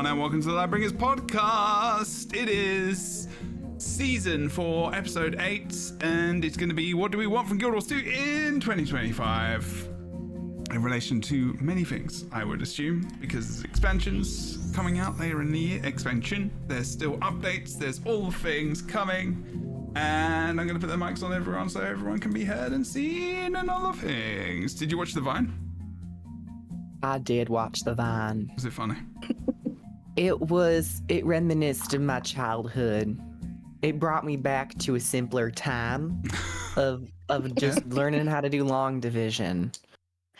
and welcome to the Lightbringers podcast. It is season 4, episode 8, and it's going to be what do we want from Guild Wars 2 in 2025 in relation to many things, I would assume, because there's expansions coming out later in the year. There's still updates, there's all the things coming, and I'm going to put the mics on everyone so everyone can be heard and seen and all the things. Did you watch the Vine? I did watch the Vine. Was it funny? It reminisced of my childhood. It brought me back to a simpler time of just learning how to do long division.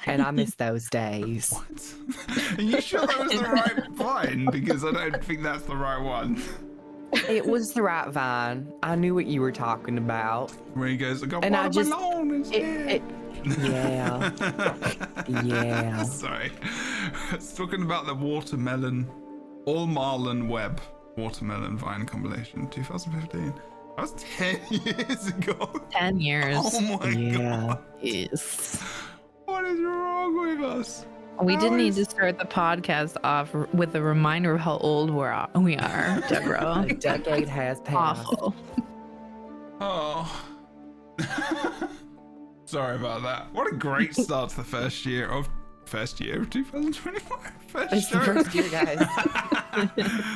And I miss those days. What? Are you sure that was the right Vine? Because I don't think that's the right one. It was the right Vine. I knew what you were talking about. Where he goes, I got and watermelon instead. Yeah. Yeah. Sorry. It's talking about the watermelon, all Marlon Webb watermelon Vine compilation 2015. That was 10 years ago. 10 years. Oh my god. Yes. What is wrong with us? We did need to start the podcast off with a reminder of how old we are, Jebro. A decade has passed. Awful. Oh. Sorry about that. What a great start to the first year of 2025. It's the first year, guys.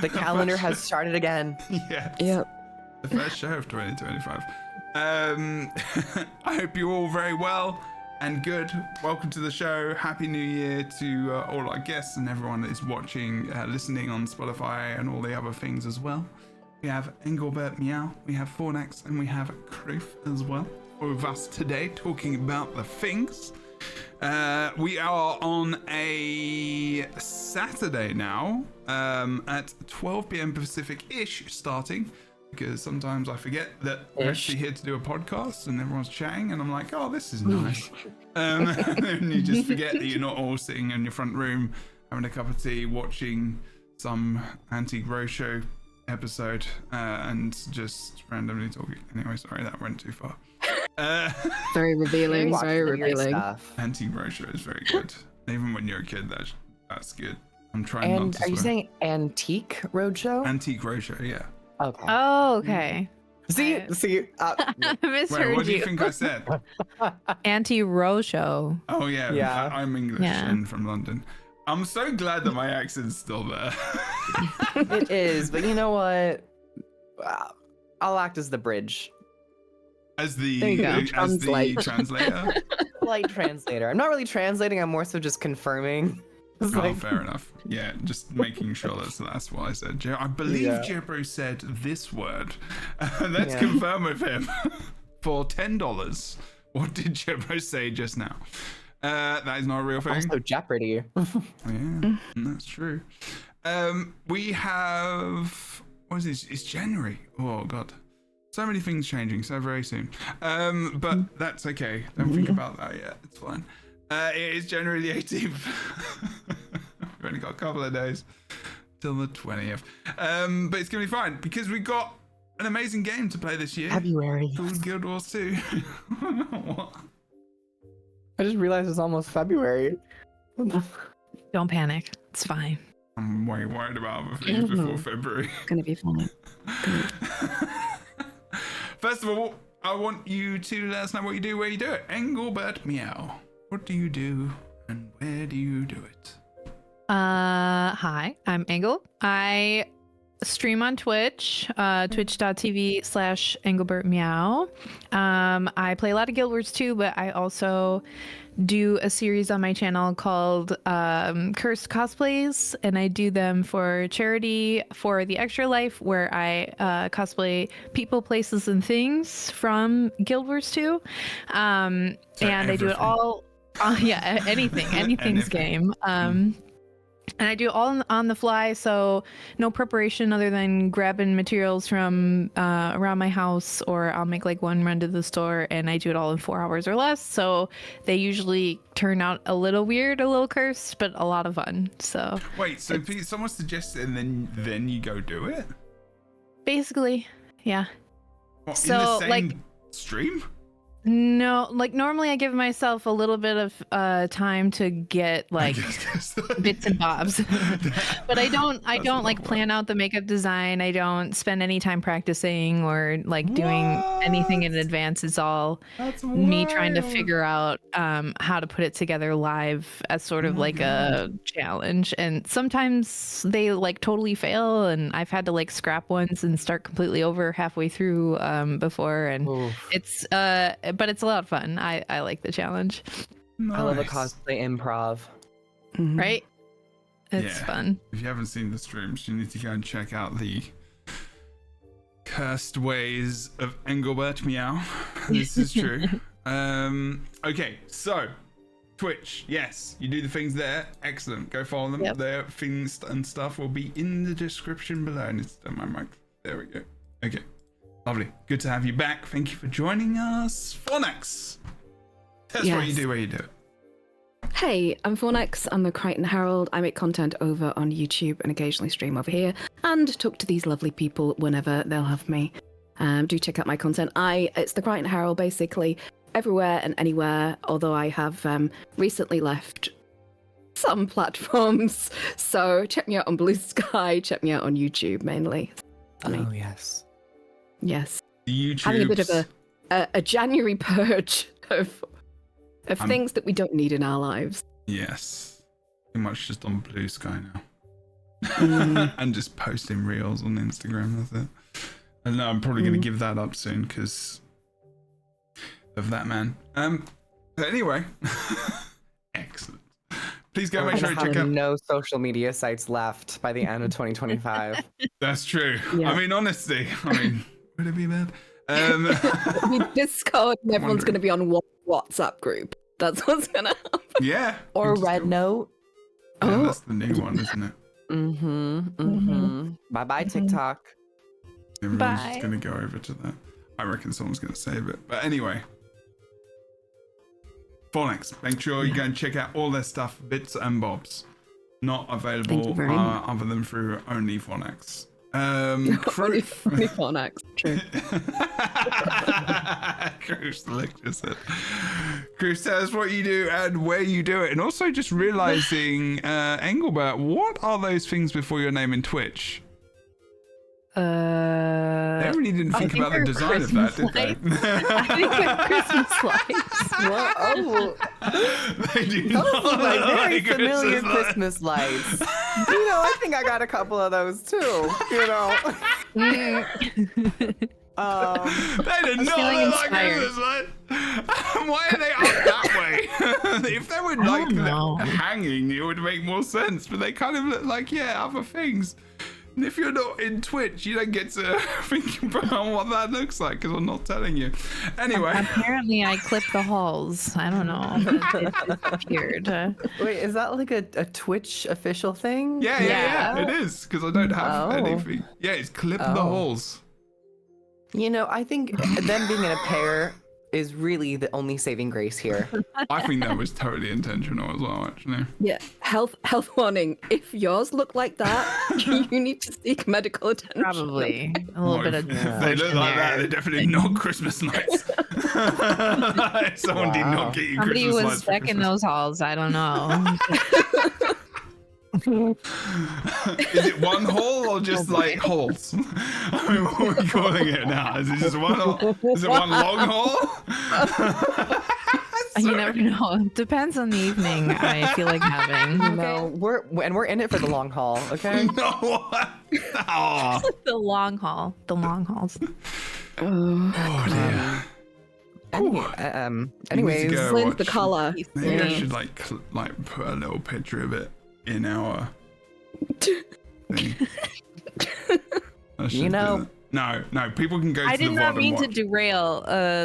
The calendar has started again. Yes. Yep. The first show of 2025. I hope you're all very well and good. Welcome to the show. Happy New Year to all our guests and everyone that is watching, listening on Spotify and all the other things as well. We have Engelbert Meow, we have Fornax, and we have Kroof as well. With us today talking about the things. We are on a Saturday now at 12 p.m. Pacific-ish starting, because sometimes I forget that we're actually here to do a podcast and everyone's chatting and I'm like, oh, this is nice. And you just forget that you're not all sitting in your front room having a cup of tea watching some Antique Roadshow episode and just randomly talking. Anyway, sorry, that went too far. Very revealing. Very revealing. Antique Roadshow is very good. Even when you're a kid, that's good. I'm trying not to. Are you saying Antique Roadshow? Antique Roadshow, yeah. Okay. Oh, okay. See. I misheard Wait, what do you you. think I said? Anti-Roadshow. Oh yeah. I'm English and from London. I'm so glad that my accent's still there. It is, but you know what? I'll act as the bridge. As the translator. Light translator. I'm not really translating, I'm more so just confirming. Oh, fair enough. Yeah, just making sure that's what I said. I believe Jebro said this word. Let's confirm with him. For $10. What did Jebro say just now? That is not a real thing. Also Jeopardy. Yeah, that's true. We have, what is this? It's January. Oh god. So many things changing so very soon. But that's okay. Don't think about that yet. It's fine. It is January the 18th. We've only got a couple of days till the 20th. But it's going to be fine because we've got an amazing game to play this year. February. Called Guild Wars 2. What? I just realized it's almost February. Don't panic. It's fine. I'm way worried about other things before February. It's going to be fine. First of all, I want you to let us know what you do, where you do it. Engelbert Meow. What do you do and where do you do it? Hi, I'm Engel. I stream on Twitch, twitch.tv/EngelbertMeow. I play a lot of Guild Wars 2, but I also do a series on my channel called Cursed Cosplays, and I do them for charity for the Extra Life, where I cosplay people, places, and things from Guild Wars 2. And I do it all, anything's game. And I do it all on the fly, so no preparation other than grabbing materials from around my house, or I'll make like one run to the store, and I do it all in 4 hours or less. So they usually turn out a little weird, a little cursed, but a lot of fun. So wait, so someone suggests it, and then you go do it? Basically, yeah. What, so in the same like stream? No, like normally I give myself a little bit of time to get like bits and bobs. But I don't like plan out the makeup design. I don't spend any time practicing or like doing anything in advance. It's all me trying to figure out how to put it together live as sort of like a challenge. And sometimes they like totally fail, and I've had to like scrap ones and start completely over halfway through before, and it's but it's a lot of fun. I like the challenge. Nice. I love a cosplay improv. Right? It's fun. If you haven't seen the streams, you need to go and check out the cursed ways of Engelbert Meow. This is true. Okay, so Twitch, yes, you do the things there. Excellent. Go follow them. Yep. Their things and stuff will be in the description below. And it's my mic. There we go. Okay. Lovely. Good to have you back. Thank you for joining us. Fornex. Tell us what you do, where you do it. Hey, I'm Fornex. I'm the Crichton Herald. I make content over on YouTube and occasionally stream over here and talk to these lovely people whenever they'll have me. Do check out my content. It's the Crichton Herald basically everywhere and anywhere, although I have recently left some platforms. So check me out on Blue Sky, check me out on YouTube mainly. Oh, yes. Yes. YouTube. Having a bit of a January purge of things that we don't need in our lives. Yes. Pretty much just on Blue Sky now. And just posting reels on Instagram, that's it. And I'm probably going to give that up soon because of that, man. But anyway. Excellent. Please go make sure you check out. No social media sites left by the end of 2025. That's true. Yeah. I mean, honestly, would it be bad? Discord and everyone's going to be on one WhatsApp group. That's what's going to happen. Yeah. Or Red Note. Yeah, that's the new one, isn't it? Bye-bye, TikTok. Everyone's just going to go over to that. I reckon someone's going to save it. But anyway. Fornex, make sure you go and check out all their stuff, bits and bobs. Not available other than through only Fornex. Only Fornex, true. Chris says what you do and where you do it. And also just realizing, Engelbert, what are those things before your name in Twitch? They really didn't think about the design of that, did they? I think they're Christmas lights. Well, They do those not are my look very like familiar Christmas lights. Christmas lights. I think I got a couple of those too. They did not feeling look like inspired. Christmas lights. Why are they up that way? If they were like hanging, it would make more sense. But they kind of look like other things. And if you're not in Twitch, you don't get to think about what that looks like because I'm not telling you. Anyway. Apparently, I clipped the halls. I don't know. It disappeared. Wait, is that like a Twitch official thing? Yeah, it is because I don't have anything. Yeah, it's clip the holes. I think them being in a pair is really the only saving grace here. I think that was totally intentional as well, actually. Yeah, health warning. If yours look like that, you need to seek medical attention. Probably a little bit of. If they look like that, they're definitely not Christmas lights. Someone did not get you Somebody Christmas was lights for stuck in Christmas. those halls. I don't know. Is it one hole or just like holes? I mean, what are we calling it now? Is it just one hole? Is it one long hole? You never know. Depends on the evening I feel like having. No, we're in it for the long haul, okay? No. Oh. The long haul. The long hauls. Oh dear. Anyways, go Slim's watch- the collar. Maybe I should like put a little picture of it in our thing. I should do that. No, people can go to I the did VOD not and mean to watch. derail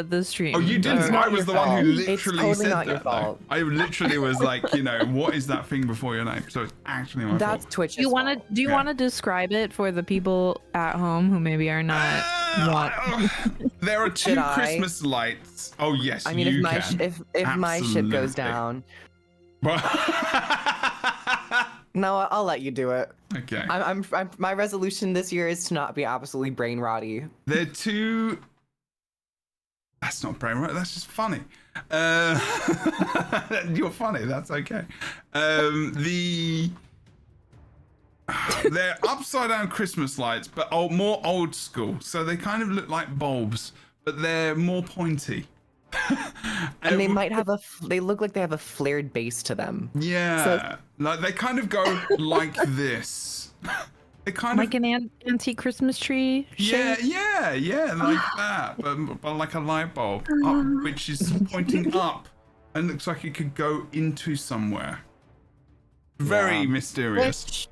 the stream. Oh, you didn't. I was the one who It's literally totally said not your that. though. fault. I literally was like, what is that thing before your name? So it's actually my that's fault. Twitch. Do you want to? Do you Yeah. want to describe it for the people at home who maybe are not? There are two Should I? Christmas lights. Oh yes, I mean, you if my ship goes down, no, I'll let you do it. Okay. I'm my resolution this year is to not be absolutely brain rotty. They're two That's not brain rot. That's just funny. You're funny. That's okay. They're upside down Christmas lights, but more old school. So they kind of look like bulbs, but they're more pointy. And they might have they look like they have a flared base to them. Yeah, like they kind of go like this. They kind like of an antique Christmas tree shape? yeah, like that, but like a light bulb, up, which is pointing up and looks like it could go into somewhere. Very mysterious.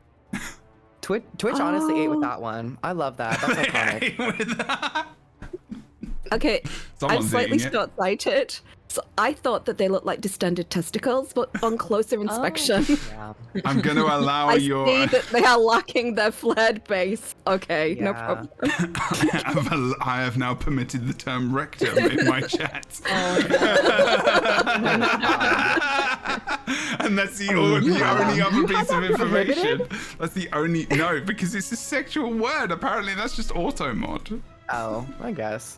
Twitch honestly ate with that one. I love that. That's iconic. Okay, Someone's I'm slightly eating it. short-sighted. So I thought that they looked like distended testicles, but on closer inspection, Yeah. I'm going to allow I your. see that they are lacking their flared base. Okay, no Yeah. problem. I have now permitted the term rectum in my chat. And that's the only other piece of information. That's the only no, because it's a sexual word. Apparently, that's just auto mod. Oh, I guess.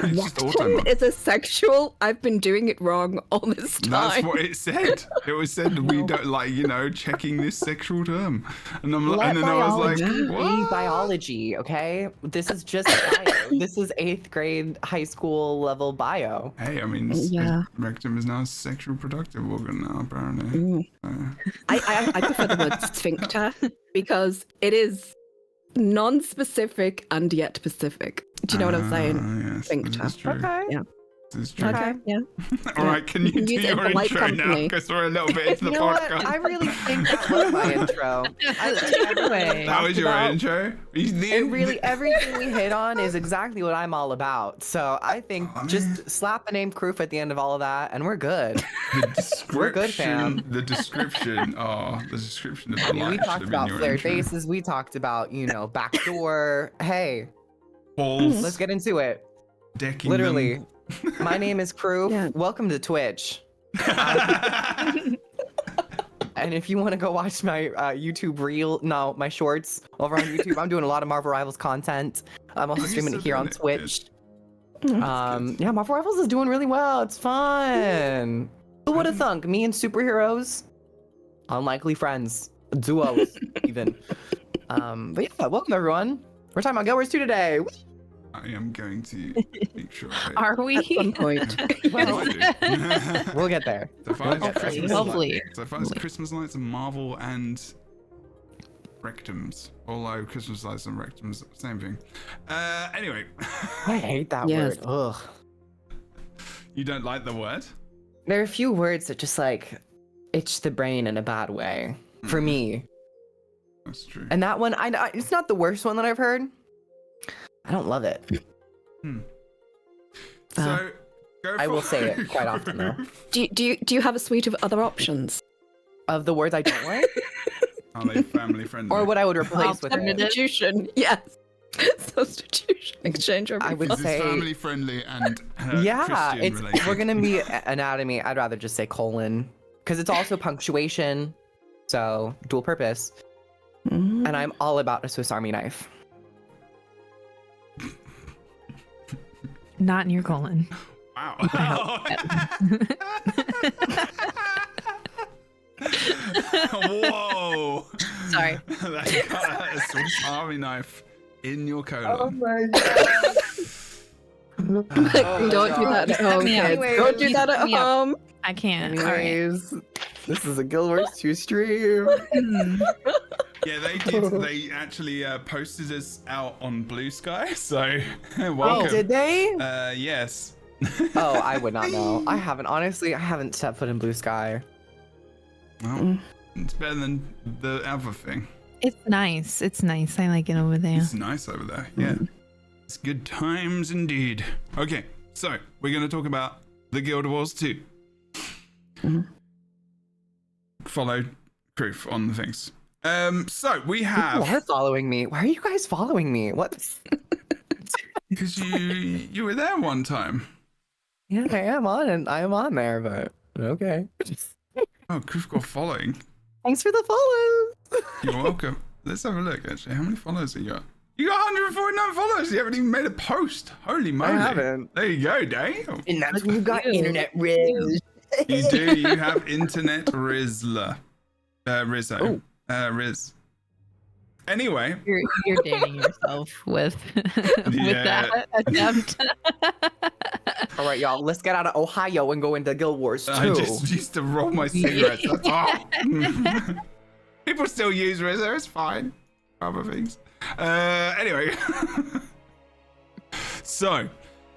It's just auto mod. Is a sexual. I've been doing it wrong all this time. That's what it said. It was said we don't like, checking this sexual term. And I'm like, and then I was like, be what? biology, okay? This is just bio. This is 8th grade high school level bio. Hey, I mean, Yeah. rectum is now a sexual productive organ now, apparently. Mm. I prefer the word sphincter because it is non-specific and yet specific. Do you know what I'm saying? Yes, Sphincter. this is true. Okay. Yeah. This is true. Okay. Yeah. All right, can you do use it in your the light intro now? company. Because we're a little bit into the You know what? podcast. I really think that was my intro. Anyway. That was your about- intro? And really, everything we hit on is exactly what I'm all about. So I think just slap the name Kroof at the end of all of that, and we're good. The description, We're good, fam. the description of the I mean, we light should talked have been about your flared intro. faces. We talked about, backdoor. Hey, Balls, let's get into it. decking Literally. them. My name is Kroof. Yeah. Welcome to Twitch. And if you want to go watch my my shorts over on YouTube, I'm doing a lot of Marvel Rivals content. I'm also You're streaming it here on still doing it. Twitch. Good. Yeah, Marvel Rivals is doing really well. It's fun. Who would have thunk? Me and superheroes, unlikely friends, duos, even. But yeah, welcome everyone. We're talking about Guild Wars 2 today. I am going to make sure. Are we? At some point. Well, So we'll get there. far as Okay. Christmas Hopefully. lights, so far as Christmas lights and Marvel and rectums. Although Christmas lights and rectums, same thing. Anyway, I hate that Yes. word. Ugh. you don't like the word? There are a few words that just itch the brain in a bad way for me. That's true. And that one, it's not the worst one that I've heard. I don't love it. So, go I for will say it quite often though. Do you have a suite of other options? Of the words I don't like, Are they family friendly? or what I would replace with it. Substitution. Yes. Substitution. Exchange. I would Is this say, family friendly and yeah, Christian related? we're gonna be anatomy. I'd rather just say colon, because it's also punctuation, so dual purpose. Mm. And I'm all about a Swiss Army knife. Not in your colon. Wow. Whoa. Sorry. That got a Swiss Army knife in your colon. my god. Don't do that at home, Yeah. kids. Anyways, Don't do that at me up. home. I can't. All right. Anyways, this is a Guild Wars 2 stream. Hmm. Yeah, they did. They actually posted us out on Blue Sky. So Oh, welcome. did they? Yes. Oh, I would not know. I haven't stepped foot in Blue Sky. Well, it's better than the other thing. It's nice. It's nice. I like it over there. It's nice over there. Yeah. It's good times indeed. Okay, so we're going to talk about the Guild Wars 2. Follow proof on the things. So we People have are following me. Why are you guys following me? What? because you were there one time. Yeah, I am on there, but okay. Oh, Proof got following. Thanks for the follow. You're welcome. Let's have a look. Actually, how many followers you got? You got 149 followers. You haven't even made a post. Holy moly! haven't. There you go, damn. And that's when you got internet riz. You do. You have internet Rizla. Rizzo. Riz. Anyway. You're dating yourself with that attempt. All right, y'all. Let's get out of Ohio and go into Guild Wars 2. I just used to roll my cigarettes. That's all. People still use Rizzo. It's fine. Other things. Anyway. So,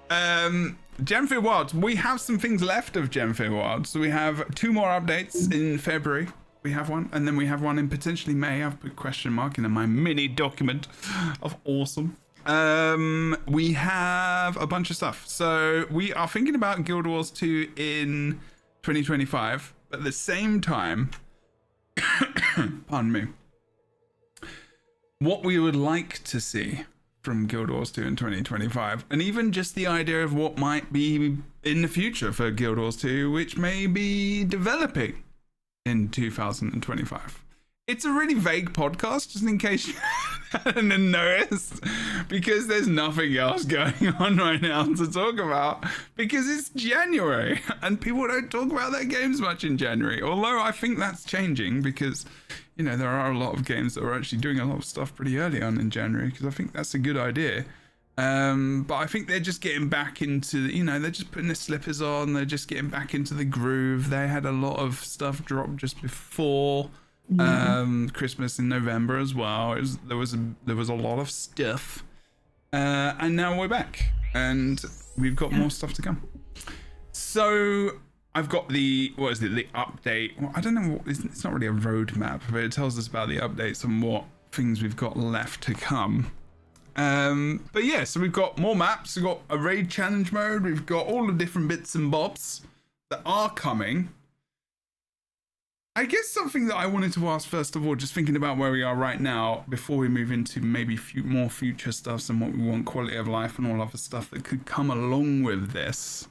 Gemfire Wilds. We have some things left of Gemfire Wilds. So we have 2 more updates in February. We have one, and then we have one in potentially May. I've put question mark in my mini document of awesome. We have a bunch of stuff. So we are thinking about Guild Wars 2 in 2025, but at the same time, pardon me, what we would like to see from Guild Wars 2 in 2025, and even just the idea of what might be in the future for Guild Wars 2, which may be developing in 2025. It's a really vague podcast, just in case you hadn't noticed, because there's nothing else going on right now to talk about, because it's January and people don't talk about their games much in January. Although I think that's changing, because you know there are a lot of games that are actually doing a lot of stuff pretty early on in January, because I think that's a good idea. But I think they're just getting back into, you know, they're just putting their slippers on, they're just getting back into the groove. They had a lot of stuff drop just before Christmas in November as well. There was a lot of stuff, and now we're back and we've got more stuff to come. So I've got the update. Well, I don't know, it's not really a roadmap, but it tells us about the updates and what things we've got left to come. But yeah, so we've got more maps, we've got a raid challenge mode, we've got all the different bits and bobs that are coming. I guess something that I wanted to ask first of all, just thinking about where we are right now, before we move into maybe more future stuff and what we want, quality of life and all other stuff that could come along with this,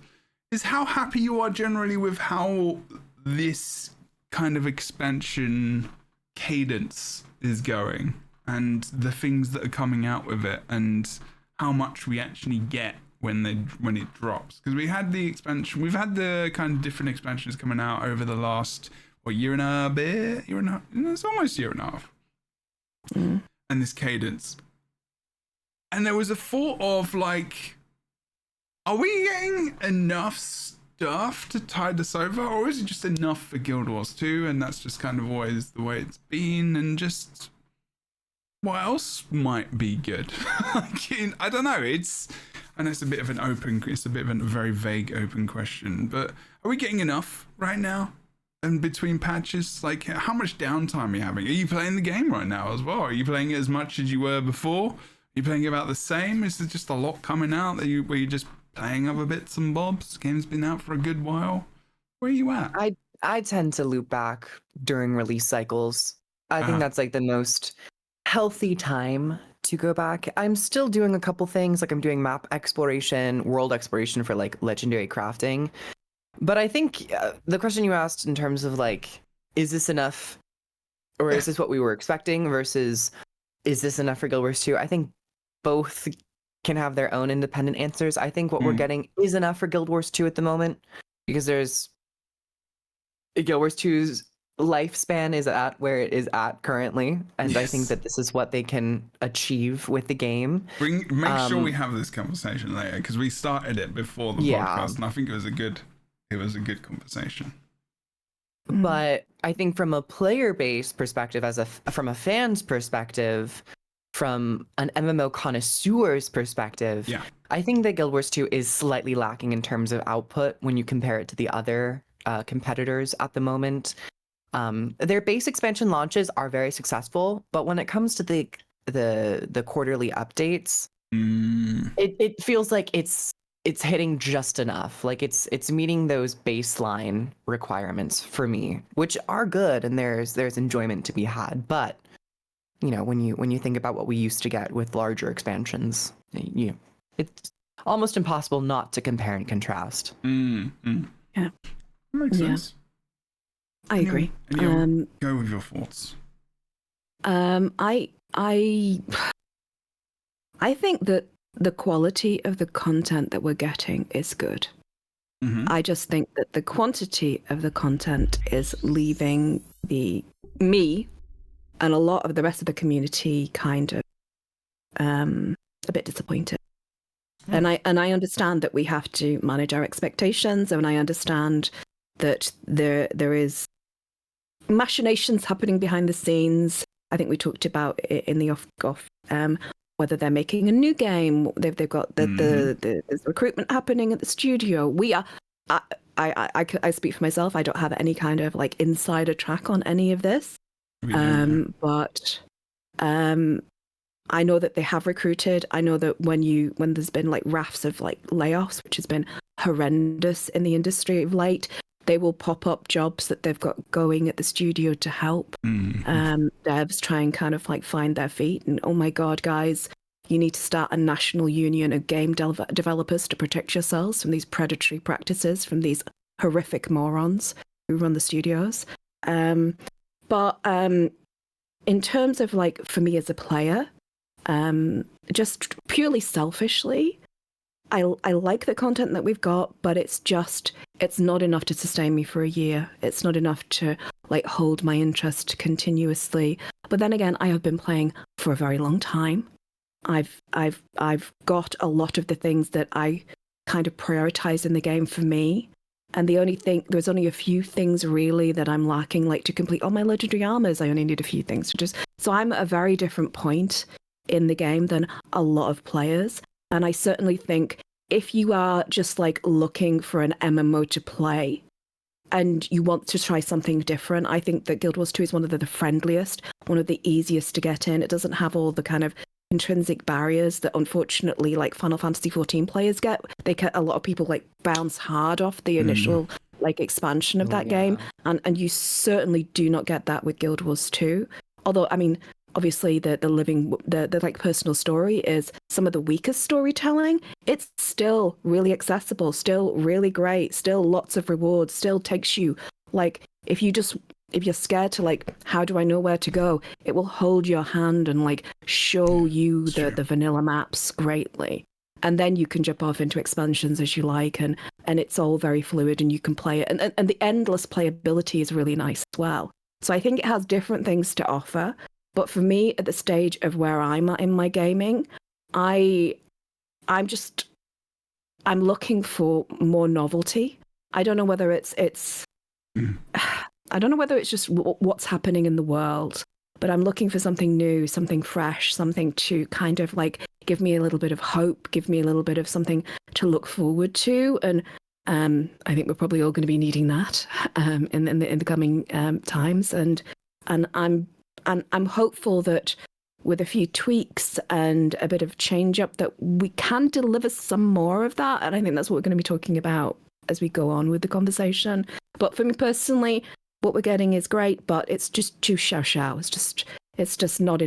is how happy you are generally with how this kind of expansion cadence is going, and the things that are coming out with it, and how much we actually get when it drops. Because we had the expansion, we've had the kind of different expansions coming out over the last year and a bit, it's almost a year and a half. And this cadence, and there was a thought of like, are we getting enough stuff to tide us over, or is it just enough for Guild Wars 2 and that's just kind of always the way it's been, and just what else might be good? I don't know. I know it's a bit of a very vague open question, but are we getting enough right now? And between patches, like how much downtime are you having? Are you playing the game right now as well? Are you playing it as much as you were before? Are you playing about the same? Is there just a lot coming out where you're just playing other bits and bobs? Game's been out for a good while. Where are you at? I tend to loop back during release cycles. I think that's like the most healthy time to go back. I'm still doing a couple things, like I'm doing map exploration, world exploration for like legendary crafting. But I think the question you asked in terms of like, is this enough, or is this what we were expecting versus is this enough for Guild Wars 2? I think both can have their own independent answers. I think what we're getting is enough for Guild Wars 2 at the moment, because there's Guild Wars 2's lifespan is at where it is at currently, and yes. I think that this is what they can achieve with the game. Make sure we have this conversation later, because we started it before the podcast, and I think it was a good conversation. But I think from a player-based perspective, from a fan's perspective, from an MMO connoisseur's perspective, I think that Guild Wars 2 is slightly lacking in terms of output when you compare it to the other competitors at the moment. Their base expansion launches are very successful, but when it comes to the quarterly updates, it feels like it's hitting just enough. Like it's meeting those baseline requirements for me, which are good, and there's enjoyment to be had. But you know, when you think about what we used to get with larger expansions, it's almost impossible not to compare and contrast. Yeah, makes sense. I agree. Go with your thoughts. I I think that the quality of the content that we're getting is good. I just think that the quantity of the content is leaving me and a lot of the rest of the community kind of a bit disappointed. And I understand that we have to manage our expectations, and I understand that there is machinations happening behind the scenes. I think we talked about it in the off whether they're making a new game. They've got there's recruitment happening at the studio. We are. I speak for myself. I don't have any kind of like insider track on any of this. But I know that they have recruited. I know that when there's been like rafts of like layoffs, which has been horrendous in the industry of late, they will pop up jobs that they've got going at the studio to help devs try and kind of like find their feet. And oh my God, guys, you need to start a national union of game developers to protect yourselves from these predatory practices, from these horrific morons who run the studios. But in terms of like, for me as a player, just purely selfishly, I like the content that we've got, but it's not enough to sustain me for a year. It's not enough to like hold my interest continuously. But then again, I have been playing for a very long time. I've got a lot of the things that I kind of prioritize in the game for me. And there's only a few things really that I'm lacking, like to complete all my legendary armors. I only need a few things so I'm at a very different point in the game than a lot of players. And I certainly think if you are just like looking for an MMO to play and you want to try something different, I think that Guild Wars 2 is one of the friendliest, one of the easiest to get in. It doesn't have all the kind of intrinsic barriers that unfortunately like Final Fantasy 14 players get. A lot of people like bounce hard off the initial like expansion of that game. And you certainly do not get that with Guild Wars 2. Although, I mean, obviously the like personal story is some of the weakest storytelling. It's still really accessible, still really great, still lots of rewards, still takes you like, if you're scared to like, how do I know where to go? It will hold your hand and like show you the vanilla maps greatly. And then you can jump off into expansions as you like, and it's all very fluid and you can play it. And the endless playability is really nice as well. So I think it has different things to offer. But for me, at the stage of where I'm at in my gaming, I'm looking for more novelty. I don't know whether it's I don't know whether it's just what's happening in the world, but I'm looking for something new, something fresh, something to kind of like give me a little bit of hope, give me a little bit of something to look forward to. And I think we're probably all going to be needing that in the coming times. And I'm hopeful that with a few tweaks and a bit of change up that we can deliver some more of that. And I think that's what we're going to be talking about as we go on with the conversation. But for me personally, what we're getting is great, but it's just too xiao. It's just not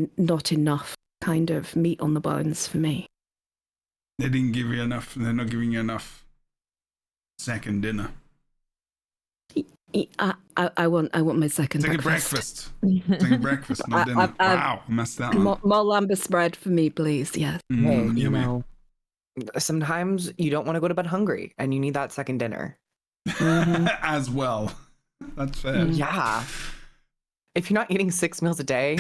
enough kind of meat on the bones for me. They didn't give you enough. They're not giving you enough second dinner. I want my second breakfast. Take a breakfast, not dinner. Wow, I messed that up. More lambus bread for me, please. Yes. Hey, you know, sometimes you don't want to go to bed hungry, and you need that second dinner. As well. That's fair. Yeah. If you're not eating 6 meals a day,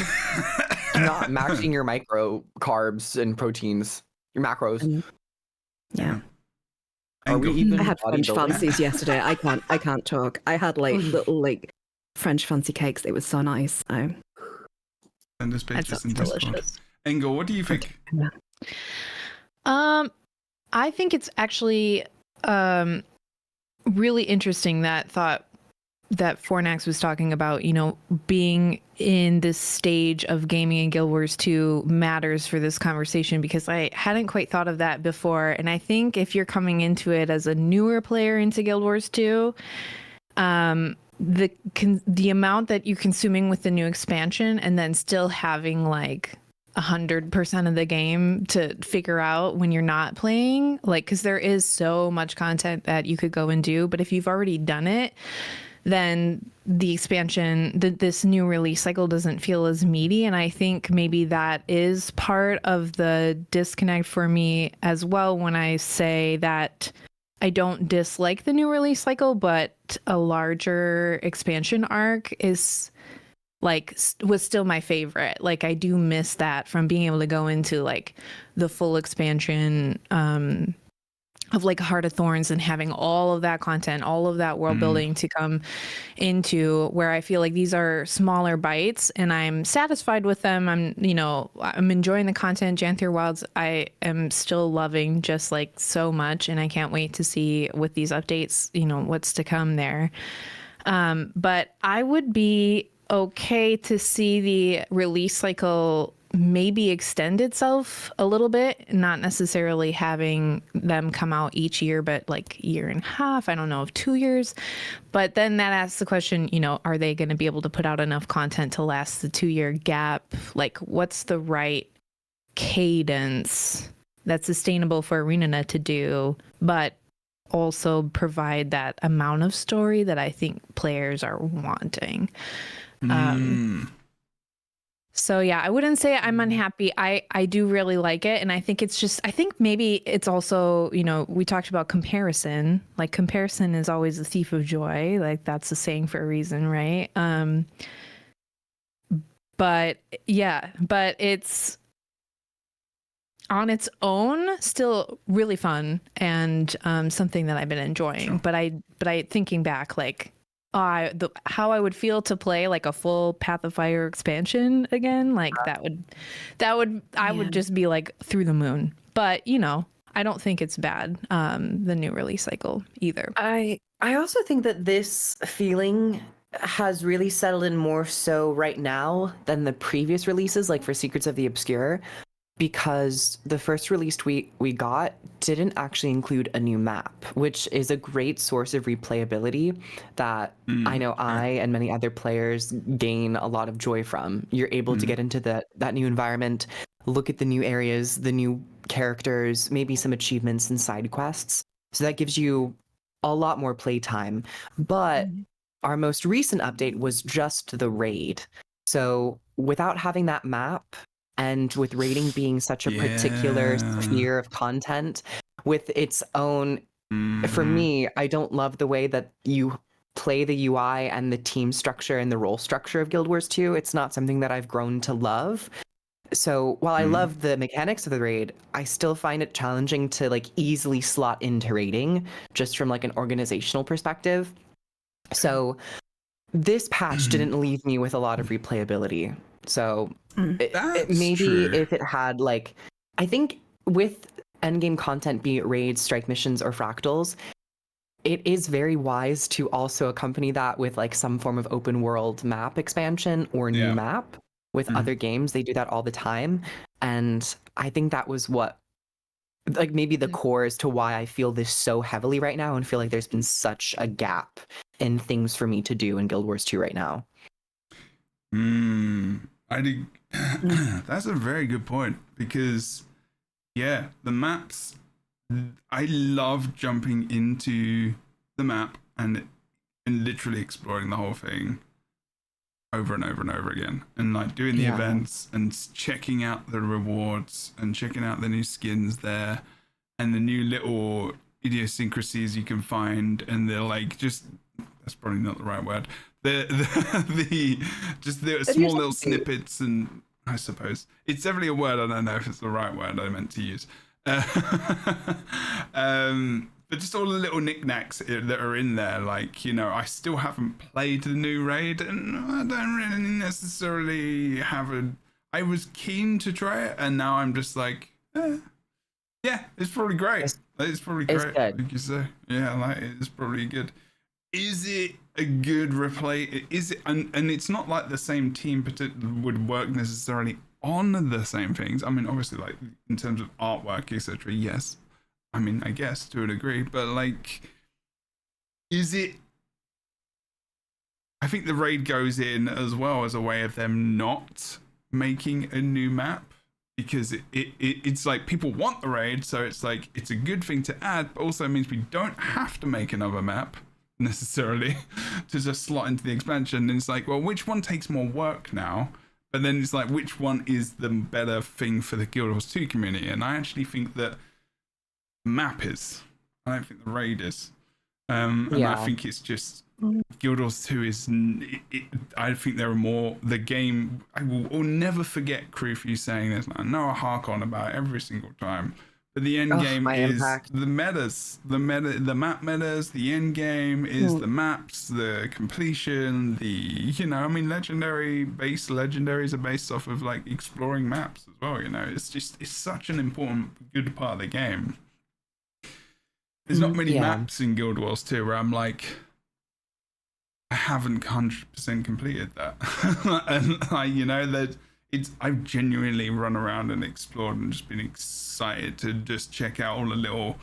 you're not maxing your micro carbs and proteins, your macros. Yeah. Are we even? I had French fancies yesterday. I can't talk. I had like little like French fancy cakes. It was so nice. Send us pictures in Discord. Delicious. Engel, what do you think? I think it's actually really interesting that thought that Fornax was talking about, you know, being in this stage of gaming in Guild Wars 2 matters for this conversation, because I hadn't quite thought of that before. And I think if you're coming into it as a newer player into Guild Wars 2, the amount that you're consuming with the new expansion and then still having like 100% of the game to figure out when you're not playing, like, because there is so much content that you could go and do, but if you've already done it, then the expansion, this new release cycle doesn't feel as meaty. And I think maybe that is part of the disconnect for me as well when I say that I don't dislike the new release cycle, but a larger expansion arc is like was still my favorite. Like I do miss that from being able to go into like the full expansion of like Heart of Thorns and having all of that content, all of that world building to come into, where I feel like these are smaller bites and I'm satisfied with them. I'm enjoying the content. Janthir Wilds I am still loving just like so much, and I can't wait to see with these updates, what's to come there. But I would be okay to see the release cycle maybe extend itself a little bit, not necessarily having them come out each year, but like year and a half. I don't know, of 2 years. But then that asks the question, are they going to be able to put out enough content to last the 2-year gap? Like, what's the right cadence that's sustainable for ArenaNet to do, but also provide that amount of story that I think players are wanting? So yeah, I wouldn't say I'm unhappy. I do really like it. And I think I think maybe it's also, we talked about comparison. Like comparison is always the thief of joy. Like that's a saying for a reason, right? But it's on its own still really fun and something that I've been enjoying. Sure. But I thinking back, like, how I would feel to play like a full Path of Fire expansion again, like I would just be like through the moon. But I don't think it's bad, the new release cycle either. I also think that this feeling has really settled in more so right now than the previous releases, like for Secrets of the Obscure, because the first release we got didn't actually include a new map, which is a great source of replayability that I know I and many other players gain a lot of joy from. You're able to get into that new environment, look at the new areas, the new characters, maybe some achievements and side quests. So that gives you a lot more playtime. But our most recent update was just the raid. So without having that map, and with raiding being such a particular sphere of content with its own, for me, I don't love the way that you play the UI and the team structure and the role structure of Guild Wars 2. It's not something that I've grown to love. So while I love the mechanics of the raid, I still find it challenging to like easily slot into raiding just from like an organizational perspective. So this patch didn't leave me with a lot of replayability. So maybe true. If it had like, I think with endgame content, be it raids, strike missions, or fractals, it is very wise to also accompany that with like some form of open world map expansion or new map. With other games, they do that all the time. And I think that was what, like maybe the core as to why I feel this so heavily right now and feel like there's been such a gap in things for me to do in Guild Wars 2 right now. I think that's a very good point, because the maps, I love jumping into the map and literally exploring the whole thing over and over and over again, and like doing the events and checking out the rewards and checking out the new skins there and the new little idiosyncrasies you can find, and they're like, just, that's probably not the right word, the small little snippets, and I suppose it's definitely a word, I don't know if it's the right word I meant to use, but just all the little knickknacks that are in there, like, I still haven't played the new raid, and I don't really necessarily I was keen to try it, and now I'm just like, it's probably great. It's probably great, like you say. Like, it's probably good. Is it a good replay? Is it, and it's not like the same team would work necessarily on the same things. I mean, obviously, like in terms of artwork, etc. Yes, I mean, I guess to a degree, but like, is it? I think the raid goes in as well as a way of them not making a new map, because it's like people want the raid, so it's like it's a good thing to add, but also means we don't have to make another map. necessarily to just slot into the expansion. And it's like, well, which one takes more work now? But then it's like, which one is the better thing for the Guild Wars 2 community? And I actually think that map is. I don't think the raid is. And I think it's just Guild Wars 2 is. I think there are more. The game. I will never forget Crew for you saying this. I know I hark on about it every single time. But the end game is impact. the metas, the map metas. The end game is the maps, the completion, legendaries are based off of like exploring maps as well. It's such an important, good part of the game. There's not many maps in Guild Wars 2 where I'm like, I haven't 100% completed that, and I've genuinely run around and explored and just been excited to just check out all the little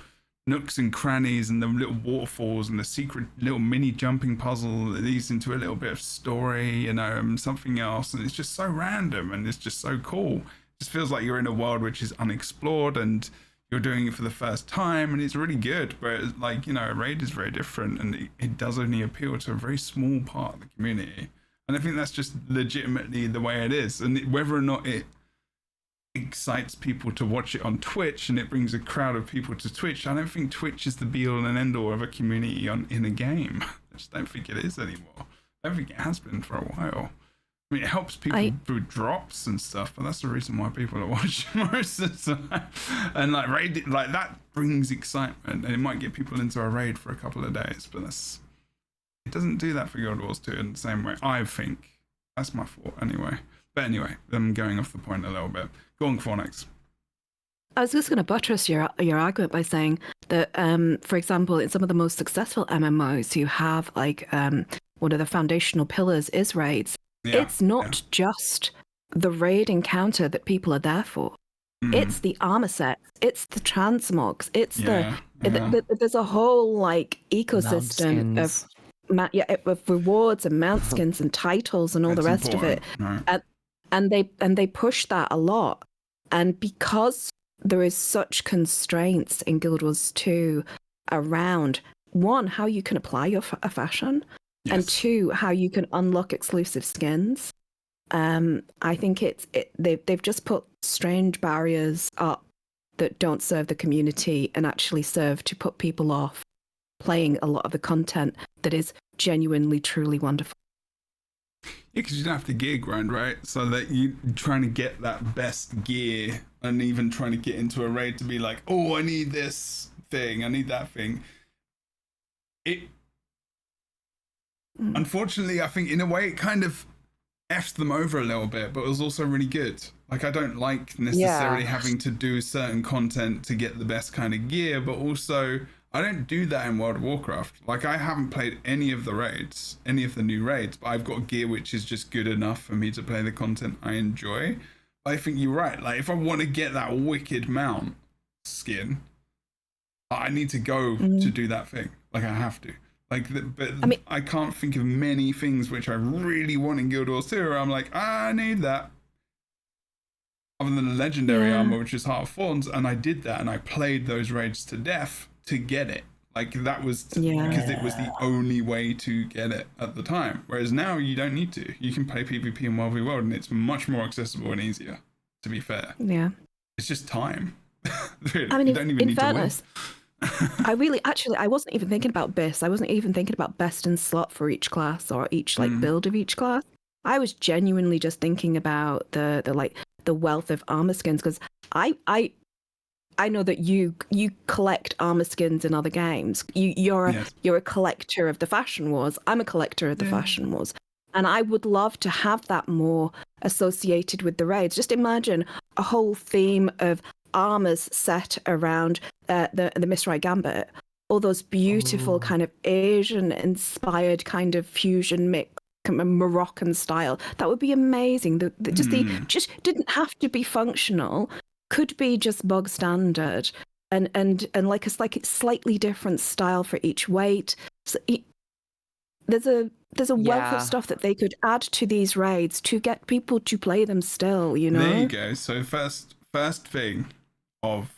nooks and crannies and the little waterfalls and the secret little mini jumping puzzle that leads into a little bit of story, and something else. And it's just so random and it's just so cool. It just feels like you're in a world which is unexplored and you're doing it for the first time, and it's really good. But a raid is very different, and it does only appeal to a very small part of the community. And I think that's just legitimately the way it is. And whether or not it excites people to watch it on Twitch and it brings a crowd of people to Twitch, I don't think Twitch is the be-all and end-all of a community in a game. I just don't think it is anymore. I don't think it has been for a while. I mean, it helps people through drops and stuff, but that's the reason why people are watching most of the time. And raid, that brings excitement, and it might get people into a raid for a couple of days, but it doesn't do that for Guild Wars 2 in the same way, I think. That's my thought, anyway. But anyway, I'm going off the point a little bit. Go on, Fornex. I was just going to buttress your argument by saying that, for example, in some of the most successful MMOs, you have one of the foundational pillars is raids. Yeah, it's not just the raid encounter that people are there for. It's the armor sets. It's the transmogs. It's there's a whole ecosystem of rewards and mount skins and titles and all the rest of it. Right. And they push that a lot. And because there is such constraints in Guild Wars 2 around, one, how you can apply your fashion, and two, how you can unlock exclusive skins. I think they've just put strange barriers up that don't serve the community and actually serve to put people off playing a lot of the content that is genuinely, truly wonderful. Yeah, because you don't have to gear grind, right? So that you trying to get that best gear and even trying to get into a raid to be like, oh, I need this thing, I need that thing. Unfortunately, I think in a way it kind of F's them over a little bit, but it was also really good. I don't like necessarily having to do certain content to get the best kind of gear, but also I don't do that in World of Warcraft. I haven't played any of the raids, any of the new raids, but I've got gear which is just good enough for me to play the content I enjoy. I think you're right. If I want to get that wicked mount skin, I need to go to do that thing. I have to. I can't think of many things which I really want in Guild Wars 2 where I'm like, I need that. Other than the legendary armor, which is Heart of Thorns, and I did that and I played those raids to death to get it. That was because it was the only way to get it at the time. Whereas now you don't need to. You can play PvP in World v World and it's much more accessible and easier, to be fair. Yeah. It's just time. Really, I mean, you don't even need fairness, to win. I wasn't even thinking about BIS. I wasn't even thinking about best in slot for each class or each build of each class. I was genuinely just thinking about the wealth of armor skins, because I know that you collect armor skins in other games. You're a collector of the Fashion Wars. I'm a collector of the Fashion Wars, and I would love to have that more associated with the raids. Just imagine a whole theme of armors set around the Mistrai Gambit, all those beautiful kind of Asian-inspired kind of fusion mix, Moroccan style. That would be amazing. Just didn't have to be functional. Could be just bog standard, and it's slightly different style for each weight. So there's a wealth of stuff that they could add to these raids to get people to play them still. There you go. So first thing of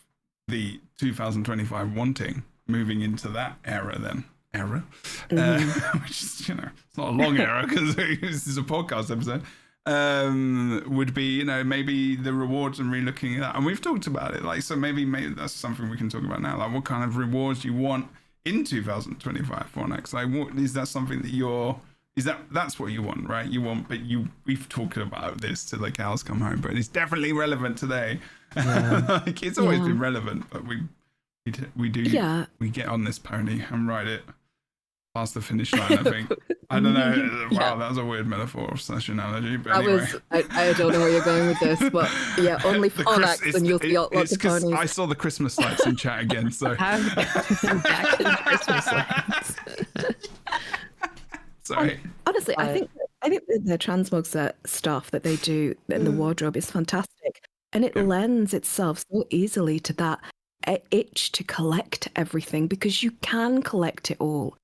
the 2025 wanting moving into that era then error, which is, it's not a long error because this is a podcast episode, would be, maybe the rewards and relooking at that. And we've talked about it, like, so maybe that's something we can talk about now. Like, what kind of rewards you want in 2025 for next? Like, what is that something that that's what you want, right? You want, but we've talked about this till the cows come home, but it's definitely relevant today. Yeah. Like, it's always been relevant, but we get on this pony and ride it past the finish line, I think. I don't know. Wow, that was a weird metaphor / analogy. But anyway. I don't know where you're going with this, but yeah, only Fornax and you'll see lots of ponies. I saw the Christmas lights in chat again, so. Back to the Christmas lights. Sorry. Honestly, I think the transmog set stuff that they do in the wardrobe is fantastic, and it lends itself so easily to that itch to collect everything, because you can collect it all.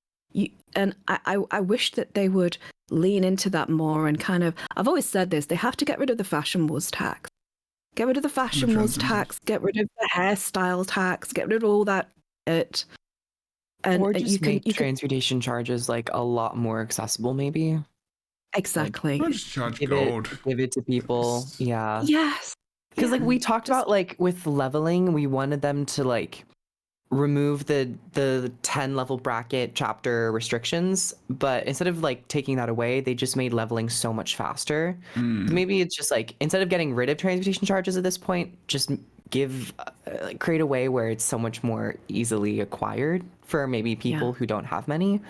I wish that they would lean into that more and kind of. I've always said this: they have to get rid of the fashion wars tax, get rid of the fashion wars tax, get rid of the hairstyle tax, get rid of all that. Or just make transportation charges like a lot more accessible, maybe. Exactly. Or just charge gold. Give it to people. Yeah. Yes. Because like we talked about, like with leveling, we wanted them to like remove the 10 level bracket chapter restrictions, but instead of like taking that away, they just made leveling so much faster. Maybe it's just like, instead of getting rid of transportation charges at this point, just create a way where it's so much more easily acquired for maybe people who don't have many.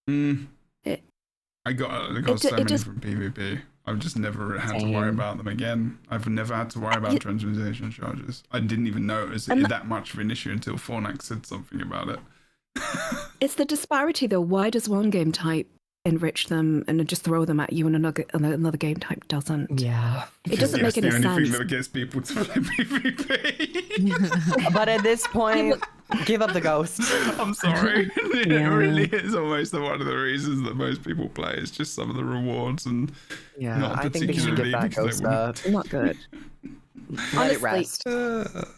I got so many from PvP. I've just never had to worry about them again. I've never had to worry about transportation charges. I didn't even know it was that much of an issue until Fornax said something about it. It's the disparity, though. Why does one game type enrich them and just throw them at you, and another game type doesn't? Yeah, it doesn't make any sense. It's the only thing that gets people to play PvP. But at this point, give up the ghost. I'm sorry. It really is almost one of the reasons that most people play. It's just some of the rewards and I think they should give that ghost up. Not good. Let it rest.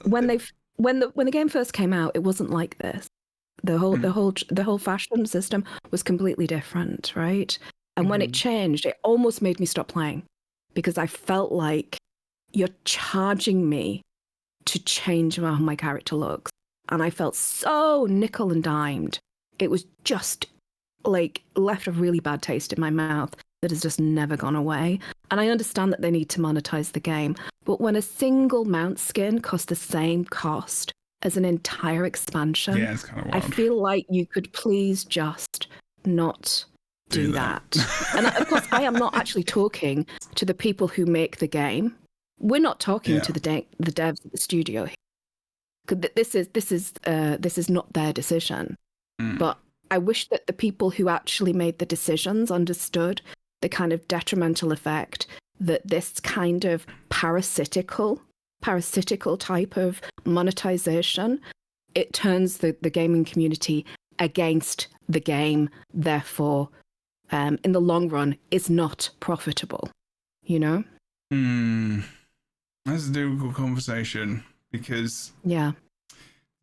When the game first came out, it wasn't like this. The whole fashion system was completely different, right? And when it changed, it almost made me stop playing, because I felt like you're charging me to change how my character looks. And I felt so nickel and dimed. It was just like left a really bad taste in my mouth that has just never gone away. And I understand that they need to monetize the game, but when a single mount skin costs the same cost as an entire expansion, it's kind of wild. I feel like you could please just not do that. And of course, I am not actually talking to the people who make the game. We're not talking to the devs at the studio here. This is not their decision. But I wish that the people who actually made the decisions understood the kind of detrimental effect that this kind of parasitical type of monetization, it turns the gaming community against the game, therefore in the long run is not profitable, That's a difficult conversation, because Guild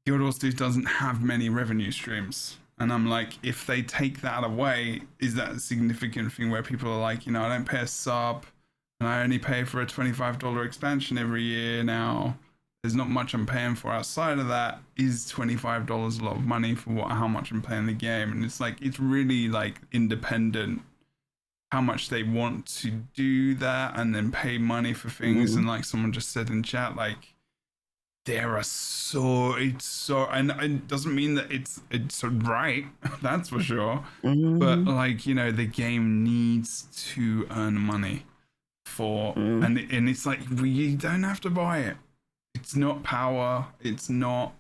Wars 2 doesn't have many revenue streams. And I'm like, if they take that away, is that a significant thing where people are like, I don't pay a sub and I only pay for a $25 expansion every year now. There's not much I'm paying for outside of that. Is $25 a lot of money for how much I'm playing the game? And it's like, it's really like independent how much they want to do that and then pay money for things. And like someone just said in chat, like, and it doesn't mean that it's right, that's for sure. But like, the game needs to earn money and it's like, you don't have to buy it. It's not power, it's not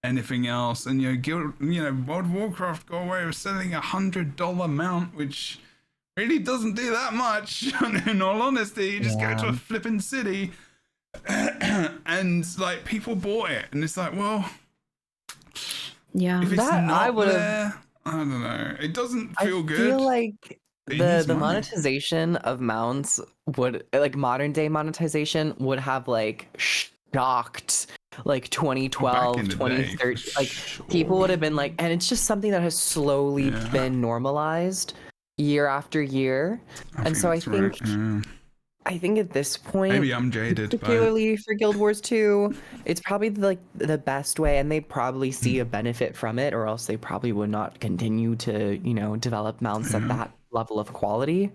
anything else. And World of Warcraft got away with selling $100 mount, which really doesn't do that much. In all honesty, you just go to a flipping city and like people bought it, and it's like, well, if it's not there, I don't know. It doesn't feel good. I feel like the monetization of mounts would, like modern day monetization, would have like shocked like Back in 2012, the day, 2013. for Like sure. people would have been like, and it's just something that has slowly Yeah. been normalized year after year. And so I that's right. think Yeah. I think at this point, Maybe I'm jaded by it. particularly for Guild Wars 2, it's probably like the best way, and they probably see a benefit from it, or else they probably would not continue to, develop mounts at that level of quality.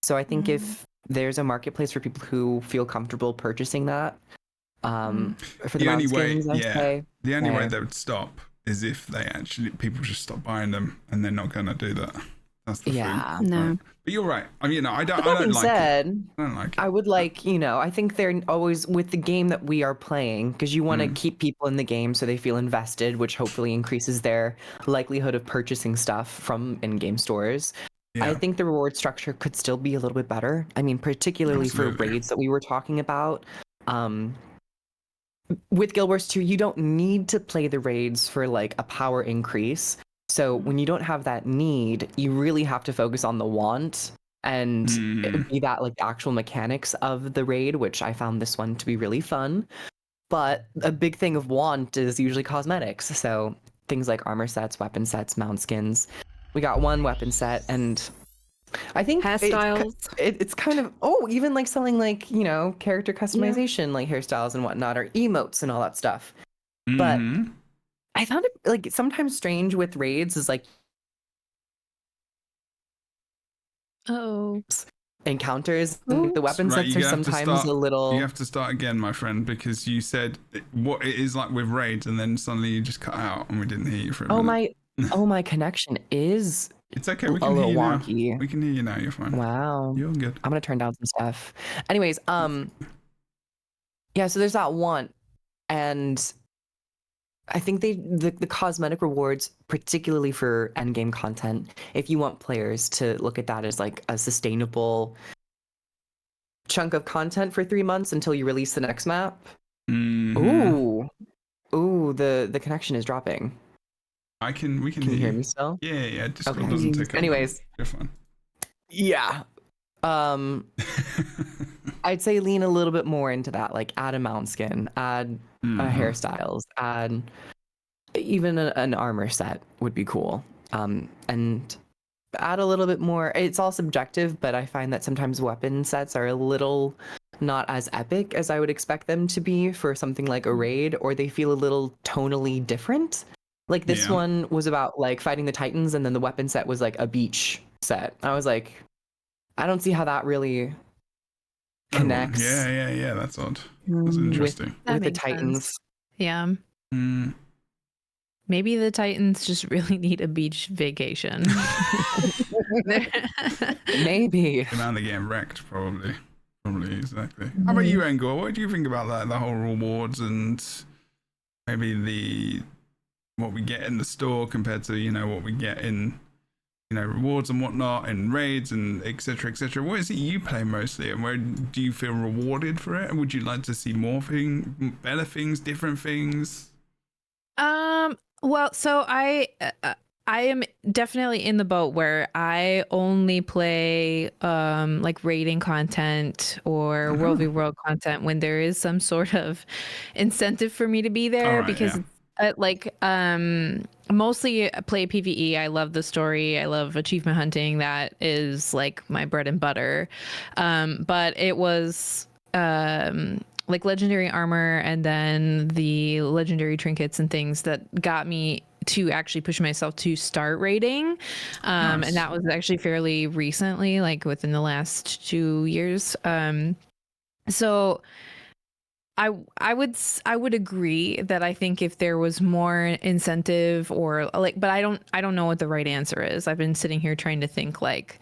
So I think if there's a marketplace for people who feel comfortable purchasing that, for the mount skins, I say. The only way they would stop is if people just stop buying them, and they're not going to do that. That's the thing. No. Right. But you're right. I mean, I don't That being like said, it. I don't like it. I would like, I think they're always with the game that we are playing, because you want to keep people in the game so they feel invested, which hopefully increases their likelihood of purchasing stuff from in-game stores. Yeah. I think the reward structure could still be a little bit better. I mean, particularly for raids that we were talking about. With Guild Wars 2, you don't need to play the raids for like a power increase. So when you don't have that need, you really have to focus on the want and be that like the actual mechanics of the raid, which I found this one to be really fun. But a big thing of want is usually cosmetics. So things like armor sets, weapon sets, mount skins. We got one weapon set, and I think Hairstyles. it's kind of even like selling like character customization, like hairstyles and whatnot, or emotes and all that stuff. But I found it like sometimes strange with raids is like encounters. The weapon sets are sometimes a little. You have to start again, my friend, because you said what it is like with raids, and then suddenly you just cut out, and we didn't hear you for a minute. My connection is. It's okay. We a can hear little you wonky. now. We can hear you now. You're fine. Wow. You're good. I'm gonna turn down some stuff. Anyways, yeah. So there's that one, and I think the cosmetic rewards, particularly for endgame content, if you want players to look at that as like a sustainable chunk of content for 3 months until you release the next map. Ooh, the connection is dropping. We can Can you hear me still? Yeah. Discord doesn't take up. Anyways, you're fine. Yeah. I'd say lean a little bit more into that, like add a mount skin, add hairstyles, add even an armor set would be cool. And add a little bit more. It's all subjective, but I find that sometimes weapon sets are a little not as epic as I would expect them to be for something like a raid, or they feel a little tonally different. Like this one was about like fighting the Titans, and then the weapon set was like a beach set. I was like, I don't see how that really connects. Yeah. That's odd. That's interesting. With the Titans. Sense. Yeah. Maybe the Titans just really need a beach vacation. Maybe. The amount they're getting wrecked, probably. Exactly. How about you, Engor? What do you think about that? The whole rewards and maybe what we get in the store compared to what we get in rewards and whatnot and raids and etc. What is it you play mostly, and where do you feel rewarded for it? And would you like to see more better things, different things? Well, so I am definitely in the boat where I only play like raiding content or World v World content when there is some sort of incentive for me to be there, because mostly play PvE. I love the story. I love achievement hunting. That is like my bread and butter. But it was like legendary armor and then the legendary trinkets and things that got me to actually push myself to start raiding. And that was actually fairly recently, like within the last 2 years. So I would agree that I think if there was more incentive or like, but I don't know what the right answer is. I've been sitting here trying to think like,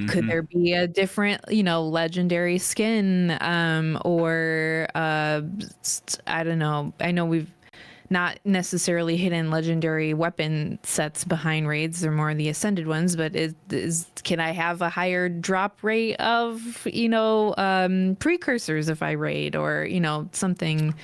could there be a different, legendary skin, or I don't know. I know we've not necessarily hidden legendary weapon sets behind raids. They're more the ascended ones, but can I have a higher drop rate of, precursors if I raid, or, something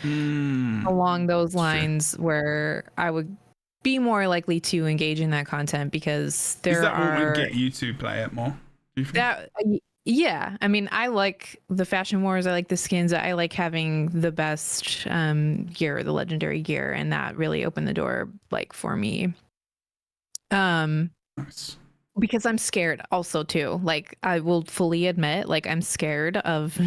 along those lines where I would be more likely to engage in that content, because there Is that are... what would get you to play it more? Do you think? Yeah, I mean, I like the fashion wars. I like the skins. I like having the best gear, the legendary gear, and that really opened the door, like, for me. Nice. Because I'm scared also too. Like, I will fully admit, like, I'm scared of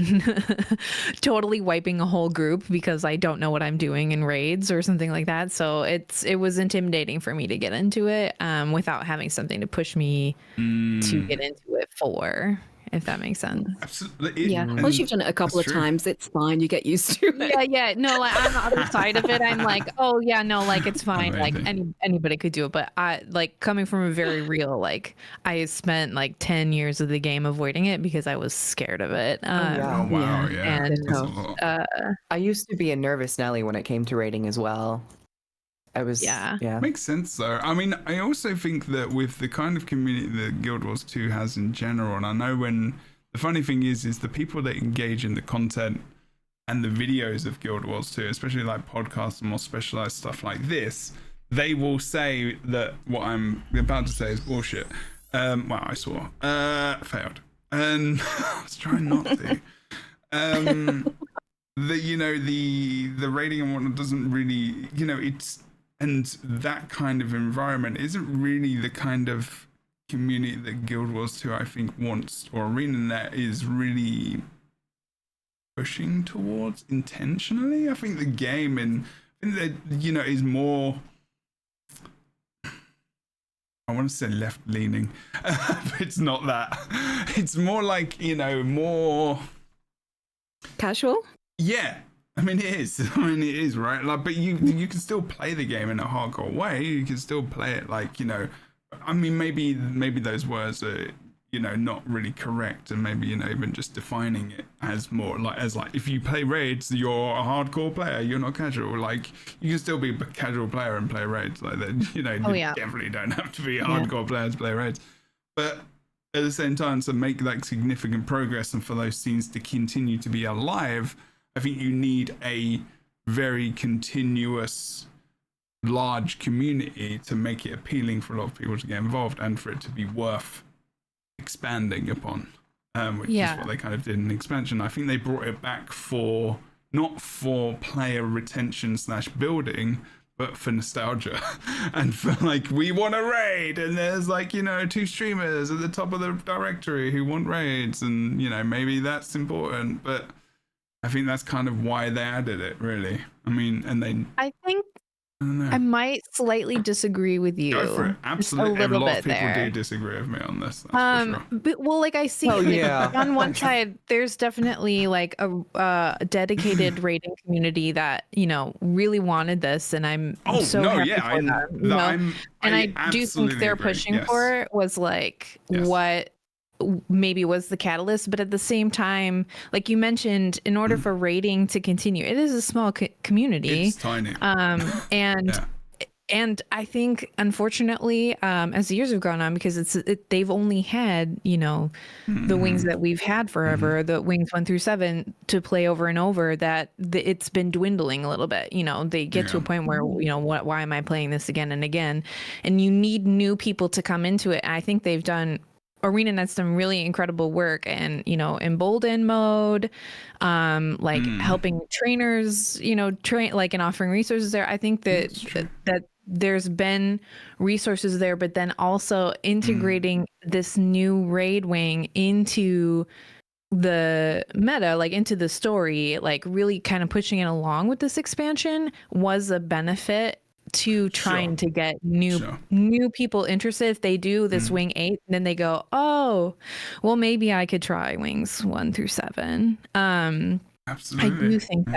totally wiping a whole group because I don't know what I'm doing in raids or something like that. So it was intimidating for me to get into it without having something to push me to get into it for, if that makes sense. Absolutely. Yeah. Once you've done it a couple of times, it's fine. You get used to it. Yeah. No, like, on the other side of it, I'm like, oh yeah, no, like, it's fine. Amazing. Like, anybody could do it. But I, like, coming from a very real, like, I spent like 10 years of the game avoiding it because I was scared of it. Oh wow, yeah. And That's a lot. I used to be a nervous Nelly when it came to raiding as well. I was Yeah. Makes sense though. I mean, I also think that with the kind of community that Guild Wars 2 has in general, and I know when the funny thing is the people that engage in the content and the videos of Guild Wars 2, especially like podcasts and more specialized stuff like this, they will say that what I'm about to say is bullshit. Well, I swore. Failed. And I was trying not to. The rating and whatnot doesn't really, and that kind of environment isn't really the kind of community that Guild Wars 2 I think wants, or ArenaNet is really pushing towards intentionally. I think the game is more, I want to say left leaning, but it's not that. It's more like, more Casual? Yeah, I mean it is. It is, right? Like, but you can still play the game in a hardcore way. You can still play it like, I mean, maybe those words are, not really correct, and maybe, even just defining it as more like if you play raids, you're a hardcore player. You're not casual. Like, you can still be a casual player and play raids. Like that, you definitely don't have to be a hardcore player to play raids. But at the same time, to make like significant progress and for those scenes to continue to be alive, I think you need a very continuous, large community to make it appealing for a lot of people to get involved and for it to be worth expanding upon, which is what they kind of did in expansion. I think they brought it back not for player retention / building, but for nostalgia and for like, we want a raid, and there's like, 2 streamers at the top of the directory who want raids, and maybe that's important, but I think that's kind of why they added it, really. I mean, and I think I might slightly disagree with you. Go for it. Absolutely. A lot little of bit people there. do disagree with me on this. That's for sure. But, well, like, I see on one side, there's definitely like a dedicated raiding community that, really wanted this, and I'm so happy for them. I do think they're pushing for it was like what maybe was the catalyst, but at the same time, like you mentioned, in order for raiding to continue, it is a small community. It's tiny. And I think, unfortunately, as the years have gone on, because they've only had, the wings that we've had forever, the wings 1 through 7 to play over and over, that it's been dwindling a little bit. They get to a point where, why am I playing this again and again? And you need new people to come into it. And I think they've done, ArenaNet's done really incredible work, and embolden mode, helping trainers, train, like, and offering resources there. I think that there's been resources there, but then also integrating this new raid wing into the meta, like into the story, like really kind of pushing it along with this expansion was a benefit to trying to get new people interested. If they do this wing 8, then they go, oh, well, maybe I could try wings 1 through 7. Absolutely. I do think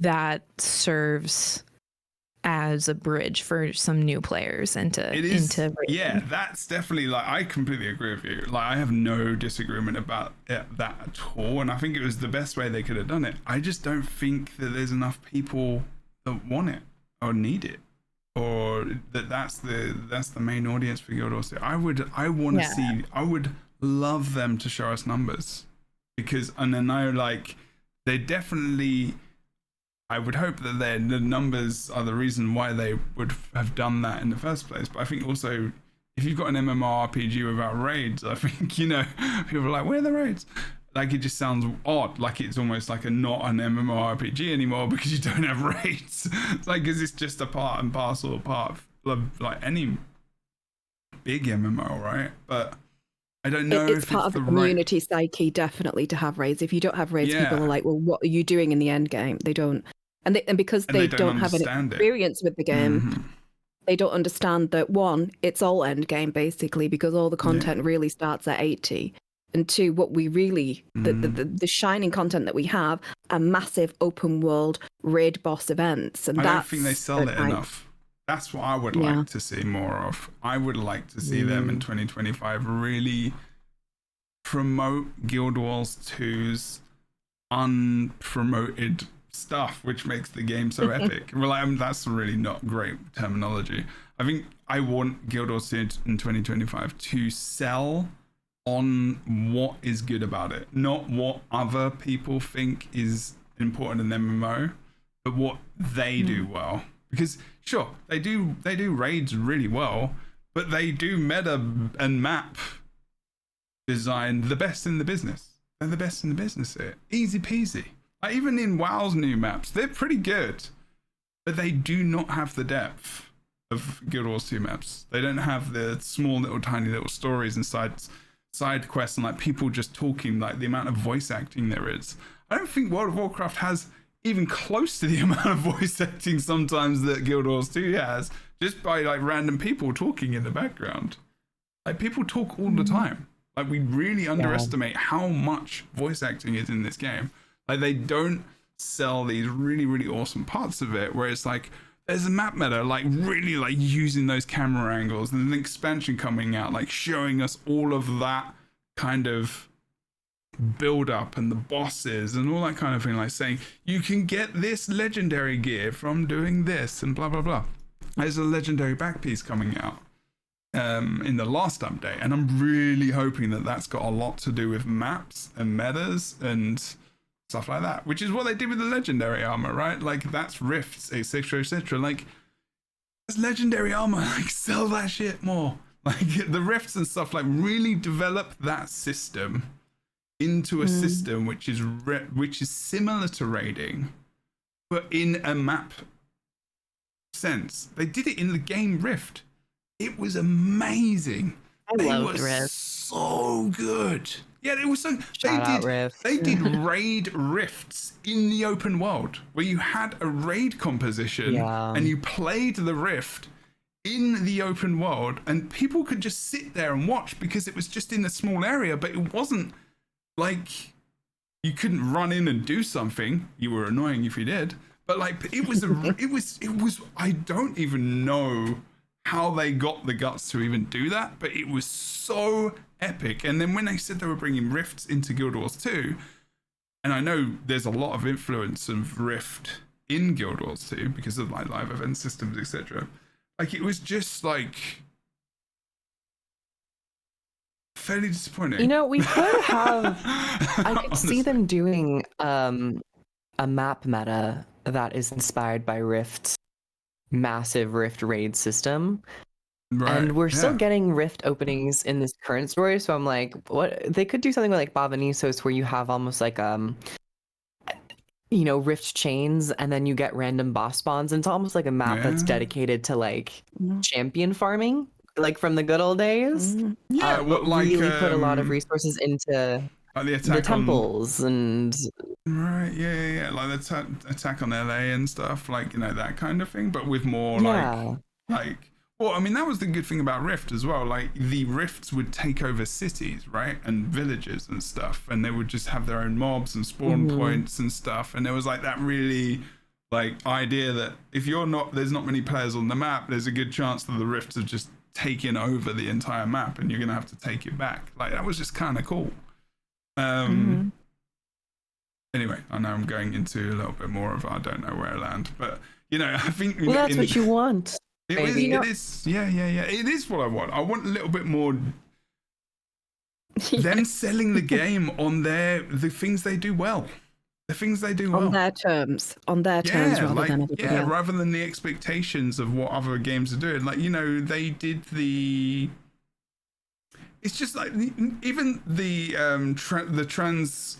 that serves as a bridge for some new players into that's definitely, like, I completely agree with you. Like, I have no disagreement about that at all, and I think it was the best way they could have done it. I just don't think that there's enough people that want it or need it, or that's the main audience for Guild Wars. I would love them to show us numbers, because, and then they definitely, I would hope that the numbers are the reason why they would have done that in the first place. But I think also if you've got an MMORPG without raids, I think, you know, people are like, where are the raids? Like, it just sounds odd. Like, it's almost like not an MMORPG anymore because you don't have raids. It's like, because it's just a part and parcel part of like any big MMO, right? But I don't know It's if part of the community psyche, definitely, to have raids. If you don't have raids, people are like, well, what are you doing in the end game? They don't. And because they don't have any experience with the game, they don't understand that, one, it's all end game, basically, because all the content really starts at 80. And two, what we really, the shining content that we have are massive open world raid boss events. And I don't think they sell it enough. That's what I would like to see more of. I would like to see them in 2025 really promote Guild Wars 2's unpromoted stuff, which makes the game so epic. Well, that's really not great terminology. I think I want Guild Wars 2 in 2025 to sell on what is good about it, not what other people think is important in MMO, but what they do well. Because sure, they do raids really well, but they do meta and map design the best in the business. They're the best in the business here. Easy peasy. Like, even in WoW's new maps, they're pretty good, but they do not have the depth of Guild Wars 2 maps. They don't have the small little tiny little stories and side quests and like people just talking, like the amount of voice acting there is. I don't think World of Warcraft has even close to the amount of voice acting sometimes that Guild Wars 2 has, just by like random people talking in the background. Like, people talk all the time. Like, we really underestimate how much voice acting is in this game. Like, they don't sell these really, really awesome parts of it where it's like, there's a map meta, like really like using those camera angles, and an expansion coming out, like showing us all of that kind of build up and the bosses and all that kind of thing, like saying you can get this legendary gear from doing this and blah blah blah. There's a legendary back piece coming out in the last update, and I'm really hoping that that's got a lot to do with maps and metas and stuff like that, which is what they did with the legendary armor, right? Like, that's rifts, etc, etc. Like, that's legendary armor. Like, sell that shit more. Like, the rifts and stuff, like, really develop that system into a system which is similar to raiding, but in a map sense. They did it in the game Rift. It was amazing. I loved Rift. So good. Yeah, it was so. Rift. They did raid rifts in the open world where you had a raid composition and you played the rift in the open world, and people could just sit there and watch because it was just in a small area, but it wasn't like you couldn't run in and do something. You were annoying if you did, but like it was I don't even know how they got the guts to even do that, but it was so epic. And then when they said they were bringing rifts into Guild Wars 2, and I know there's a lot of influence of rift in Guild Wars 2 because of like live event systems, etc. Like, it was just like fairly disappointing. You know, we could have. I could see them doing a map meta that is inspired by Rift's massive Rift raid system. Right, and we're still getting Rift openings in this current story, so I'm like, what? They could do something like Bavanisos where you have almost like you know, Rift chains, and then you get random boss spawns, and it's almost like a map that's dedicated to like champion farming, like from the good old days. Yeah, like really put a lot of resources into like the temples and right, yeah, like the attack on LA and stuff, like, you know, that kind of thing, but with more like. Well, I mean, that was the good thing about Rift as well. Like, the Rifts would take over cities, right? And villages and stuff. And they would just have their own mobs and spawn points and stuff. And there was like that really like idea that if there's not many players on the map, there's a good chance that the Rifts have just taken over the entire map and you're going to have to take it back. Like, that was just kind of cool. Anyway, I know I'm going into a little bit more of I don't know where I land. But, you know, I think... Well, that's what you want. It is, yeah. It is what I want. I want a little bit more them selling the game on the things they do well. The things they do well. On their terms rather than the expectations of what other games are doing. Like, you know, they did the it's just like even the trans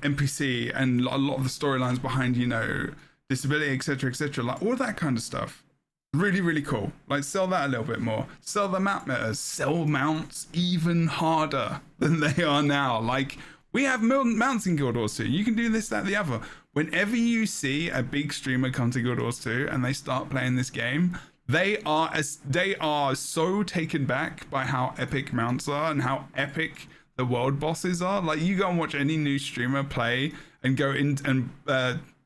NPC and a lot of the storylines behind, you know, disability, etc., like all that kind of stuff. Really, really cool. Like, sell that a little bit more. Sell the map meters. Sell mounts even harder than they are now. Like, we have mounts in Guild Wars 2. You can do this, that, the other. Whenever you see a big streamer come to Guild Wars 2 and they start playing this game, they are so taken back by how epic mounts are and how epic the world bosses are. Like, you go and watch any new streamer play and go in and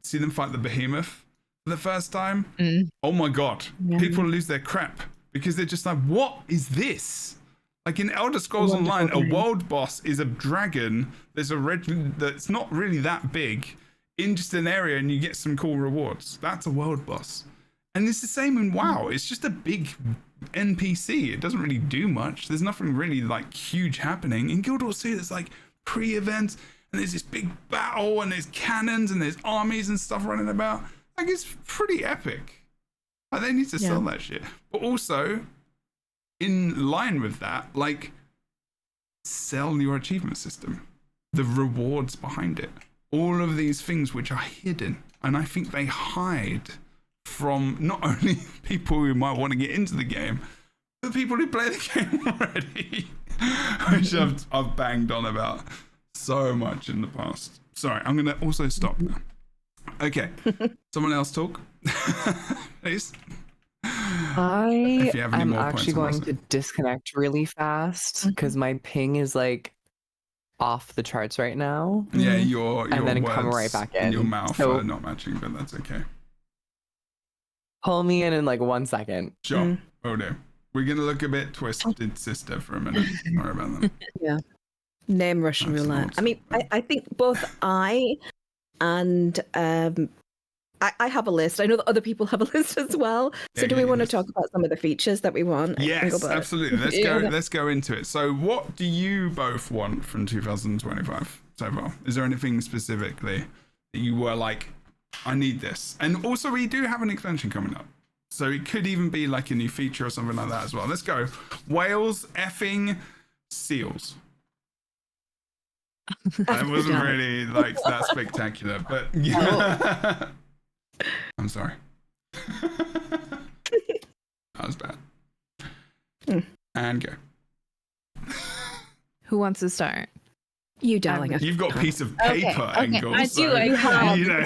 see them fight the behemoth for the first time. Oh my god, people lose their crap because they're just like, what is this? Like in Elder Scrolls Online, a world boss is a dragon. There's a red that's not really that big in just an area, and you get some cool rewards. That's a world boss. And it's the same in WoW. It's just a big NPC. It doesn't really do much. There's nothing really like huge happening. In Guild Wars 2, there's like pre-events, and there's this big battle, and there's cannons, and there's armies and stuff running about. Like, it's pretty epic. Like, they need to sell that shit. But also, in line with that, like, sell your achievement system. The rewards behind it. All of these things which are hidden. And I think they hide from not only people who might want to get into the game, but people who play the game already. Which I've banged on about so much in the past. Sorry, I'm going to also stop now. Okay, someone else talk, please. I'm actually going to disconnect really fast because my ping is like off the charts right now. Yeah, your and then words come right back in. And your mouth so, are not matching, but that's okay. Pull me in like 1 second. Sure, will do. We're gonna look a bit twisted, sister, for a minute. Sorry about that. Yeah. Name Russian roulette. I mean, I think both I and I have a list. I know that other people have a list as well. So do we want to talk about some of the features that we want? Yes, absolutely. Let's go into it. So what do you both want from 2025 so far? Is there anything specifically that you were like, I need this? And also we do have an expansion coming up. So it could even be like a new feature or something like that as well. Let's go. Whales effing seals. That wasn't really like that spectacular, but yeah. I'm sorry. That was bad. And go. Who wants to start? You, darling. You've got a piece of paper, Engel. I do. I have. You know,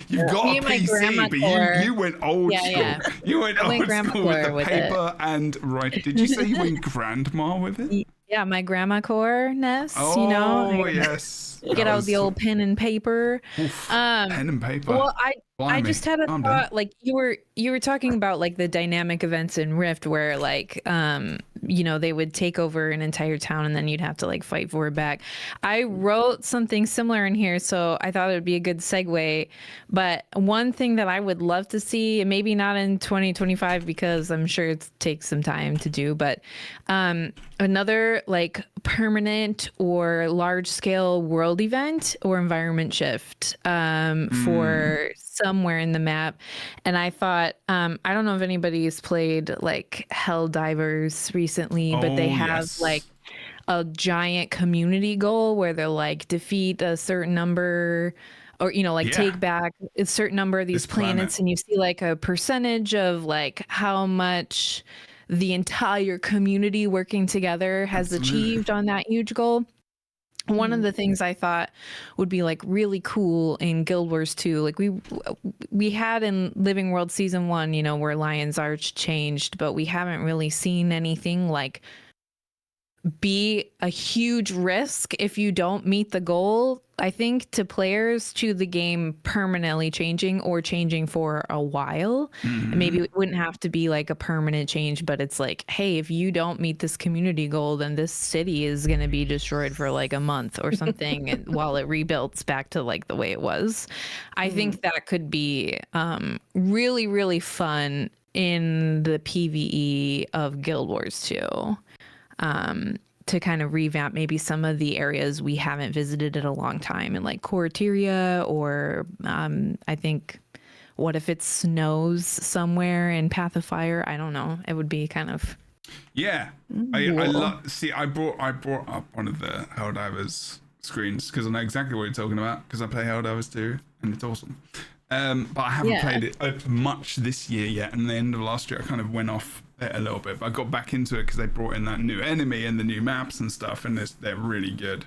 you've got a PC, but you went old school. Yeah. You went old school with the paper and right. Did you say you went grandma with it? Yeah, my grandma core-ness, oh, you know. Yes. Get out the old pen and paper. Oof, pen and paper. Well, I just had a thought, like you were talking about like the dynamic events in Rift where like you know, they would take over an entire town and then you'd have to like fight for it back. I wrote something similar in here, so I thought it would be a good segue. But one thing that I would love to see, and maybe not in 2025 because I'm sure it takes some time to do, but another like permanent or large scale world event or environment shift for somewhere in the map. And I thought, I don't know if anybody's played like Helldivers recently, but they have like a giant community goal where they're like defeat a certain number or, you know, like take back a certain number of these planets, and you see like a percentage of like how much the entire community working together has achieved on that huge goal. One of the things I thought would be like really cool in Guild Wars 2, like we had in Living World Season 1, you know, where Lion's Arch changed, but we haven't really seen anything like be a huge risk if you don't meet the goal, I think, to players to the game permanently changing or changing for a while. And maybe it wouldn't have to be like a permanent change, but it's like, hey, if you don't meet this community goal, then this city is going to be destroyed for like a month or something while it rebuilds back to like the way it was. I think that could be really, really fun in the PvE of Guild Wars 2. To kind of revamp maybe some of the areas we haven't visited in a long time, in like Corteria, or I think, what if it snows somewhere in Path of Fire? I don't know. It would be kind of Yeah, I brought up one of the Helldivers screens because I know exactly what you're talking about because I play Helldivers too, and it's awesome. But I haven't played it much this year yet, and the end of last year I kind of went off it a little bit, but I got back into it because they brought in that new enemy and the new maps and stuff, and they're really good.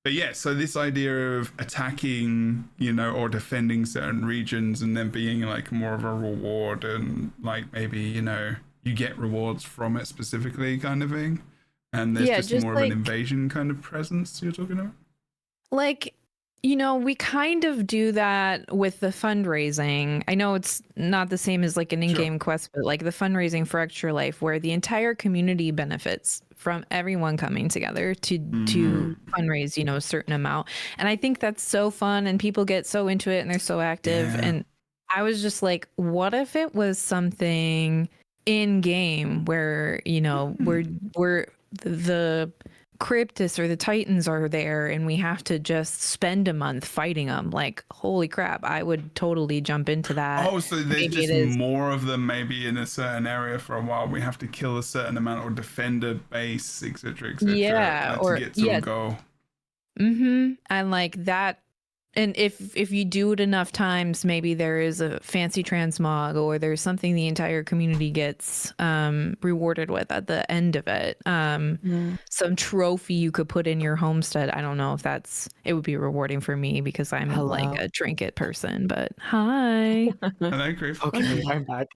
But yeah, so this idea of attacking, or defending certain regions and then being like more of a reward and like maybe, you get rewards from it specifically kind of thing. And there's just more of an invasion kind of presence you're talking about? Like, we kind of do that with the fundraising. I know it's not the same as like an in-game quest, but like the fundraising for Extra Life, where the entire community benefits from everyone coming together to fundraise, a certain amount. And I think that's so fun, and people get so into it and they're so active. Yeah. And I was just like, what if it was something in game where, we're the Cryptus or the Titans are there and we have to just spend a month fighting them. Like, holy crap, I would totally jump into that. Oh, so there's just more of them maybe in a certain area for a while. We have to kill a certain amount or defend a base, etc., yeah, to get to a goal. And like that. And if you do it enough times, maybe there is a fancy transmog or there's something the entire community gets rewarded with at the end of it. Some trophy you could put in your homestead. I don't know if it would be rewarding for me because I'm like a trinket person, but hi. Hello, Griff. Okay, I'm back.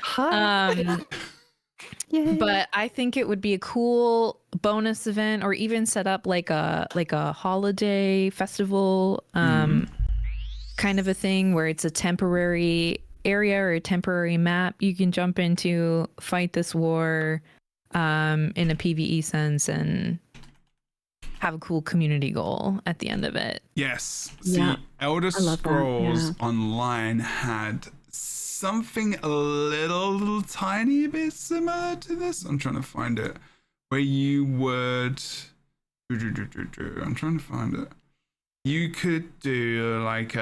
Hi. But I think it would be a cool bonus event, or even set up like a holiday festival kind of a thing where it's a temporary area or a temporary map you can jump into, fight this war in a PvE sense, have a cool community goal at the end of it. Yes. See, Elder Scrolls Online had something a little tiny bit similar to this. I'm trying to find it. Where you would... I'm trying to find it. You could do like...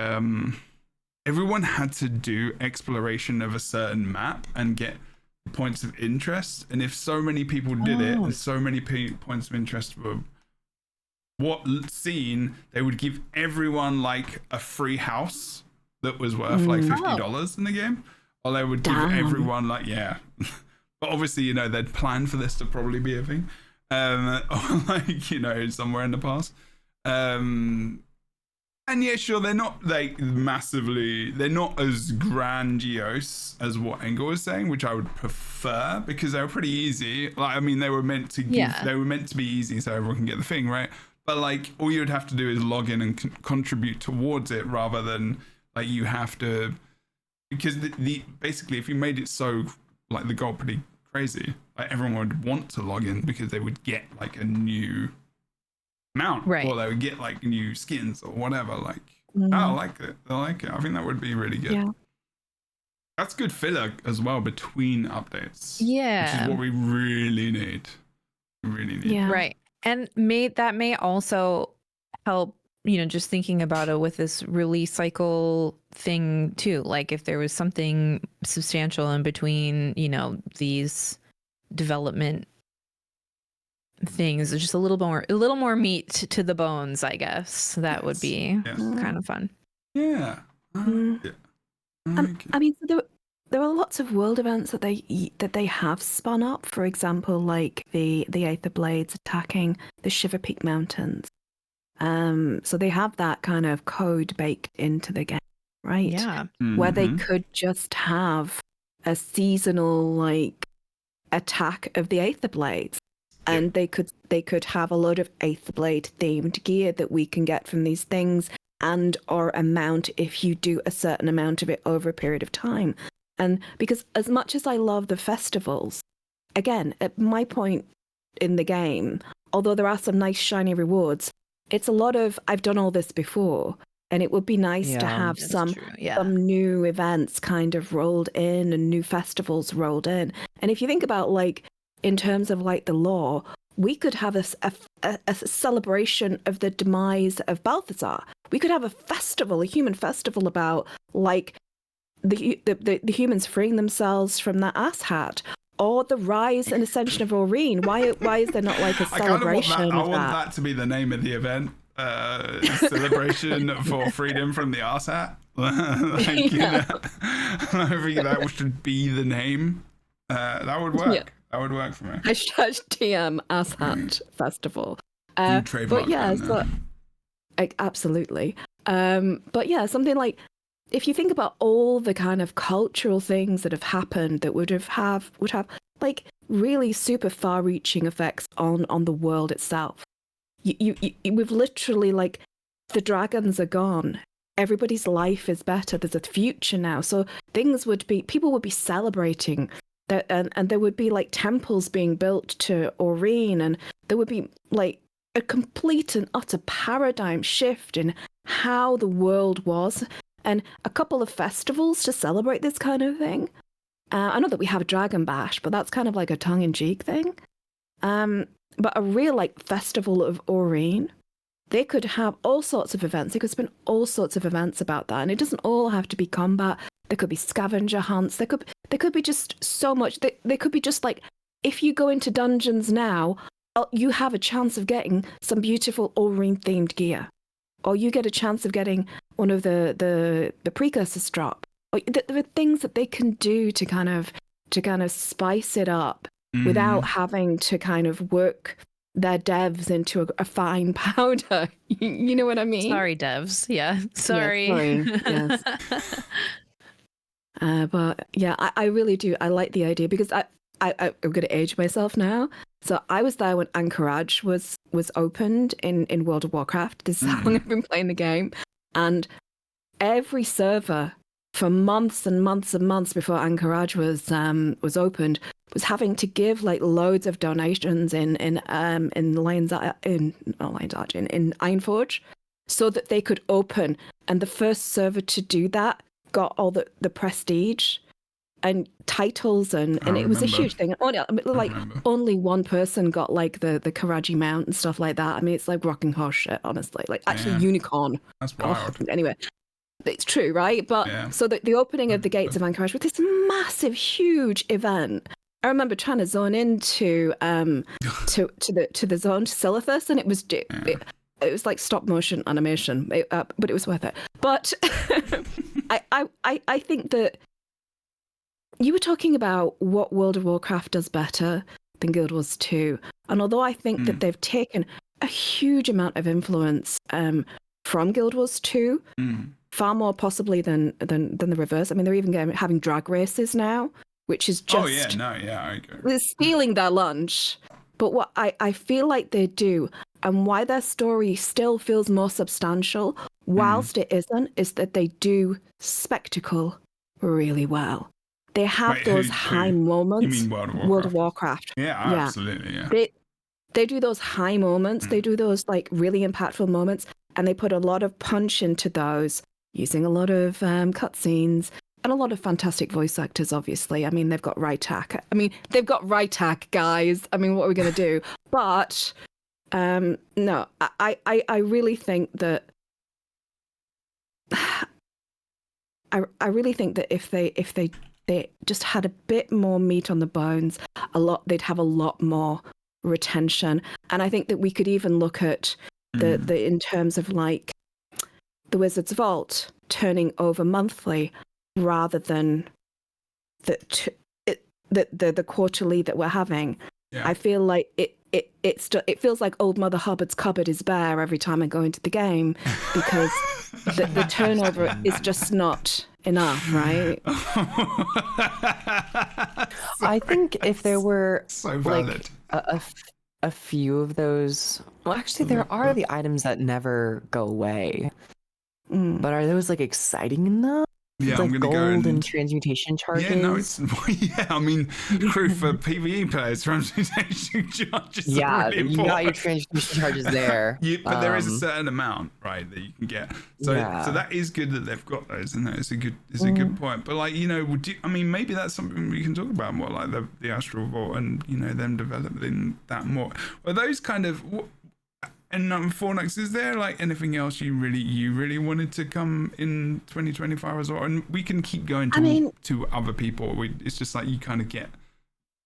everyone had to do exploration of a certain map and get points of interest. And if so many people did it, and so many points of interest were seen, they would give everyone like a free house that was worth like $50 in the game, or they would give everyone like but obviously they'd plan for this to probably be a thing, or like somewhere in the past, and yeah, sure, they're not like they're not as grandiose as what Engel was saying, which I would prefer because they were pretty easy. Like, I mean, they were meant to they were meant to be easy so everyone can get the thing, right? But like, all you would have to do is log in and contribute towards it, rather than like you have to, because the basically if you made it so like the goal pretty crazy, like everyone would want to log in because they would get like a new mount, or they would get like new skins or whatever. Like, I like it. I think that would be really good. Yeah. That's good filler as well between updates. Yeah. Which is what we really need. Yeah. Right. And that may also help, just thinking about it with this release cycle thing too. Like if there was something substantial in between, these development things, just a little more meat to the bones, I guess. That would be kind of fun. Yeah. I mean, there are lots of world events that they have spun up. For example, like the Aether Blades attacking the Shiver Peak Mountains. So they have that kind of code baked into the game, right? Yeah. Where they could just have a seasonal like attack of the Aether Blades. And they could have a load of Aether Blade themed gear that we can get from these things, and or amount if you do a certain amount of it over a period of time. And because as much as I love the festivals, again, at my point in the game, although there are some nice shiny rewards, it's a lot of I've done all this before, and it would be nice to have some new events kind of rolled in and new festivals rolled in. And if you think about like in terms of like the lore, we could have a celebration of the demise of Balthazar. We could have a festival, a human festival about like the humans freeing themselves from that asshat, or the rise and ascension of Aurene. Why is there not like a celebration? I want that to be the name of the event. Celebration for freedom from the asshat. Like, Yeah. I think that should be the name. That would work. Yeah. That would work for me. Hashtag TM asshat festival. You trademark But yeah, that so, absolutely. But yeah, something like, if you think about all the kind of cultural things that have happened that would have like really super far-reaching effects on the world itself. We've literally, like, the dragons are gone. Everybody's life is better. There's a future now. So people would be celebrating that, and there would be like temples being built to Aurene, and there would be like a complete and utter paradigm shift in how the world was, and a couple of festivals to celebrate this kind of thing. I know that we have a Dragon Bash, but that's kind of like a tongue-in-cheek thing. But a real like festival of Aurene, they could have all sorts of events. They could spin all sorts of events about that, and it doesn't all have to be combat. There could be scavenger hunts. There could be just so much. They could be just like, if you go into dungeons now, you have a chance of getting some beautiful Aurene themed gear, or you get a chance of getting one of the precursors drop. Or there are things that they can do to kind of spice it up without having to kind of work their devs into a fine powder. You know what I mean? Sorry, devs. Yeah, sorry. Yes. But yeah, I really do. I like the idea, because I'm going to age myself now. So I was there when Anchorage was opened in World of Warcraft. This is how long I've been playing the game. And every server for months and months and months before Anchorage was opened was having to give like loads of donations in Ironforge, so that they could open. And the first server to do that got all the prestige and titles, and it was a huge thing. Only one person got like the Karaji mount and stuff like that. I mean, it's like rocking horse shit, honestly. Like, actually, unicorn. That's wild. Anyway, it's true, right? But so the opening of the gates of Anchorage was this massive, huge event. I remember trying to zone into to the zone to Silithus, and it was it was like stop motion animation, but it was worth it. But I think that you were talking about what World of Warcraft does better than Guild Wars 2, and although I think that they've taken a huge amount of influence from Guild Wars 2, far more possibly than the reverse. I mean, they're even having drag races now, which is just I agree. they're stealing their lunch. But what I feel like they do, and why their story still feels more substantial whilst it isn't, is that they do spectacle really well. They have those high moments. You mean World of Warcraft? Yeah, absolutely. Yeah. They do those high moments. They do those like really impactful moments, and they put a lot of punch into those, using a lot of cutscenes and a lot of fantastic voice actors. Obviously, I mean, they've got Rytak. Guys. I mean, what are we going to do? But no, I really think that I really think that if they just had a bit more meat on the bones, they'd have a lot more retention. And I think that we could even look at the in terms of like the Wizard's Vault turning over monthly rather than the quarterly that we're having. Yeah. I feel like it feels like old Mother Hubbard's cupboard is bare every time I go into the game, because the turnover is just not enough, right? I think if there were so valid. Like a few of those, well, actually there are the items that never go away, but are those like exciting enough? Yeah, it's like I'm gonna gold go and transmutation charges. Yeah, no, it's I mean, crew for PvE players, transmutation charges. Yeah, are really you got your transmutation charges there. But there is a certain amount, right, that you can get. So, so that is good that they've got those, and it's a good point. But like, I mean, maybe that's something we can talk about more, like the Astral Vault, and them developing that more. Are those kind of? And Fornax, is there like anything else you really wanted to come in 2025 as well? And we can keep going to other people. It's just like you kind of get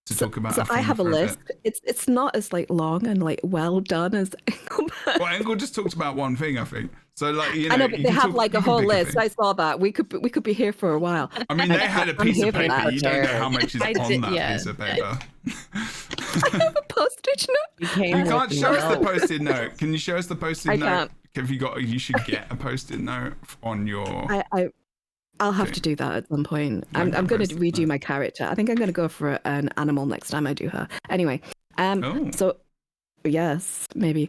to talk about. So I have a list. It's not as like long and like well done as Engel. Well, Engel just talked about one thing, I think. So like I know, but they have like a whole list. I saw that. We could be here for a while. I mean, they had a piece of paper. You don't know how much is on that yeah. piece of paper. I have a postage note. You can't show us the post-it note. Can you show us the post-it note? Can't. Have you got? You should get a post-it note on your. I'll have to do that at some point. I'm going to redo my character. I think I'm going to go for an animal next time I do her. Anyway, so yes, maybe.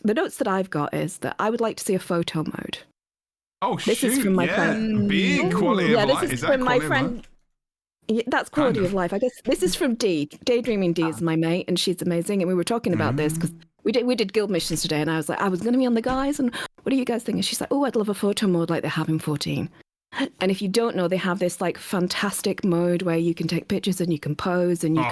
The notes that I've got is that I would like to see a photo mode. Oh, this is from my friend. Big quality of life. This is from my friend. Yeah, that's quality of life. I guess this is from Dee. Daydreaming Dee is my mate, and she's amazing. And we were talking about this because we did guild missions today, and I was like, I was going to be on the guys, and what do you guys think? And she's like, oh, I'd love a photo mode like they have in 14. And if you don't know, they have this like fantastic mode where you can take pictures and you can pose, and you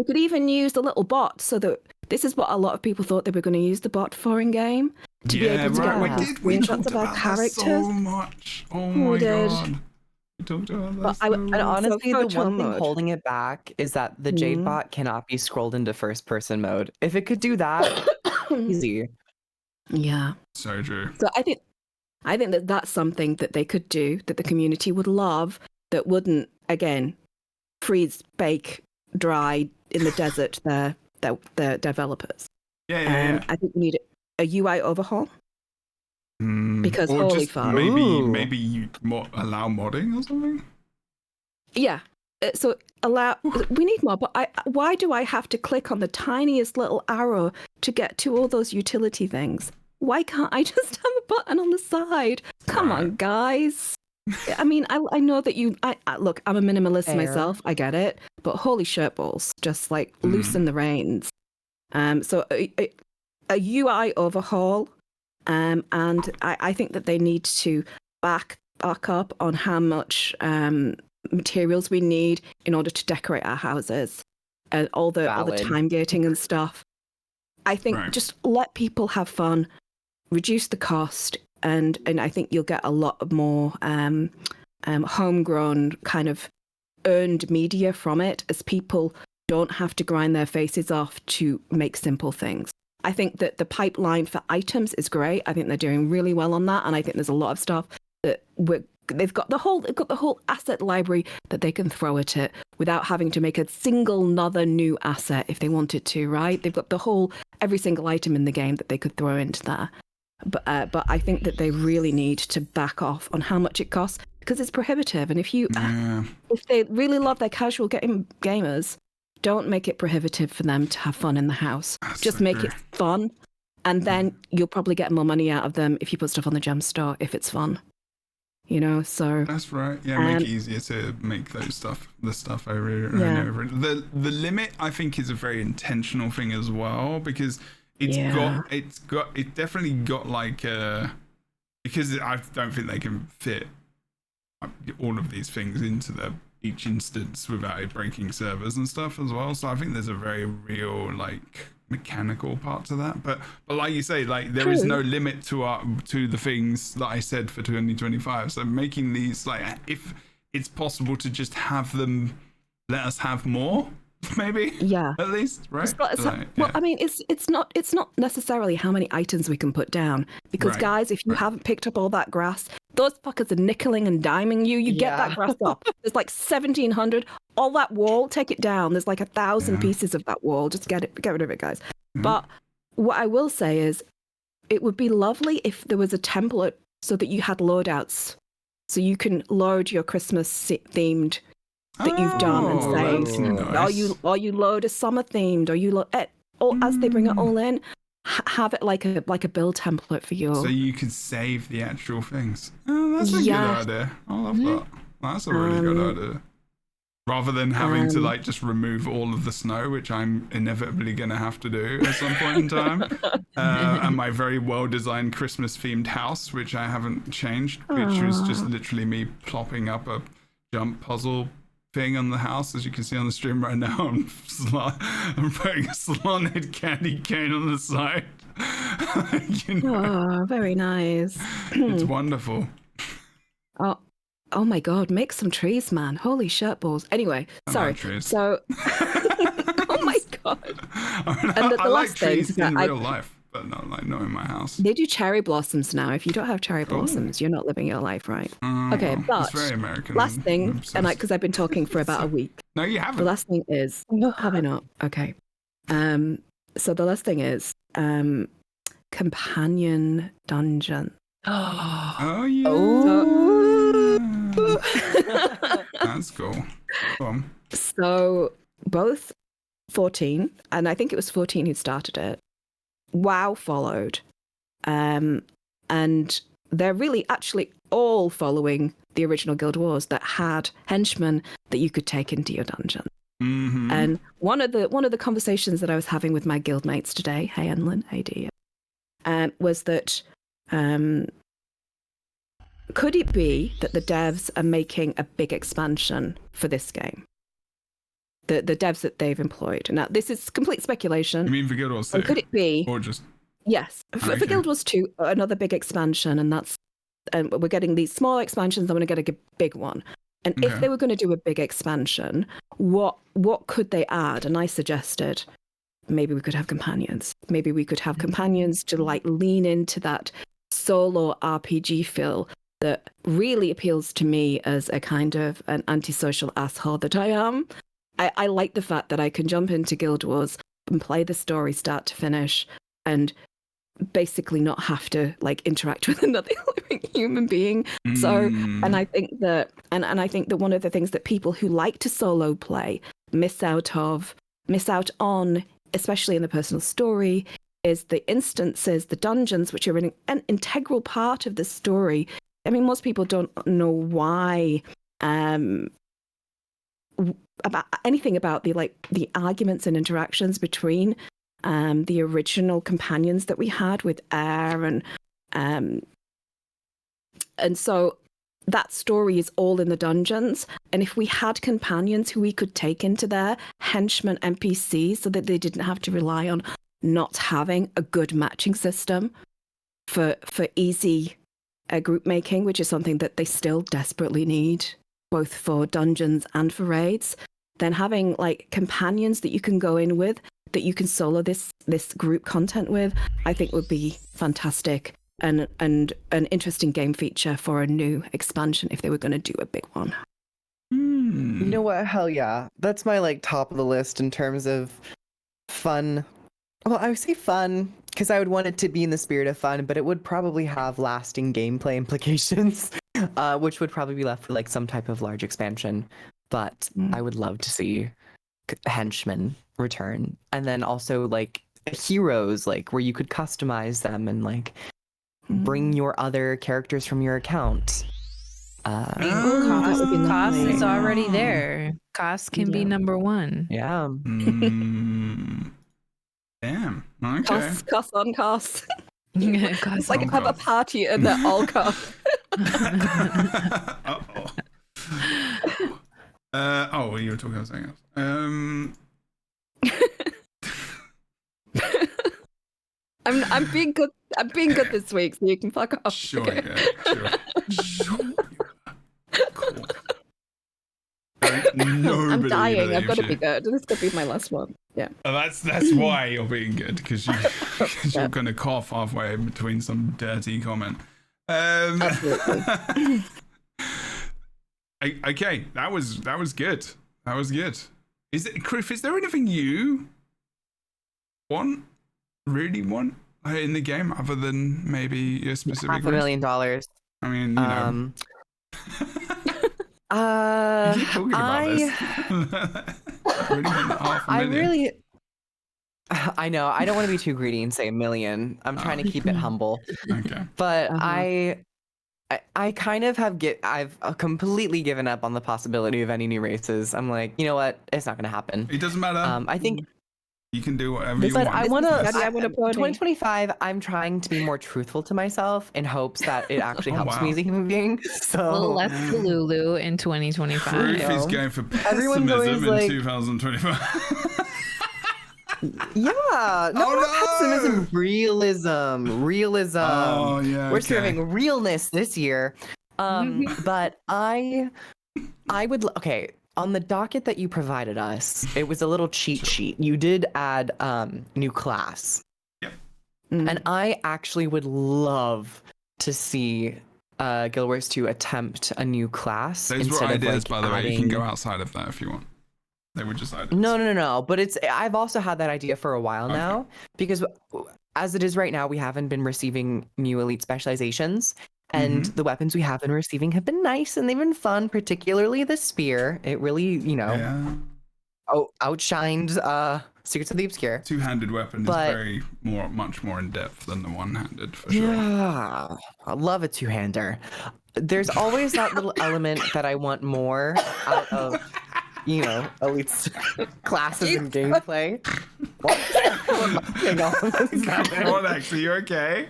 could even use the little bot. So that this is what a lot of people thought they were going to use the bot for in game to be able to get screenshots of our characters. So much. Oh my god. We talked about that. And honestly, the one thing mode. holding it back is that the Jade bot cannot be scrolled into first person mode. If it could do that, easy. Yeah. So true. So I think that that's something that they could do that the community would love, that wouldn't again freeze, bake, dry in the desert their developers. Yeah. I think we need a UI overhaul because or holy just fuck. maybe you allow modding or something. Yeah. So we need more, but why do I have to click on the tiniest little arrow to get to all those utility things? Why can't I just have a button on the side? Come on, guys. I mean, I know that look, I'm a minimalist myself. I get it, but holy shirt balls, just like loosen the reins. So a UI overhaul, and I think that they need to back up on how much materials we need in order to decorate our houses and all the time gating and stuff. I think just let people have fun, reduce the cost, and I think you'll get a lot more homegrown kind of earned media from it, as people don't have to grind their faces off to make simple things. I think that the pipeline for items is great. I think they're doing really well on that, and I think there's a lot of stuff that they've got the whole asset library that they can throw at it without having to make a single another new asset if they wanted to, right? They've got every single item in the game that they could throw into there. But I think that they really need to back off on how much it costs, because it's prohibitive. And if they really love their casual gamers, don't make it prohibitive for them to have fun in the house. Just make it fun, and then you'll probably get more money out of them if you put stuff on the gem store if it's fun. You know, so that's right. Yeah, make it easier to make the stuff over and over. The limit, I think, is a very intentional thing as well, because it definitely got like because I don't think they can fit all of these things into each instance without it breaking servers and stuff as well. So I think there's a very real like mechanical part to that, but like you say, like there is no limit to the things that I said for 2025. So making these, like, if it's possible to just have them, let us have more, maybe, at least, right? Well, I mean, it's not necessarily how many items we can put down, because guys, if you haven't picked up all that grass, those fuckers are nickeling and diming you get that grass up. There's like 1,700. All that wall, take it down. There's like 1,000 pieces of that wall. Just get rid of it, guys. But what I will say is, it would be lovely if there was a template so that you had loadouts, so you can load your Christmas themed that you've done and say, nice. or you load a summer themed, or you load or as they bring it all in, have it like a build template for you. So you could save the actual things. Oh, that's a good idea. I love that. That's a really good idea. Rather than having to like just remove all of the snow, which I'm inevitably going to have to do at some point in time, and my very well-designed Christmas-themed house, which I haven't changed, which was just literally me plopping up a jump puzzle thing on the house, as you can see on the stream right now. I'm putting a salon-head candy cane on the side. You know, Oh, very nice. it's wonderful. Oh my god, make some trees, man. Holy shirt balls. Anyway, I sorry. like trees. So oh my god. I the like last thing trees is that in I- real life, but not in my house. They do cherry blossoms now. If you don't have cherry blossoms, you're not living your life right. Okay, Well, but it's very American. last thing, obsessed. and because I've been talking for about a week. No, you The haven't. last thing is, have I not? Okay. So the last thing is, companion dungeon. Oh yeah. Oh. That's cool. Go on. So both 14, and I think it was 14 who started it. WoW followed, and they're really actually all following the original Guild Wars that had henchmen that you could take into your dungeon. Mm-hmm. And one of the conversations that I was having with my guildmates today, hey Enlin, hey Dia, was that could it be that the devs are making a big expansion for this game? The devs that they've employed. Now this is complete speculation. You mean for Guild Wars 2? And could it be? Or just Yes, for Okay. Guild Wars 2, another big expansion, and we're getting these small expansions. I'm going to get a big one. And Okay. if they were going to do a big expansion, what could they add? And I suggested maybe we could have companions. Maybe we could have companions to like lean into that solo RPG feel that really appeals to me as a kind of an antisocial asshole that I am. I like the fact that I can jump into Guild Wars and play the story start to finish and basically not have to like interact with another living human being. So, and I think that one of the things that people who like to solo play miss out on, especially in the personal story, is the instances, the dungeons, which are an integral part of the story. I mean, most people don't know why about anything about the arguments and interactions between the original companions that we had with Air and so that story is all in the dungeons. And if we had companions who we could take into there, henchmen, NPCs, so that they didn't have to rely on not having a good matching system for easy group making, which is something that they still desperately need, both for dungeons and for raids, then having like companions that you can go in with, that you can solo this group content with, I think would be fantastic and an interesting game feature for a new expansion if they were going to do a big one. You know what? Hell yeah. That's my like top of the list in terms of fun. Well, I would say fun because I would want it to be in the spirit of fun, but it would probably have lasting gameplay implications, which would probably be left for like some type of large expansion. But I would love to see henchmen return, and then also like heroes, like where you could customize them and like bring your other characters from your account. Cost, would be cost lovely. is already there. Cost can be Yeah. number one. Yeah. Damn. Okay. Cost on cost. Cost It's like on have a cost. party and they're all cost. Uh-oh. Oh, you were talking about something else. I'm being good. I'm being good this week, so you can fuck off. Sure, Okay. yeah, sure. Cool. I'm Nobody dying. I've got to believes be you. good. This could be my last one. Yeah. That's why you're being good, because you're going to cough halfway in between some dirty comment. Absolutely. Okay, that was good. That was good. Criff, is there anything you really want in the game other than maybe your specific $500,000. I mean, you know. You keep talking about this. Really want half a I million? really, I know. I don't want to be too greedy and say $1 million. I'm trying to keep it humble, Okay. but Uh-huh. I kind of I've completely given up on the possibility of any new races. I'm like, you know what? It's not going to happen. It doesn't matter. I think You can do whatever you But want. I want I wanna to. pony. 2025. I'm trying to be more truthful to myself in hopes that it actually Oh, helps wow. me as a human being. So Less Lulu in 2025. Proof is know. going for Everyone's always pessimism in like- 2025. yeah, no, Oh, not no! pessimism, realism. Oh, yeah, We're okay. serving realness this year. But I would okay. On the docket that you provided us, it was a little cheat sheet. You did add new class. And I actually would love to see Guild Wars 2 attempt a new class. Those were instead ideas, of, by like, the way. You can go adding- outside of that if you want. They were just ideas. No. But I've also had that idea for a while now, because as it is right now, we haven't been receiving new elite specializations. And the weapons we have been receiving have been nice and they've been fun, particularly the spear. It really, Yeah. outshined Secrets of the Obscure. Two-handed weapon But- is much more in depth than the one-handed, for sure. Yeah, I love a two-hander. There's always that little element that I want more out of, elite classes and gameplay. Come on, actually, you okay?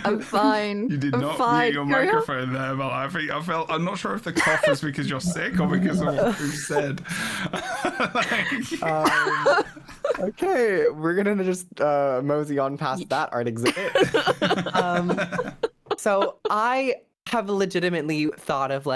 I'm fine. You did I'm not fine. mute your Carry on. microphone there, but I'm not sure if the cough is because you're sick or because of what we've said. Okay, we're gonna just mosey on past that art exhibit. So I have legitimately thought of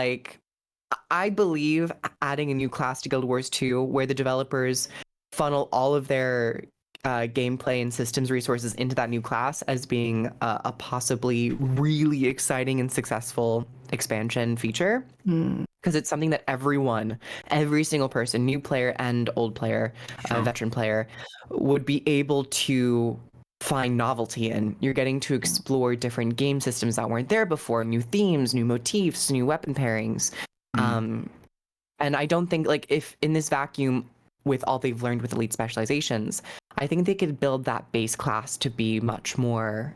I believe adding a new class to Guild Wars 2 where the developers funnel all of their gameplay and systems resources into that new class as being a possibly really exciting and successful expansion feature. Because it's something that every single person, new player and old player, veteran player, would be able to find novelty in. You're getting to explore different game systems that weren't there before, new themes, new motifs, new weapon pairings. And I don't think if in this vacuum with all they've learned with elite specializations, I think they could build that base class to be much more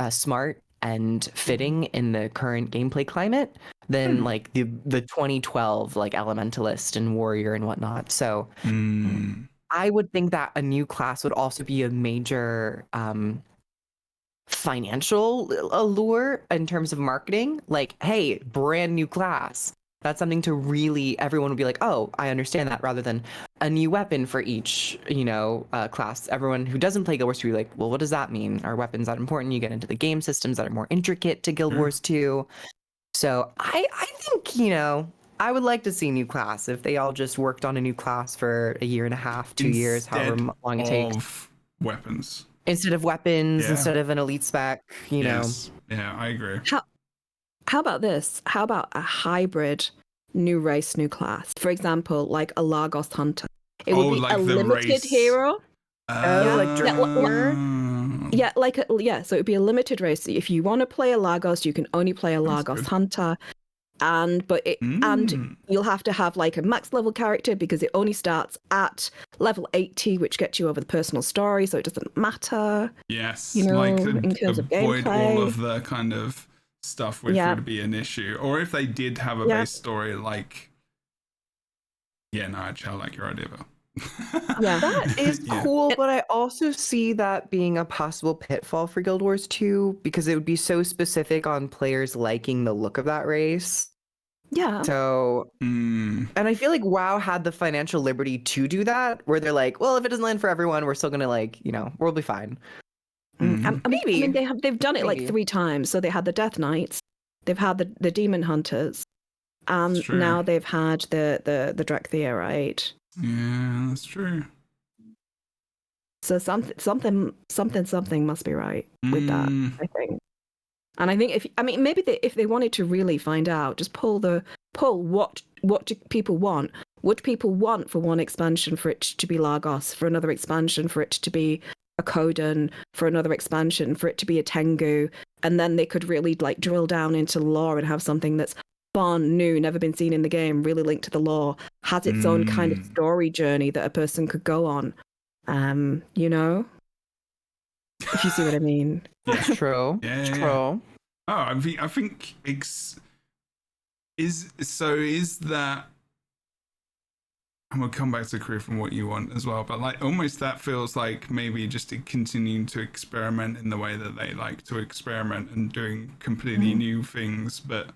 smart and fitting in the current gameplay climate than the 2012 elementalist and warrior and whatnot. So I would think that a new class would also be a major financial allure in terms of marketing. Hey, brand new class. That's something to really, everyone would be like, oh, I understand that, rather than a new weapon for each, class. Everyone who doesn't play Guild Wars 2 would be like, well, what does that mean? Are weapons that important? You get into the game systems that are more intricate to Guild Wars 2. So I think, I would like to see a new class if they all just worked on a new class for a year and a half, 2 years, however long it takes. Of weapons. Instead of weapons, Yeah. instead of an elite spec, Yes. Yeah, I agree. How about this? How about a hybrid new race, new class? For example, like a Lagos Hunter. It would be a the limited race. hero. like Yeah, so it would be a limited race. If you want to play a Lagos, you can only play a Lagos good. Hunter. And you'll have to have a max level character because it only starts at level 80, which gets you over the personal story, so it doesn't matter. Yes, in terms of avoid gameplay. all of the kind of stuff which would be an issue. Or if they did have a base story, actually, I like your idea, Bill. Yeah. That is cool, but I also see that being a possible pitfall for Guild Wars 2 because it would be so specific on players liking the look of that race. Yeah. So, and I feel like WoW had the financial liberty to do that, where they're like, well, if it doesn't land for everyone, we're still gonna we'll be fine. Maybe. I mean, they've done it Maybe. 3 times. So they had the Death Knights, they've had the Demon Hunters, and true. now they've had the Drakthea, right? Yeah, that's true. So something must be right with that, I think. And I think maybe if they wanted to really find out, just pull what do people want? Would people want for one expansion for it to be Lagos, for another expansion for it to be a Kodan, for another expansion for it to be a Tengu, and then they could really drill down into lore and have something that's fun, new, never been seen in the game, really linked to the lore, has its own kind of story journey that a person could go on. If you see what I mean. It's true. Yeah, It's yeah. true. Oh, I think is that and we'll come back to career from what you want as well. But like almost that feels like maybe just continuing to experiment in the way that they like to experiment and doing completely new things, but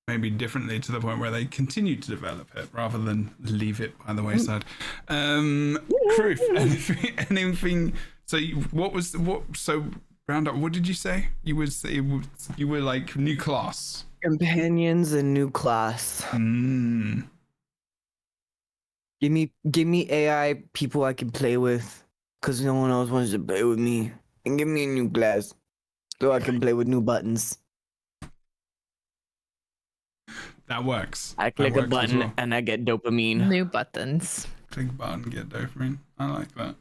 maybe differently to the point where they continue to develop it rather than leave it by the wayside. Proof, anything. So so round up, what did you say? You were like new class. Companions and new class. Give me AI people I can play with, cause no one else wants to play with me. And give me a new class, so I can play with new buttons. That works. I click That a works as button well. and I get dopamine. New buttons. Click a button, get dopamine. I like that.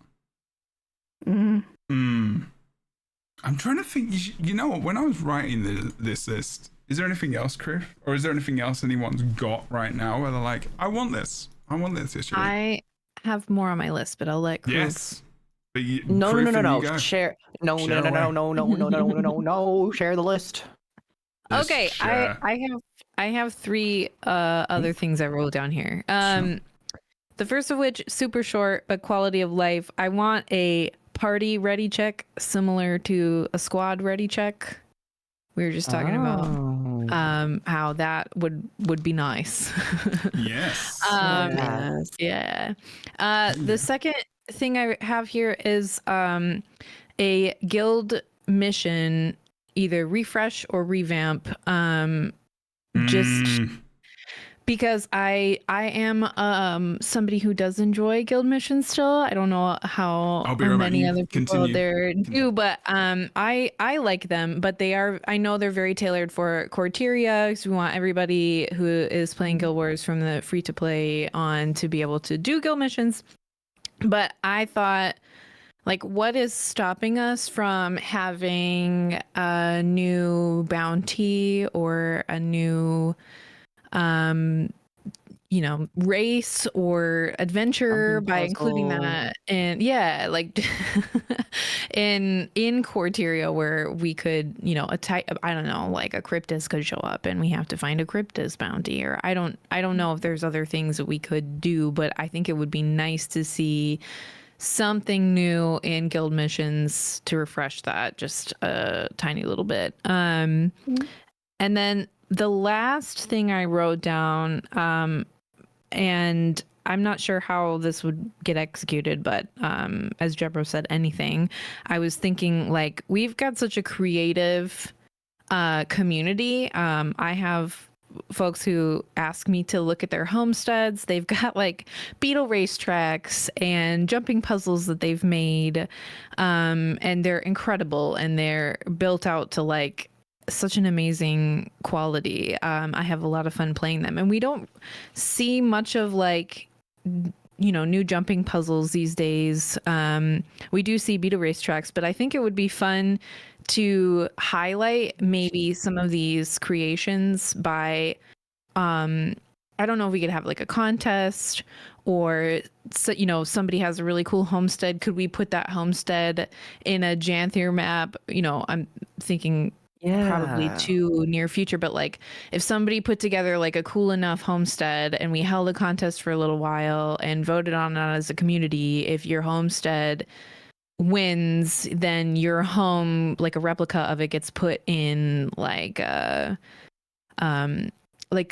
Mm. I'm trying to think. You know what? When I was writing this list, is there anything else, Chris, or is there anything else anyone's got right now where they're like, I want this issue? I have more on my list, but I'll let Krug. Yes. But No. Share. Share. No. Share Share the list. Okay, Share. I have three other things I wrote down here. The first of which, super short but quality of life. I want a party ready check similar to a squad ready check. We were just talking about how that would be nice. Yes. Yes. Yeah. The second thing I have here is a guild mission, either refresh or revamp. Just because I am somebody who does enjoy guild missions still. I don't know how many other people there do, but I like them, but I know they're very tailored for Corteria, because we want everybody who is playing Guild Wars from the free to play on to be able to do guild missions. But I thought, like, what is stopping us from having a new bounty or a new race or adventure by including that? And like in Corteria, where we could, I don't know, like a Cryptus could show up and we have to find a Cryptus bounty, or I don't know if there's other things that we could do, but I think it would be nice to see something new in guild missions to refresh that just a tiny little bit. And then the last thing I wrote down, and I'm not sure how this would get executed, but as Jebro said, anything. I was thinking, like, we've got such a creative community. I have folks who ask me to look at their homesteads. They've got like beetle racetracks and jumping puzzles that they've made, and they're incredible, and they're built out to like such an amazing quality. I have a lot of fun playing them, and we don't see much of like new jumping puzzles these days. We do see beetle racetracks, but I think it would be fun to highlight maybe some of these creations by I don't know if we could have like a contest, or somebody has a really cool homestead. Could we put that homestead in a Janthier map? I'm thinking probably too near future, but like if somebody put together like a cool enough homestead and we held a contest for a little while and voted on it as a community, if your homestead wins, then your home, like a replica of it, gets put in like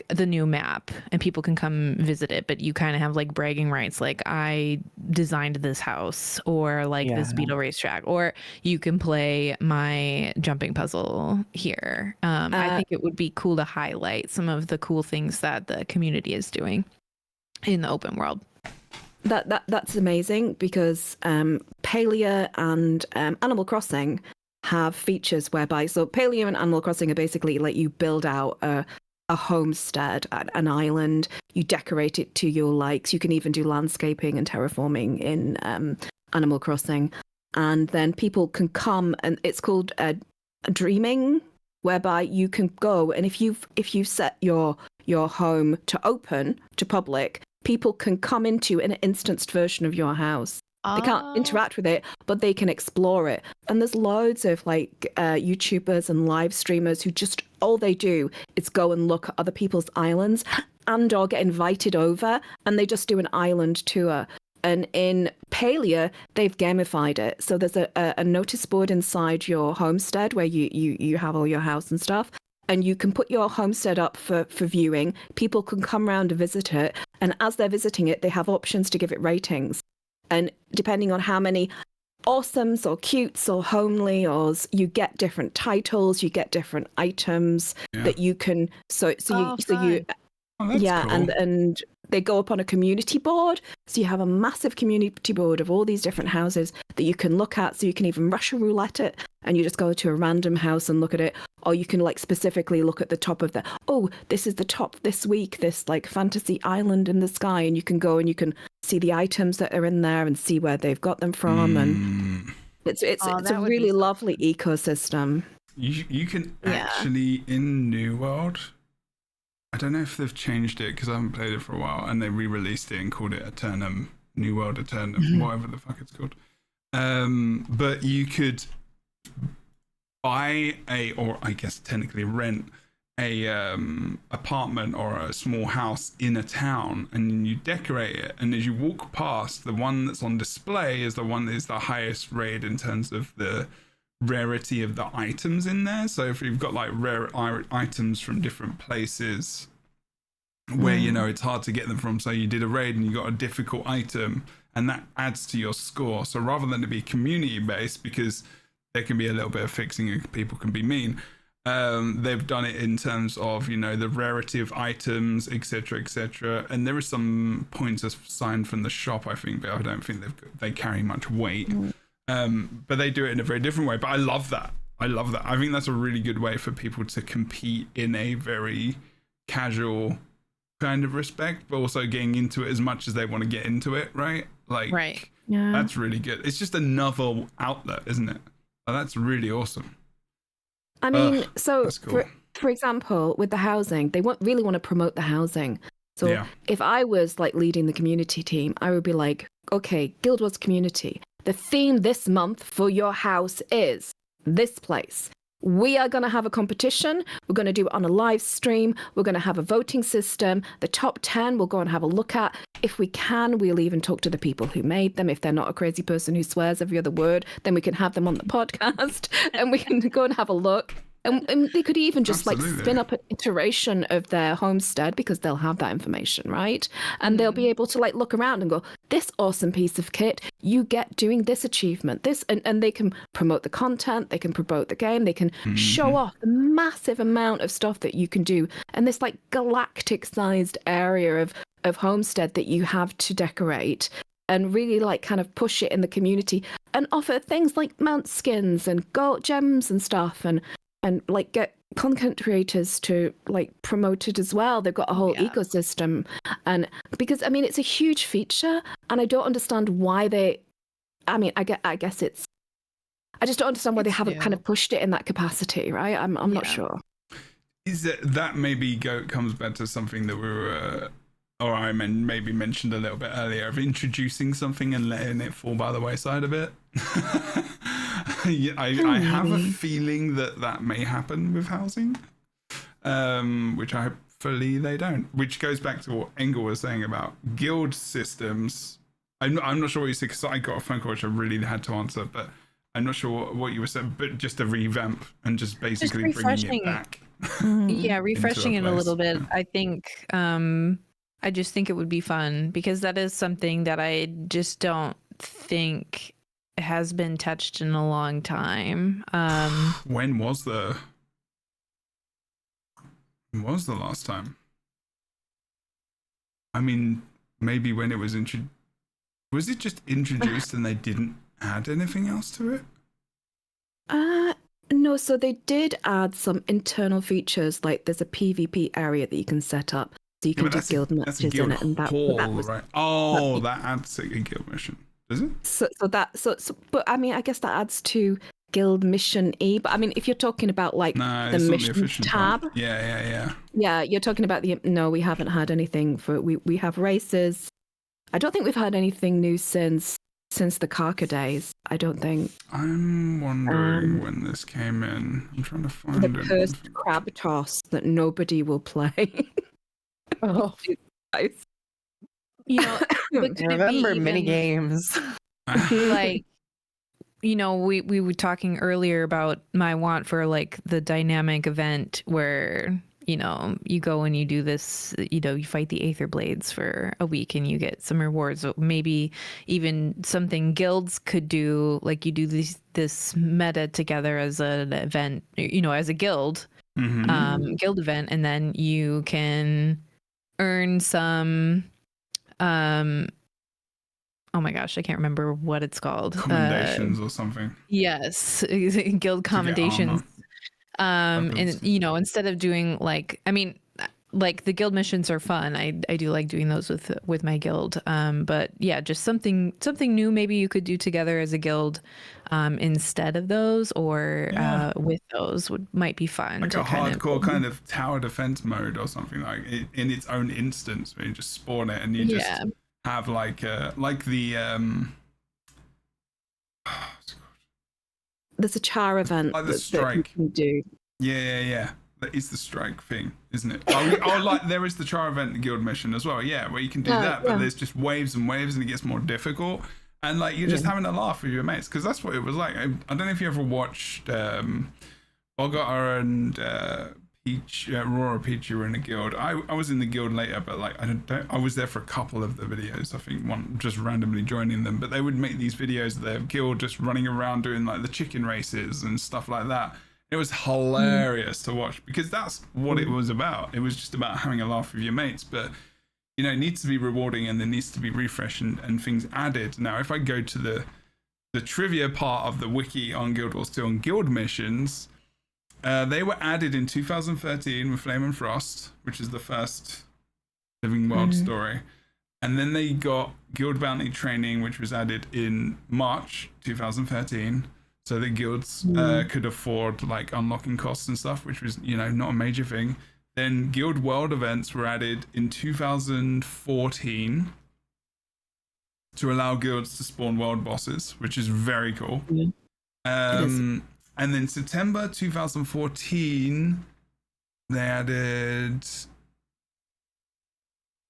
the new map and people can come visit it, but you kind of have like bragging rights, like I designed this house, or like this beetle racetrack, or you can play my jumping puzzle here. I think it would be cool to highlight some of the cool things that the community is doing in the open world. That's amazing, because Palia and Animal Crossing have features whereby, so Palia and Animal Crossing are basically like you build out a homestead, an island, you decorate it to your likes. You can even do landscaping and terraforming in Animal Crossing, and then people can come, and it's called dreaming, whereby you can go, and if you set your home to open to public, people can come into an instanced version of your house They can't interact with it, but they can explore it. And there's loads of like YouTubers and live streamers who just all they do is go and look at other people's islands and or get invited over, and they just do an island tour. And in Palia, they've gamified it. So there's a notice board inside your homestead where you have all your house and stuff. And you can put your homestead up for viewing. People can come around and visit it. And as they're visiting it, they have options to give it ratings. And depending on how many awesomes or cutes or homelys, you get different titles, you get different items that you can. So you. Oh, that's yeah, cool. and they go up on a community board. So you have a massive community board of all these different houses that you can look at. So you can even Russian roulette it, and you just go to a random house and look at it. Or you can like specifically look at the top of this is the top this week, this like fantasy island in the sky, and you can go and you can see the items that are in there and see where they've got them from. And it's a really lovely ecosystem. You can actually in New World. I don't know if they've changed it because I haven't played it for a while, and they re-released it and called it Eternum, New World Eternum, whatever the fuck it's called. But you could buy or I guess technically rent a apartment or a small house in a town, and you decorate it. And as you walk past, the one that's on display is the one that is the highest rated in terms of the rarity of the items in there. So if you've got like rare items from different places where it's hard to get them from, so you did a raid and you got a difficult item, and that adds to your score. So rather than it be community based, because there can be a little bit of fixing and people can be mean, they've done it in terms of the rarity of items, etc., and there are some points assigned from the shop, I think, but I don't think they carry much weight. But they do it in a very different way. But I love that. I think that's a really good way for people to compete in a very casual kind of respect, but also getting into it as much as they want to get into it, right? Like, right. Yeah. That's really good. It's just another outlet, isn't it? That's really awesome. I mean, so cool. for example, with the housing, they really want to promote the housing. So if I was like leading the community team, I would be like, okay, Guild Wars community, the theme this month for your house is this place. We are going to have a competition. We're going to do it on a live stream. We're going to have a voting system. The top 10 we'll go and have a look at. If we can, we'll even talk to the people who made them. If they're not a crazy person who swears every other word, then we can have them on the podcast and we can go and have a look. And they could even just like spin up an iteration of their homestead, because they'll have that information, right? And they'll be able to like look around and go, this awesome piece of kit, you get doing this achievement, this, and they can promote the content, they can promote the game, they can show off the massive amount of stuff that you can do. And this like galactic sized area of homestead that you have to decorate, and really like kind of push it in the community and offer things like mount skins and gold gems and stuff, and like get content creators to like promote it as well. They've got a whole ecosystem, and because I mean it's a huge feature, and I don't understand why I guess I just don't understand why they haven't kind of pushed it in that capacity, right? I'm not sure. Is that maybe comes back to something that we were or I maybe mentioned a little bit earlier, of introducing something and letting it fall by the wayside a bit. I have a feeling that may happen with housing, which hopefully they don't. Which goes back to what Engel was saying about guild systems. I'm not sure what you said, because I got a phone call which I really had to answer, but I'm not sure what you were saying. But just a revamp and just basically bringing it back. Yeah, refreshing it a little bit. I think I just think it would be fun, because that is something that I just don't think has been touched in a long time. When was the last time? I mean, maybe when it was introduced. Was it just introduced and they didn't add anything else to it? No, so they did add some internal features, like there's a PvP area that you can set up, so you can do guild matches in it, and that was right. Oh, that adds a guild mission, does it? So but I mean, I guess that adds to guild mission E. But I mean, if you're talking about like the mission tab, yeah, you're talking about no, we haven't had anything for we have races. I don't think we've had anything new since since the Karka days, I don't think. I'm wondering when this came in. I'm trying to find The it. cursed crab toss that nobody will play. Oh, Guys. You know, but I could it be remember mini even, games. like, you know, we were talking earlier about my want for like the dynamic event where, you know, you go and you do this, you know, you fight the Aether Blades for a week and you get some rewards. So maybe even something guilds could do, like you do this meta together as an event, you know, as a guild, guild event, and then you can earn some, oh my gosh, I can't remember what it's called. Commendations or something. Yes, guild To get commendations. armor. And you know, instead of doing like, I mean, like the guild missions are fun. I do like doing those with my guild. But yeah, just something new maybe you could do together as a guild, instead of those, or with those might be fun. Like to a hardcore kind of tower defense mode or something, like in its own instance, where you just spawn it and you just have like the There's a char event like the that strike. you can do. Yeah. That is the strike thing, isn't it? Oh, like there is the char event guild mission as well. Yeah, where you can do that, but there's just waves and waves, and it gets more difficult. And like you're just having a laugh with your mates, because that's what it was like. I don't know if you ever watched Bogota and Peach, Aurora Peach. You were in a guild. I was in the guild later, but like I was there for a couple of the videos. I think one just randomly joining them, but they would make these videos of their guild just running around doing like the chicken races and stuff like that. It was hilarious to watch, because that's what it was about. It was just about having a laugh with your mates, but you know, it needs to be rewarding, and there needs to be refresh and things added. Now, if I go to the trivia part of the wiki on Guild Wars 2 on guild missions, they were added in 2013 with Flame and Frost, which is the first Living World story. And then they got Guild Bounty Training, which was added in March 2013. So the guilds could afford like unlocking costs and stuff, which was, you know, not a major thing. Then Guild World events were added in 2014 to allow guilds to spawn world bosses, which is very cool. And then September 2014, they added...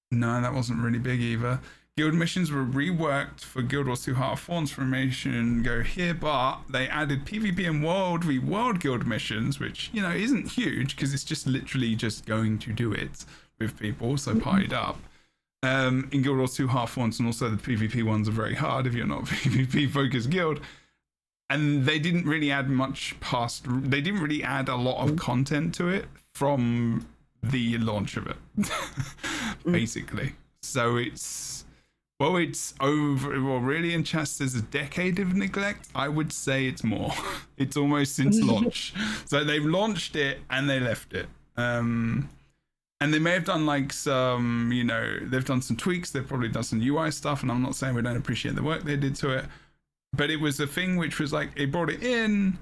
No, that wasn't really big either. Guild missions were reworked for Guild Wars 2 Heart of Thorns formation go here, but they added PvP and World v World guild missions, which, you know, isn't huge because it's just literally just going to do it with people, so partied up. In Guild Wars 2 Heart of Thorns, and also the PvP ones are very hard if you're not a PvP focused guild. And they didn't really add much past, they didn't really add a lot of content to it from the launch of it, basically. So it's over. Well, really, in chess, there's a decade of neglect. I would say it's more. It's almost since launch. So they've launched it and they left it. And they may have done like some, you know, they've done some tweaks. They've probably done some UI stuff. And I'm not saying we don't appreciate the work they did to it, but it was a thing which was like, they brought it in,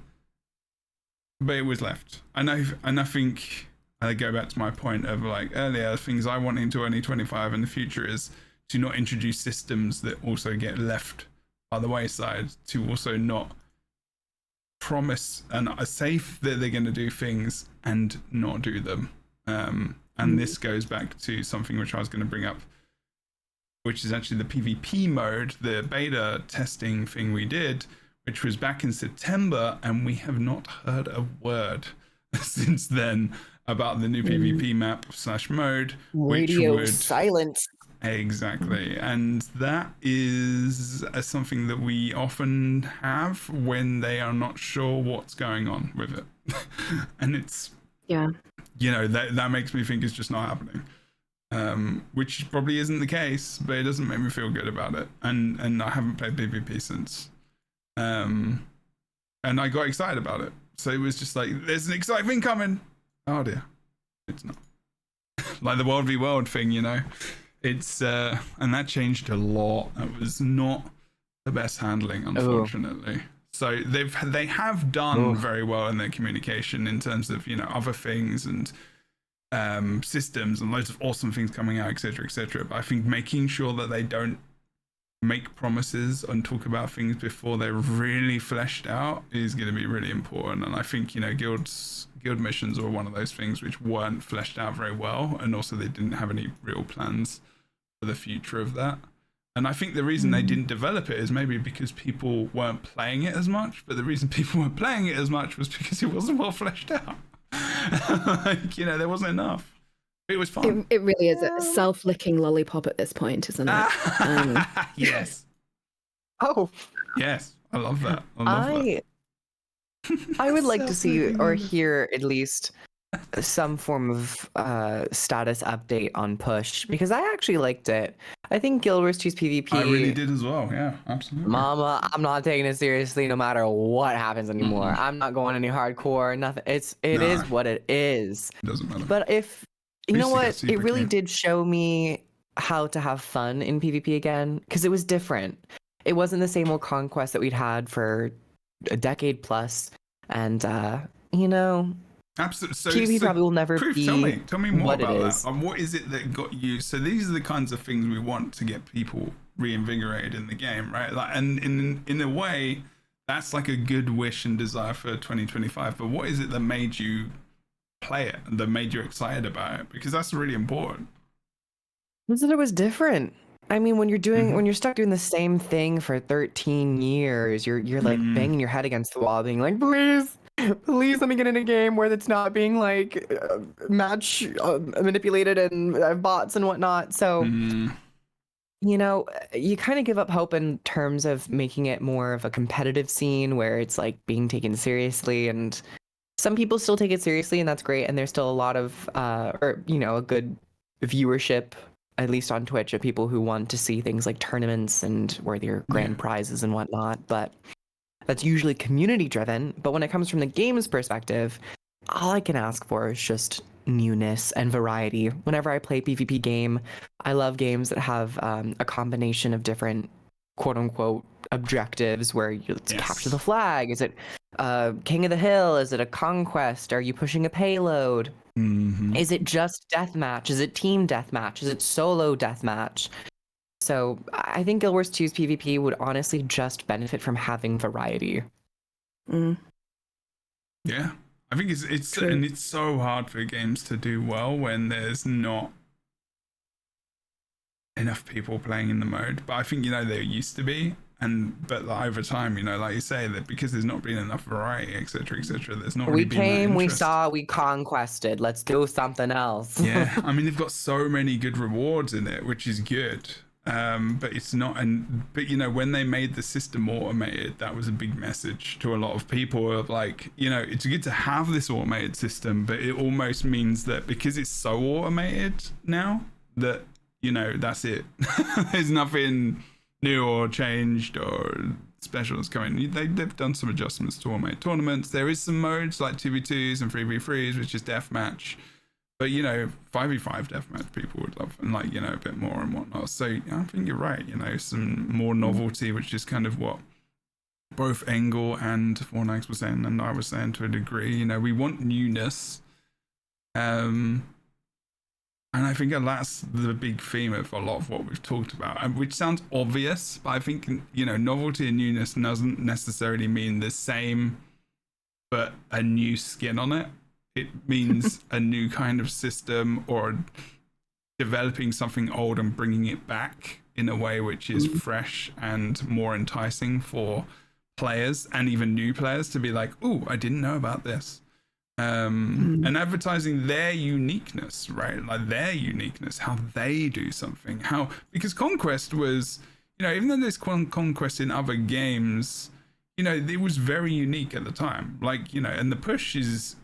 but it was left. And I think I go back to my point of like earlier, things I want into 2025 in the future is to not introduce systems that also get left by the wayside, to also not promise and are safe that they're going to do things and not do them. And this goes back to something which I was going to bring up, which is actually the PvP mode, the beta testing thing we did, which was back in September, and we have not heard a word since then about the new PvP map / mode. Radio silence. Exactly. And that is something that we often have when they are not sure what's going on with it. And it's, you know, that makes me think it's just not happening. Which probably isn't the case, but it doesn't make me feel good about it. And I haven't played PvP since. And I got excited about it. So it was just like, there's an exciting thing coming. Oh dear. It's not. Like the World v World thing, you know. It's and that changed a lot. That was not the best handling, unfortunately. So they have done very well in their communication in terms of, you know, other things and systems and loads of awesome things coming out, etc., etc. But I think making sure that they don't make promises and talk about things before they're really fleshed out is going to be really important. And I think, you know, guild missions were one of those things which weren't fleshed out very well, and also they didn't have any real plans for the future of that. And I think the reason they didn't develop it is maybe because people weren't playing it as much, but the reason people weren't playing it as much was because it wasn't well fleshed out. Like, you know, there wasn't enough. It was fun. It really is a self-licking lollipop at this point, isn't it? Yes. Oh, Yes. I love that. I love that. I would like to see or hear at least some form of status update on push, because I actually liked it. I think Guild Wars 2's PvP. I really did as well. Yeah, absolutely. Mama, I'm not taking it seriously no matter what happens anymore. I'm not going any hardcore. Nothing. It is what it is. It doesn't matter. But if you know what, super it really cute. did show me how to have fun in PvP again, because it was different. It wasn't the same old conquest that we'd had for a decade plus, and you know, Absolutely. So, PvP probably will never Proof, be tell me more what about it that. is. And what is it that got you? So these are the kinds of things we want to get people reinvigorated in the game, right? Like, and in a way, that's like a good wish and desire for 2025. But what is it that made you play it and that made you excited about it? Because that's really important. Was that it was different. I mean, when you're doing when you're stuck doing the same thing for 13 years, you're like banging your head against the wall, being like, please let me get in a game where it's not being like match manipulated and bots and whatnot. So, you know, you kind of give up hope in terms of making it more of a competitive scene where it's like being taken seriously, and some people still take it seriously, and that's great. And there's still a lot of or you know, a good viewership, at least on Twitch, of people who want to see things like tournaments and where there are grand prizes and whatnot. But that's usually community driven. But when it comes from the game's perspective, all I can ask for is just newness and variety. Whenever I play a PvP game, I love games that have a combination of different quote unquote objectives where you capture the flag. Is it King of the Hill? Is it a conquest? Are you pushing a payload? Is it just deathmatch? Is it team deathmatch? Is it solo deathmatch? So I think Guild Wars 2's PvP would honestly just benefit from having variety. Yeah, I think it's True. and it's so hard for games to do well when there's not enough people playing in the mode. But I think, you know, there used to be, but like, over time, you know, like you say, that because there's not been enough variety, etc., there's not really We been that came, we interest. saw, we conquested. Let's do something else. Yeah, I mean, they've got so many good rewards in it, which is good. But it's not, but you know, when they made the system automated, that was a big message to a lot of people of like, you know, it's good to have this automated system, but it almost means that because it's so automated now that, you know, that's it. There's nothing new or changed or special that's coming. They've done some adjustments to automate tournaments. There is some modes like 2v2s and 3v3s, which is deathmatch. But, you know, 5v5 deathmatch people would love, and like, you know, a bit more and whatnot. So I think you're right, you know, some more novelty, which is kind of what both Engel and Fornax were saying, and I was saying to a degree. You know, we want newness. And I think that's the big theme of a lot of what we've talked about, which sounds obvious, but I think, you know, novelty and newness doesn't necessarily mean the same, but a new skin on it. It means a new kind of system or developing something old and bringing it back in a way which is fresh and more enticing for players and even new players to be like, oh, I didn't know about this. And advertising their uniqueness, right? Like their uniqueness, how they do something, because Conquest was, you know, even though there's Conquest in other games, you know, it was very unique at the time. Like, you know, and the push is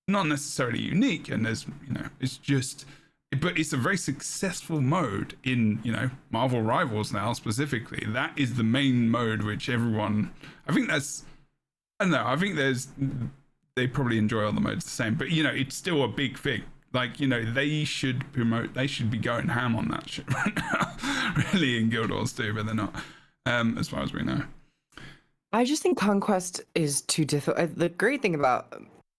not necessarily unique, and there's, you know, it's just, but it's a very successful mode in, you know, Marvel Rivals now specifically. That is the main mode which everyone, I think that's, I don't know, I think they probably enjoy all the modes the same, but, you know, it's still a big thing. Like, you know, they should be going ham on that shit right now, really, in Guild Wars 2, but they're not, as far as we know. I just think Conquest is too difficult. The great thing about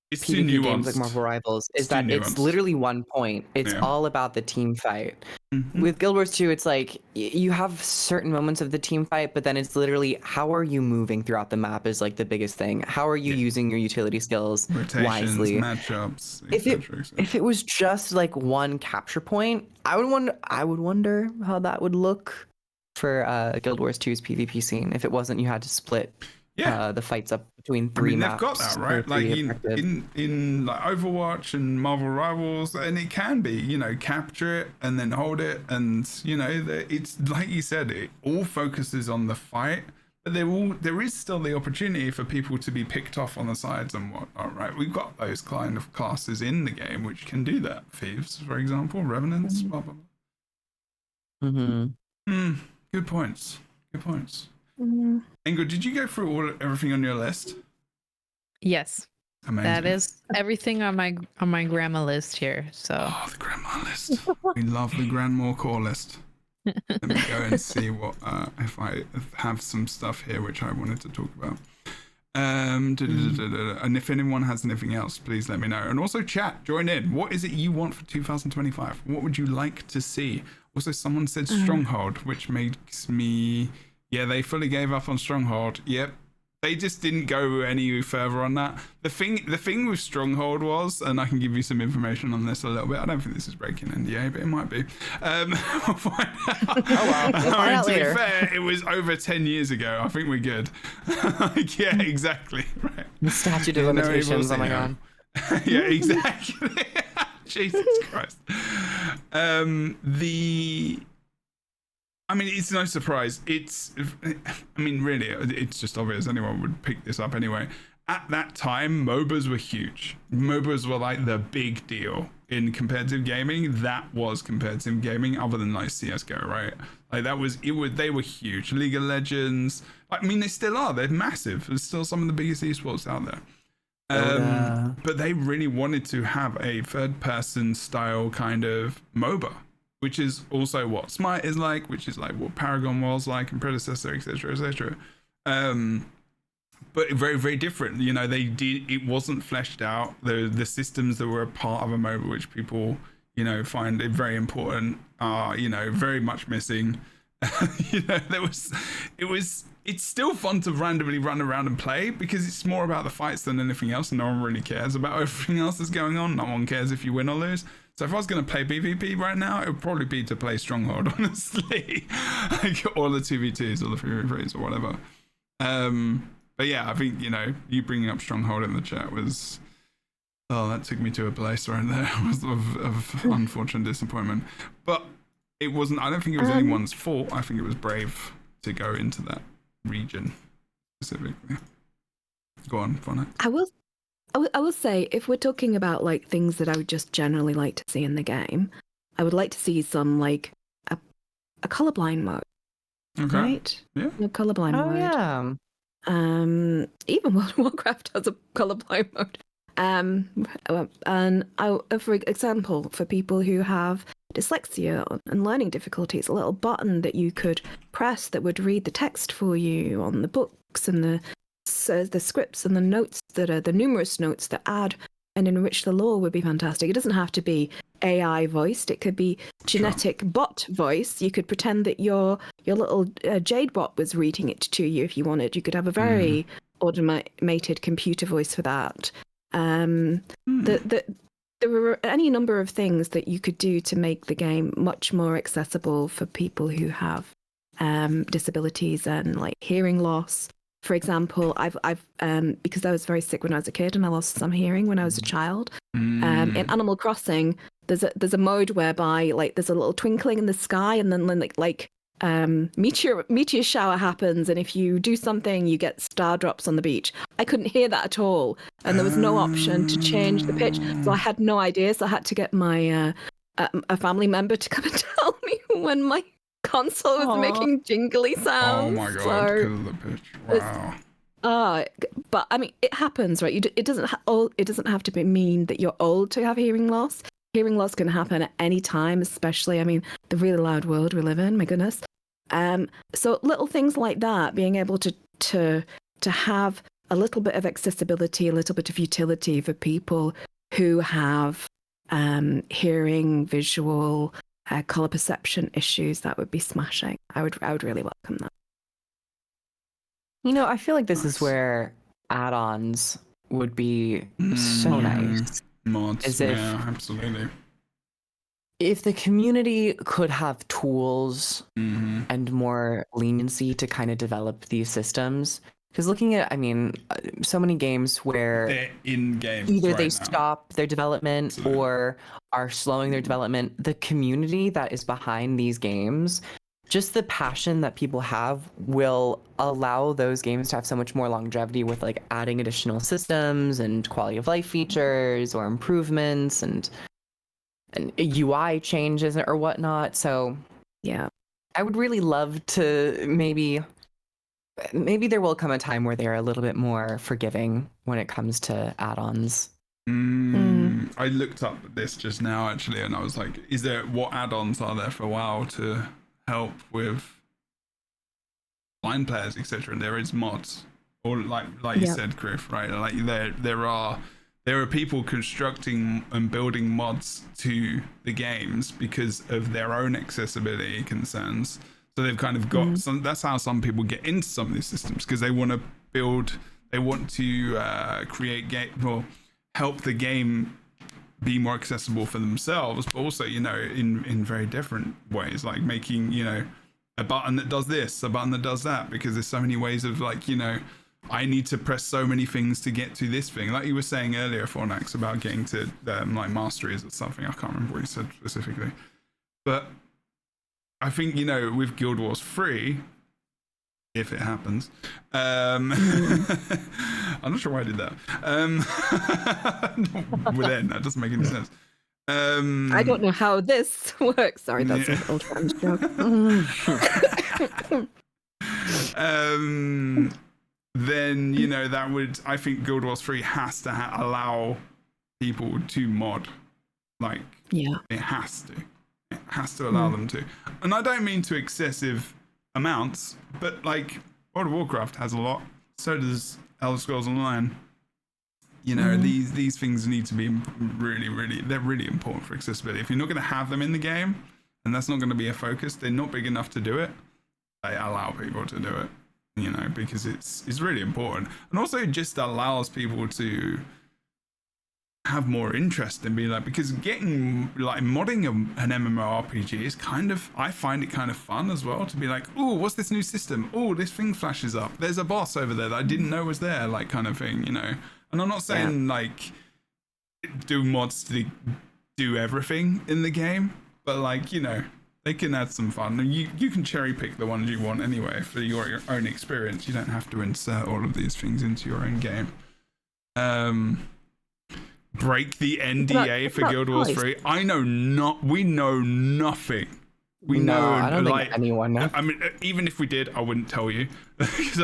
It's too PvP games like nuanced. Marvel Rivals It's is too that it's nuanced. literally one point. It's Yeah. all about the team fight. Mhm. With Guild Wars 2, it's like you have certain moments of the team fight, but then it's literally how are you moving throughout the map is like the biggest thing. How are you using your utility skills Rotations, wisely? matchups, If it etc. if it was just like one capture point, I would wonder how that would look for Guild Wars 2's PvP scene if it wasn't you had to split Yeah. the fights up between I three mean, maps. they've got that, or right? Like three objectives. in like Overwatch and Marvel Rivals, and it can be, capture it and then hold it, and it's like you said, it all focuses on the fight, but there is still the opportunity for people to be picked off on the sides and whatnot, right? We've got those kind of classes in the game which can do that. Thieves, for example, revenants, blah blah blah. Mm-hmm. Good points. Good points. Mm. Ingo, did you go through everything on your list? Yes, Amazing. that is everything on my grandma list here. So Oh, the grandma list. We love the grandma core list. Let me go and see what if I have some stuff here which I wanted to talk about. And if anyone has anything else, please let me know. And also chat, join in. What is it you want for 2025? What would you like to see? Also, someone said Stronghold, which makes me... Yeah, they fully gave up on Stronghold. Yep. They just didn't go any further on that. The thing with Stronghold was, and I can give you some information on this a little bit. I don't think this is breaking NDA, but it might be. We'll find out. Oh wow, we'll find out to later. be fair, it was over 10 years ago. I think we're good. Yeah, exactly. Right. The statute of limitations. Oh my god. Yeah, exactly. Jesus Christ. I mean, it's no surprise. Really, it's just obvious. Anyone would pick this up anyway. At that time, MOBAs were huge. MOBAs were like the big deal in competitive gaming. That was competitive gaming, other than like CS:GO, right? Like they were huge. League of Legends. I mean, they still are. They're massive. They're still some of the biggest esports out there. But they really wanted to have a third-person style kind of MOBA, which is also what Smite is like, which is like what Paragon was like and Predecessor, etc., etc. But very, very different. It wasn't fleshed out. The systems that were a part of a MOBA, which people, find it very important, are, very much missing. It's still fun to randomly run around and play because it's more about the fights than anything else, and no one really cares about everything else that's going on. No one cares if you win or lose. So if I was going to play PvP right now, it would probably be to play Stronghold, honestly. Like, or the 2v2s or the 3v3s or whatever. But yeah, I think, you bringing up Stronghold in the chat was... Oh, that took me to a place right there of unfortunate disappointment. But it wasn't... I don't think it was anyone's fault. I think it was brave to go into that region specifically. Go on, Fonna. I will say, if we're talking about like things that I would just generally like to see in the game, I would like to see some like a colorblind mode. Okay. Right? Yeah. A colorblind Oh mode. yeah. Even World of Warcraft has a colorblind mode. And for example, for people who have dyslexia and learning difficulties, a little button that you could press that would read the text for you on the books and the scripts and the notes that are the numerous notes that add and enrich the lore would be fantastic. It doesn't have to be AI voiced. It could be genetic bot voice. You could pretend that your little Jade bot was reading it to you if you wanted. You could have a very automated computer voice for that. There were any number of things that you could do to make the game much more accessible for people who have disabilities and like hearing loss. For example, I've because I was very sick when I was a kid and I lost some hearing when I was a child. In Animal Crossing, there's a mode whereby like there's a little twinkling in the sky and then meteor shower happens, and if you do something, you get star drops on the beach. I couldn't hear that at all, and there was no option to change the pitch, so I had no idea. So I had to get my a family member to come and tell me when my console was making jingly sounds. Oh my god! Because of the pitch. Wow. But I mean, it happens, right? It doesn't have to mean that you're old to have hearing loss. Hearing loss can happen at any time, especially, I mean, the really loud world we live in, my goodness. So little things like that, being able to have a little bit of accessibility, a little bit of utility for people who have hearing, visual, color perception issues, that would be smashing. I would really welcome that. You know, I feel like this Nice. is where add-ons would be so nice. Mods, As if- yeah, absolutely. If the community could have tools Mm-hmm. and more leniency to kind of develop these systems, because looking at, I mean, so many games where They're in game. either right they now. stop their development Absolutely. or are slowing their development, the community that is behind these games, just the passion that people have will allow those games to have so much more longevity with like adding additional systems and quality of life features or improvements and UI changes or whatnot. So Yeah. I would really love to maybe there will come a time where they're a little bit more forgiving when it comes to add-ons. I looked up this just now actually, and I was like, what add-ons are there for WoW to help with blind players, etc.? And there is mods, or like you Yeah. said, Griff, right? Like there are people constructing and building mods to the games because of their own accessibility concerns. So they've kind of got some. That's how some people get into some of these systems, because they want to build. They want to create help the game be more accessible for themselves, but also, you know, in very different ways, like making, you know, a button that does this, a button that does that, because there's so many ways of, like, you know, I need to press so many things to get to this thing. Like you were saying earlier, Fornax, about getting to like masteries or something. I can't remember what you said specifically, but I think, you know, with Guild Wars 3, if it happens, I'm not sure why I did that. Well, then that doesn't make any sense. I don't know how this works. Sorry, that's an old friend's joke. Then, you know, that would, I think Guild Wars 3 has to allow people to mod. Like, Yeah. it has to allow them to. And I don't mean to excessive amounts, but like World of Warcraft has a lot, so does Elder Scrolls Online. You know, these things need to be they're really important for accessibility. If you're not going to have them in the game, and that's not going to be a focus, they're not big enough to do it. They allow people to do it, you know, because it's really important, and also it just allows people to have more interest and be like, because getting like modding an MMORPG is kind of, I find it kind of fun as well, to be like, oh, what's this new system? Oh, this thing flashes up. There's a boss over there that I didn't know was there, like, kind of thing, you know. And I'm not saying like do mods to do everything in the game, but like, you know, they can add some fun. And you can cherry pick the ones you want anyway for your own experience. You don't have to insert all of these things into your own game. Break the NDA for Guild Wars 3. We know nothing. We know, I don't like, think anyone knows. I mean, even if we did, I wouldn't tell you. Because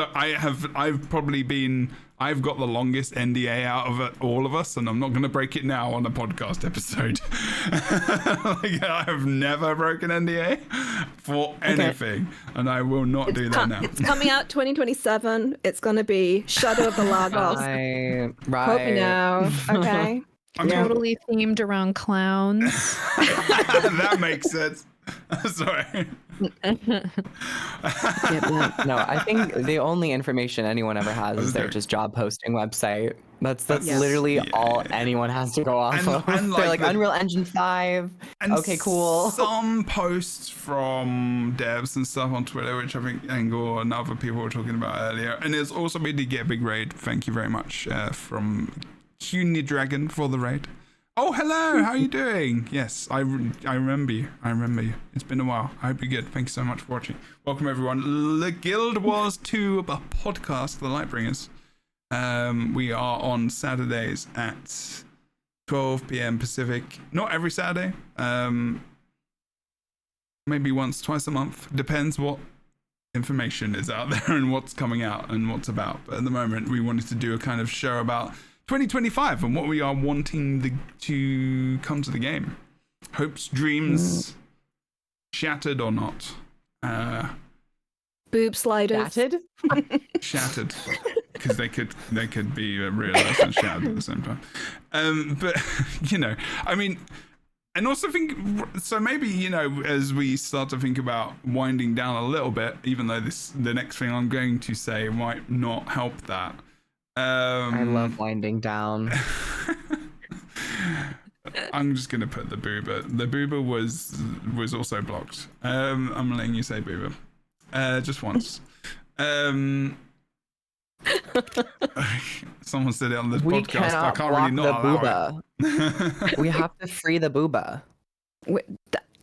I've got the longest NDA out of all of us, and I'm not going to break it now on a podcast episode. Like, I have never broken NDA for anything, and I will not do that now. It's coming out 2027. It's going to be Shadow of the Lagos. Right. Quote me now. Okay. I mean, Totally themed around clowns. that makes sense. Sorry. No, I think the only information anyone ever has is their just job posting website. That's Yes. literally all anyone has to go off of. and They're like like Unreal Engine 5. And Okay, cool. Some posts from devs and stuff on Twitter, which I think Engel and other people were talking about earlier. And there's also, we did get a big raid. Thank you very much from Cuny Dragon for the raid. Oh, hello. How are you doing? Yes, I remember you. It's been a while. I hope you're good. Thank you so much for watching. Welcome, everyone. The Guild Wars 2, a podcast, The Lightbringers. We are on Saturdays at 12 p.m. Pacific. Not every Saturday. Maybe once, twice a month. Depends what information is out there and what's coming out and what's about. But at the moment, we wanted to do a kind of show about 2025 and what we are wanting to come to the game. Hopes, dreams, shattered or not. Boob sliders. Batted? Shattered. because they could be realized and shouted at the same time. But I mean, and also so maybe as we start to think about winding down a little bit, even though the next thing I'm going to say might not help that. I love winding down. I'm just gonna put the booba. The booba was also blocked. I'm letting you say booba, just once. Someone said it on the podcast. I can't really not allow it. We have to free the booba.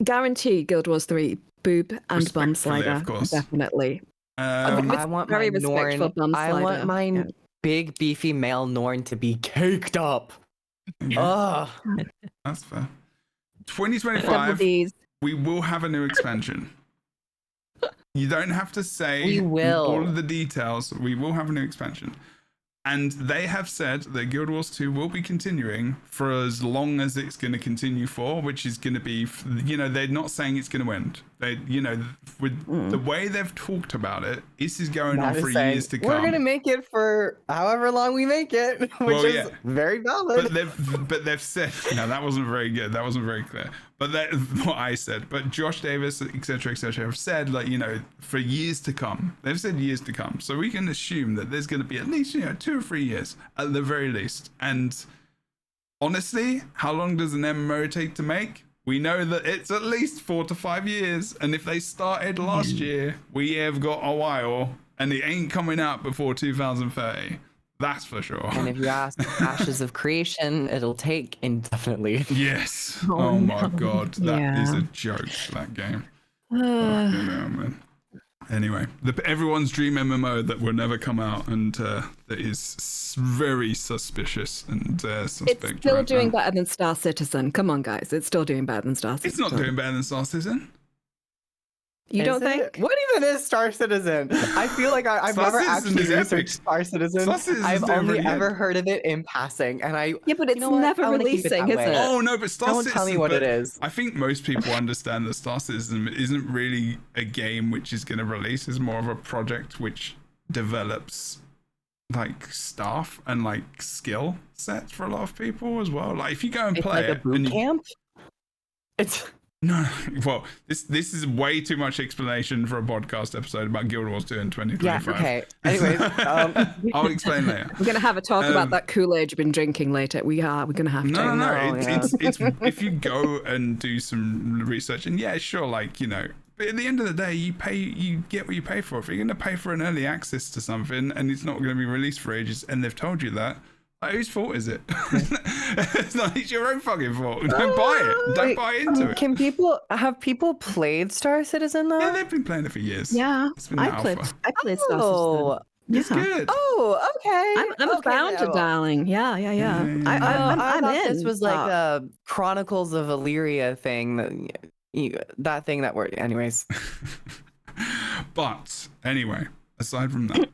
Guarantee Guild Wars 3 boob and bum slider. Of course. Definitely. I want very my respectful Norn. bum I want slider. my big beefy male Norn to be caked up. Ugh. That's fair. Double 2025. Ds. We will have a new expansion. You don't have to say We will. all of the details. We will have a new expansion. And they have said that Guild Wars 2 will be continuing for as long as it's going to continue for, which is going to be, they're not saying it's going to end. They, with the way they've talked about it, this is going on for years to come. We're going to make it for however long we make it, which is very valid. But they've said, no, that wasn't very good. That wasn't very clear. But that's what I said. But Josh Davis, etc., have said, for years to come. They've said years to come. So we can assume that there's going to be at least, 2 or 3 years at the very least. And honestly, how long does an MMO take to make? We know that it's at least 4 to 5 years. And if they started last year, we have got a while. And it ain't coming out before 2030. That's for sure. And if you ask Ashes of Creation, it'll take indefinitely. Yes. Oh my god, that is a joke. That game. Man. Anyway, everyone's dream MMO that will never come out, and that is very suspicious and suspect. It's still doing better than Star Citizen. Come on, guys. It's still doing better than Star Citizen. It's not doing better than Star Citizen. You don't think? What even is Star Citizen? I feel like I've Star never Citizen actually is epic. researched Star Citizen. Star Citizen's I've doing only really good. ever heard of it in passing, and Yeah, but it's never I wanna keep it releasing, that is way. it? Oh no, but Star Don't Citizen. tell me what but it is. I think most people understand that Star Citizen isn't really a game which is going to release. It's more of a project which develops staff and skill sets for a lot of people as well. Like if you go and It's play like a it, boot and camp. It's no, well, this is way too much explanation for a podcast episode about Guild Wars 2 in 2025. yeah. Okay. Anyways, I'll explain later. We're going to have a talk about that Kool-Aid you've been drinking later. We're going to have to. No. No, It's if you go and do some research, and yeah, sure, but at the end of the day, you get what you pay for. If you're going to pay for an early access to something and it's not going to be released for ages, and they've told you that, whose fault is it? It's your own fucking fault. Don't buy it. Don't buy into it. Have people played Star Citizen though? Yeah, they've been playing it for years. Yeah, It's been I alpha. played Star Citizen. Oh, It's good. oh, okay. I'm a okay, founder, now. darling. Yeah. Yeah. I'm thought in. this was like a Chronicles of Illyria thing. That thing that we're. Anyways. But anyway, aside from that,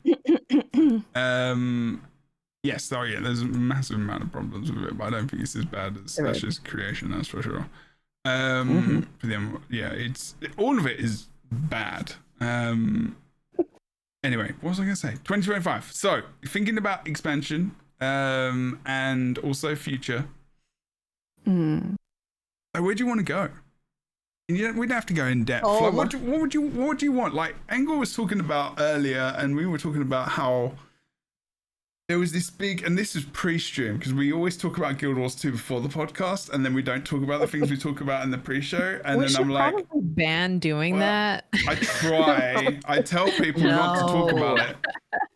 yes, there's a massive amount of problems with it, but I don't think it's as bad as Ashes Creation, that's for sure. For them, yeah, all of it is bad. Anyway, what was I going to say? 2025. So, thinking about expansion, and also future. So where do you want to go? We don't have to go in depth. Oh, What would you want? Like Engel was talking about earlier, and we were talking about how there was this big, and this is pre-stream because we always talk about Guild Wars 2 before the podcast, and then we don't talk about the things we talk about in the pre-show. And then I'm like, ban doing that. I try. I tell people not to talk about it,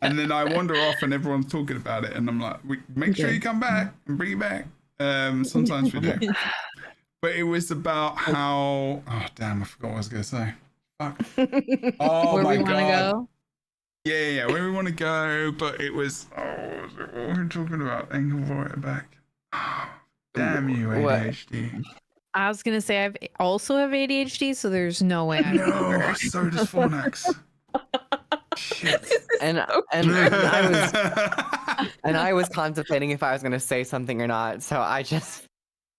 and then I wander off, and everyone's talking about it, and I'm like, make sure you come back and bring it back. Sometimes we do. But it was about how... Oh, damn, I forgot what I was going to say. Fuck. Oh, Where my we want to God. go? Yeah, where we want to go, but it was... Oh, what were we talking about? Engel brought it back. Oh, damn you, ADHD. I was gonna say I also have ADHD, so there's no way I No, so does Fornax. Shit. And I was contemplating if I was gonna say something or not. So I just.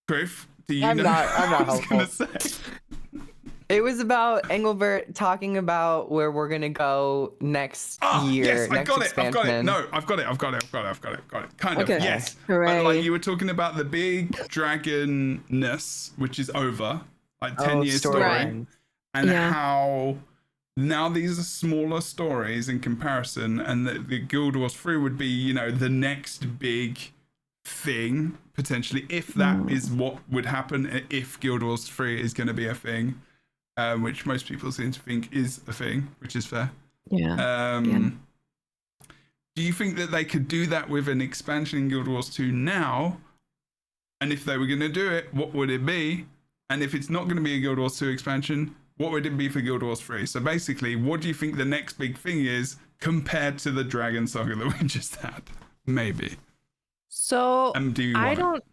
Griff, do you I'm know not what I was helpful. going to say? It was about Engelbert talking about where we're gonna go next year. Yes, I next got it. expansion. I've got it. No, I've got it. Kind of. Okay. Yes. Hooray. But like you were talking about the big dragonness, which is over, like 10-year story, storyline. and Yeah. how now these are smaller stories in comparison, and the Guild Wars 3 would be, you know, the next big thing potentially, if that is what would happen, if Guild Wars 3 is going to be a thing, which most people seem to think is a thing, which is fair. Yeah. Do you think that they could do that with an expansion in Guild Wars 2 now? And if they were going to do it, what would it be? And if it's not going to be a Guild Wars 2 expansion, what would it be for Guild Wars 3? So basically, what do you think the next big thing is compared to the Dragon Saga that we just had? Maybe. So Do you want it?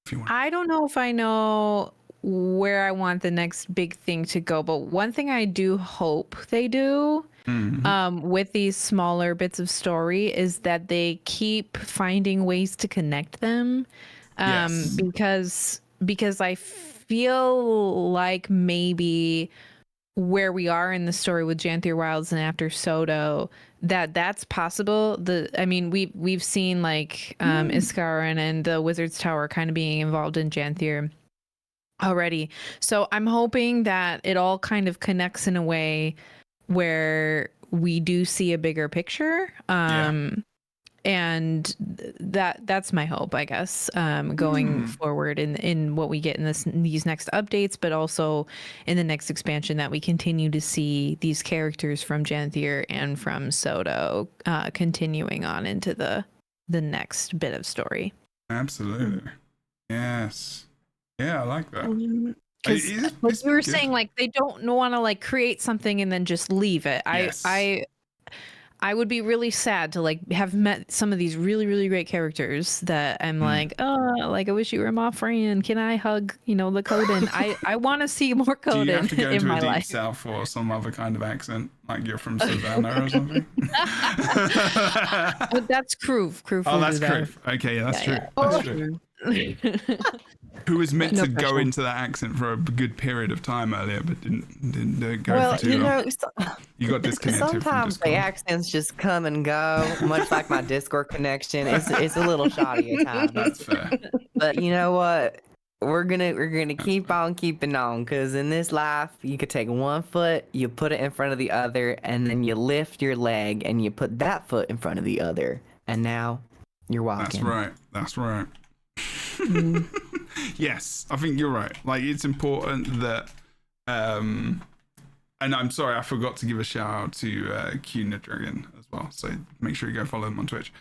If you want it. I don't know if I know where I want the next big thing to go, but one thing I do hope they do with these smaller bits of story is that they keep finding ways to connect them. Yes. Because I feel like maybe where we are in the story with Janthier Wilds and after Soto, that's possible. We've seen like Iskaran and the Wizard's Tower kind of being involved in Janthier already. So I'm hoping that it all kind of connects in a way where we do see a bigger picture. And that's my hope, I guess, going forward in what we get in these next updates, but also in the next expansion, that we continue to see these characters from Janthier and from Soto continuing on into the next bit of story. Absolutely. Yes. Yeah, I like that. Because like you were saying, like they don't want to like create something and then just leave it. Yes. I would be really sad to like have met some of these really, really great characters that I'm like, oh, like I wish you were my friend. Can I hug, the Coden? I want to see more Coden Do you have to go in into my a deep life. south or some other kind of accent, like you're from Savannah or something? But that's Kroof. Oh, that's Kroof. Okay, yeah, that's true. That's true. Who was meant to go into that accent for a good period of time earlier, but didn't go for too long. You got disconnected. Sometimes the accents just come and go, much like my Discord connection. It's a little shoddy at times. That's fair. But you know what? We're gonna keep on keeping on, because in this life, you could take one foot, you put it in front of the other, and then you lift your leg and you put that foot in front of the other, and now you're walking. That's right. Yes, I think you're right. Like, it's important that and I'm sorry, I forgot to give a shout out to Cuna Dragon as well, so make sure you go follow them on Twitch.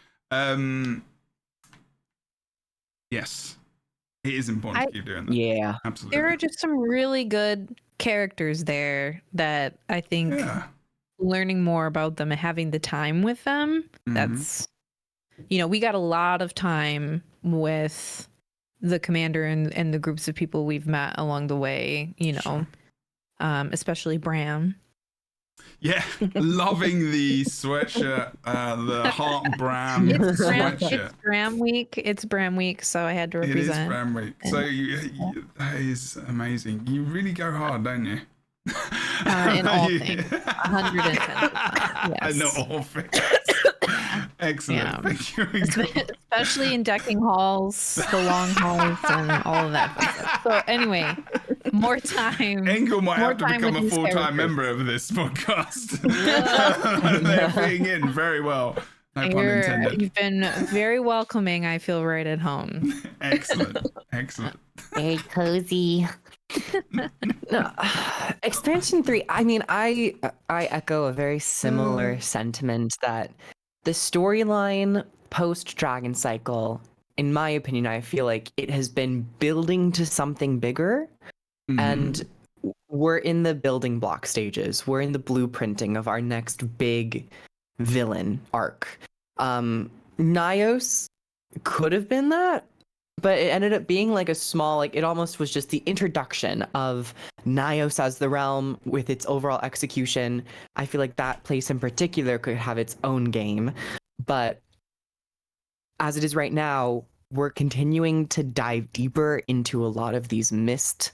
Yes, it is important to keep doing that. Yeah, absolutely. There are just some really good characters there that I think learning more about them and having the time with them, that's, we got a lot of time with the commander and the groups of people we've met along the way, especially Bram. Yeah, loving the sweatshirt, the Heart Bram sweatshirt. It's Bram week. It's Bram week, so I had to represent. It is Bram week. So that is amazing. You really go hard, don't you? In all things, 110%. Yes. I know all things. Excellent. Yeah. Thank you. Especially in decking halls, the long halls, and all of that fun stuff. So anyway, more time. Engel might have to become a full-time member of this podcast. They're fitting in very well. No pun intended. You've been very welcoming. I feel right at home. Excellent. Very cozy. Expansion 3, I mean, I echo a very similar sentiment that the storyline post Dragon Cycle, in my opinion, I feel like it has been building to something bigger, and we're in the building block stages. We're in the blueprinting of our next big villain arc. Nyos could have been that, but it ended up being like a small, like it almost was just the introduction of Nyos as the realm with its overall execution. I feel like that place in particular could have its own game. But as it is right now, we're continuing to dive deeper into a lot of these missed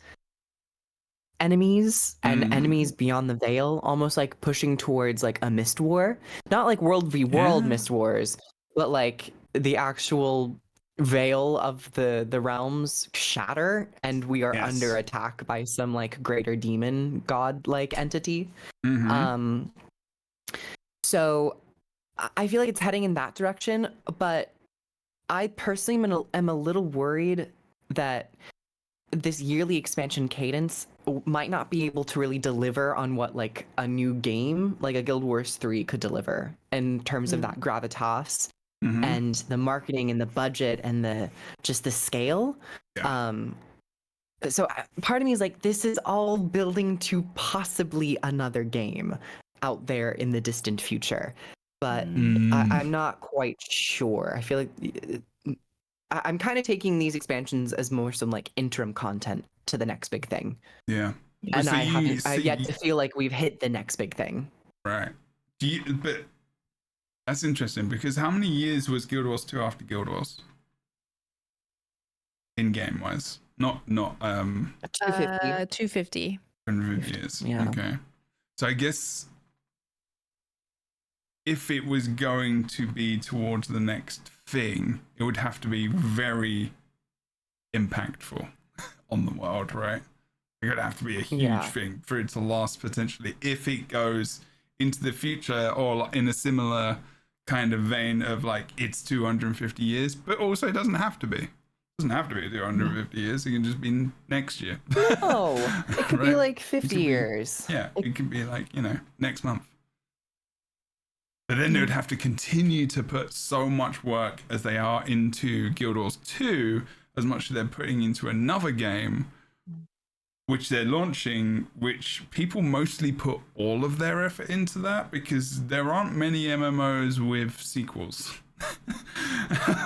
enemies and enemies beyond the veil, almost like pushing towards like a mist war. Not like world v world mist wars, but like the actual veil of the realms shatter and we are under attack by some like greater demon god like entity. So I feel like it's heading in that direction, but I personally am a little worried that this yearly expansion cadence might not be able to really deliver on what like a new game like a Guild Wars 3 could deliver in terms of that gravitas and the marketing and the budget and the scale. So part of me is like, this is all building to possibly another game out there in the distant future, but I'm not quite sure. I feel like I'm kind of taking these expansions as more some like interim content to the next big thing. Yeah. And I've yet to feel like we've hit the next big thing. Right. But that's interesting because how many years was Guild Wars 2 after Guild Wars? In game wise. Not 250. 250. 150 years. Yeah. Okay. So I guess if it was going to be towards the next thing, it would have to be very impactful on the world, right? It would have to be a huge thing for it to last potentially if it goes into the future or in a similar kind of vein of like it's 250 years, but also it doesn't have to be. It doesn't have to be 250 years. It can just be next year. No, it could be like 50 years. Yeah, it could be like, next month. But then they would have to continue to put so much work as they are into Guild Wars 2, as much as they're putting into another game, which they're launching, which people mostly put all of their effort into that because there aren't many MMOs with sequels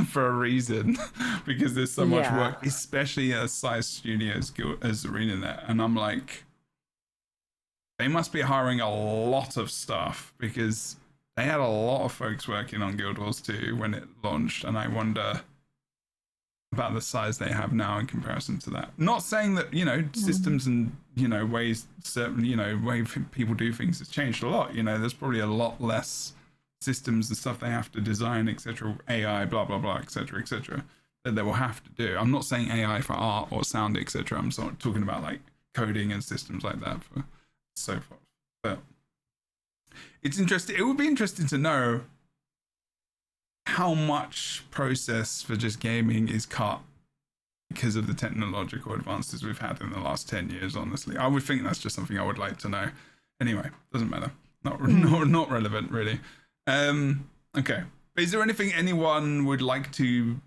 for a reason, because there's so much work, especially as size studios as ArenaNet. And I'm like, they must be hiring a lot of stuff because they had a lot of folks working on Guild Wars 2 when it launched, and I wonder about the size they have now in comparison to that. Not saying that, systems and, ways, certain, way people do things has changed a lot. There's probably a lot less systems and stuff they have to design, etc., AI, blah, blah, blah, etc., that they will have to do. I'm not saying AI for art or sound, etc. I'm sort of talking about like coding and systems like that for so forth. But it's interesting. It would be interesting to know how much process for just gaming is cut because of the technological advances we've had in the last 10 years, honestly. I would think that's just something I would like to know. Anyway, doesn't matter. Not relevant, really. Okay. But is there anything anyone would like to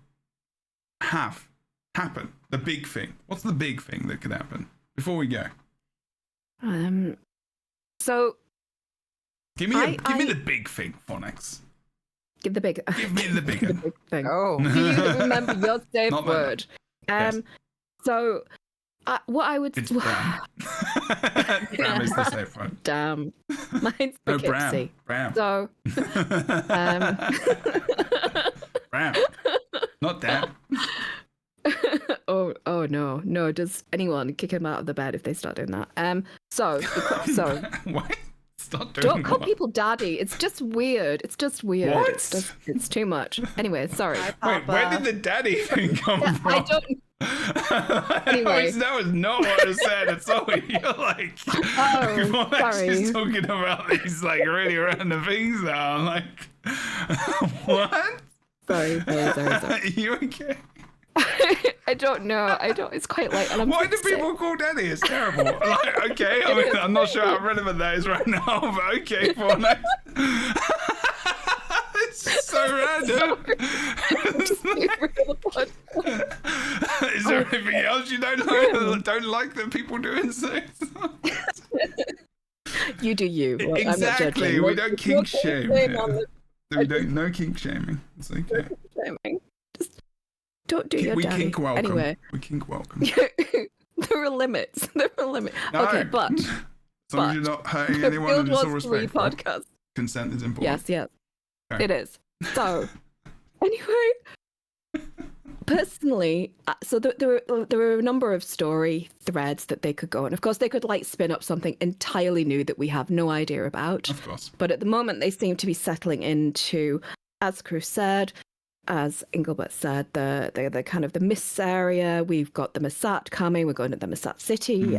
have happen? The big thing. What's the big thing that could happen before we go? So give me the big thing, Phoenix. Give me the big thing. Oh. Do you remember your safe word? Yes. So what I would... It's Bram. Bram is the safe word. Damn. Mine's Poughkeepsie. Bram. So... Bram. Not damn. Oh no. Does anyone kick him out of the bed if they start doing that? So... What? Stop doing Don't call what? people daddy. It's just weird. What? It's too much. Anyway, sorry. Wait, where did the daddy thing come from? I don't... Anyway. That was not what I said at all. You're like, Oh, sorry. just talking about these like really random things now. I'm like, what? Sorry. Are you okay? I don't know. It's quite late. And I'm Why do sick. people call daddy? It's terrible. Like, okay, I mean, I'm not sure how relevant that is right now, but okay, for next. It's so random. Is there anything else you don't like that people do in sex? You do you. Well, Exactly. I'm not We don't kink shame. We don't no kink shaming. It's okay. Just don't do your We daddy. kink welcome. Anyway, We kink welcome. there are limits. No. Okay, but As long as you're not hurting anyone Guild and it's all Wars 3 respectful. podcast. Consent is important. Yes, Okay. it is. So, anyway, Personally, there were a number of story threads that they could go on. Of course, they could like spin up something entirely new that we have no idea about. Of course. But at the moment, they seem to be settling into, as Cruz said, as Engelbert said, the kind of the Mists area. We've got the Masat coming. We're going to the Masat city.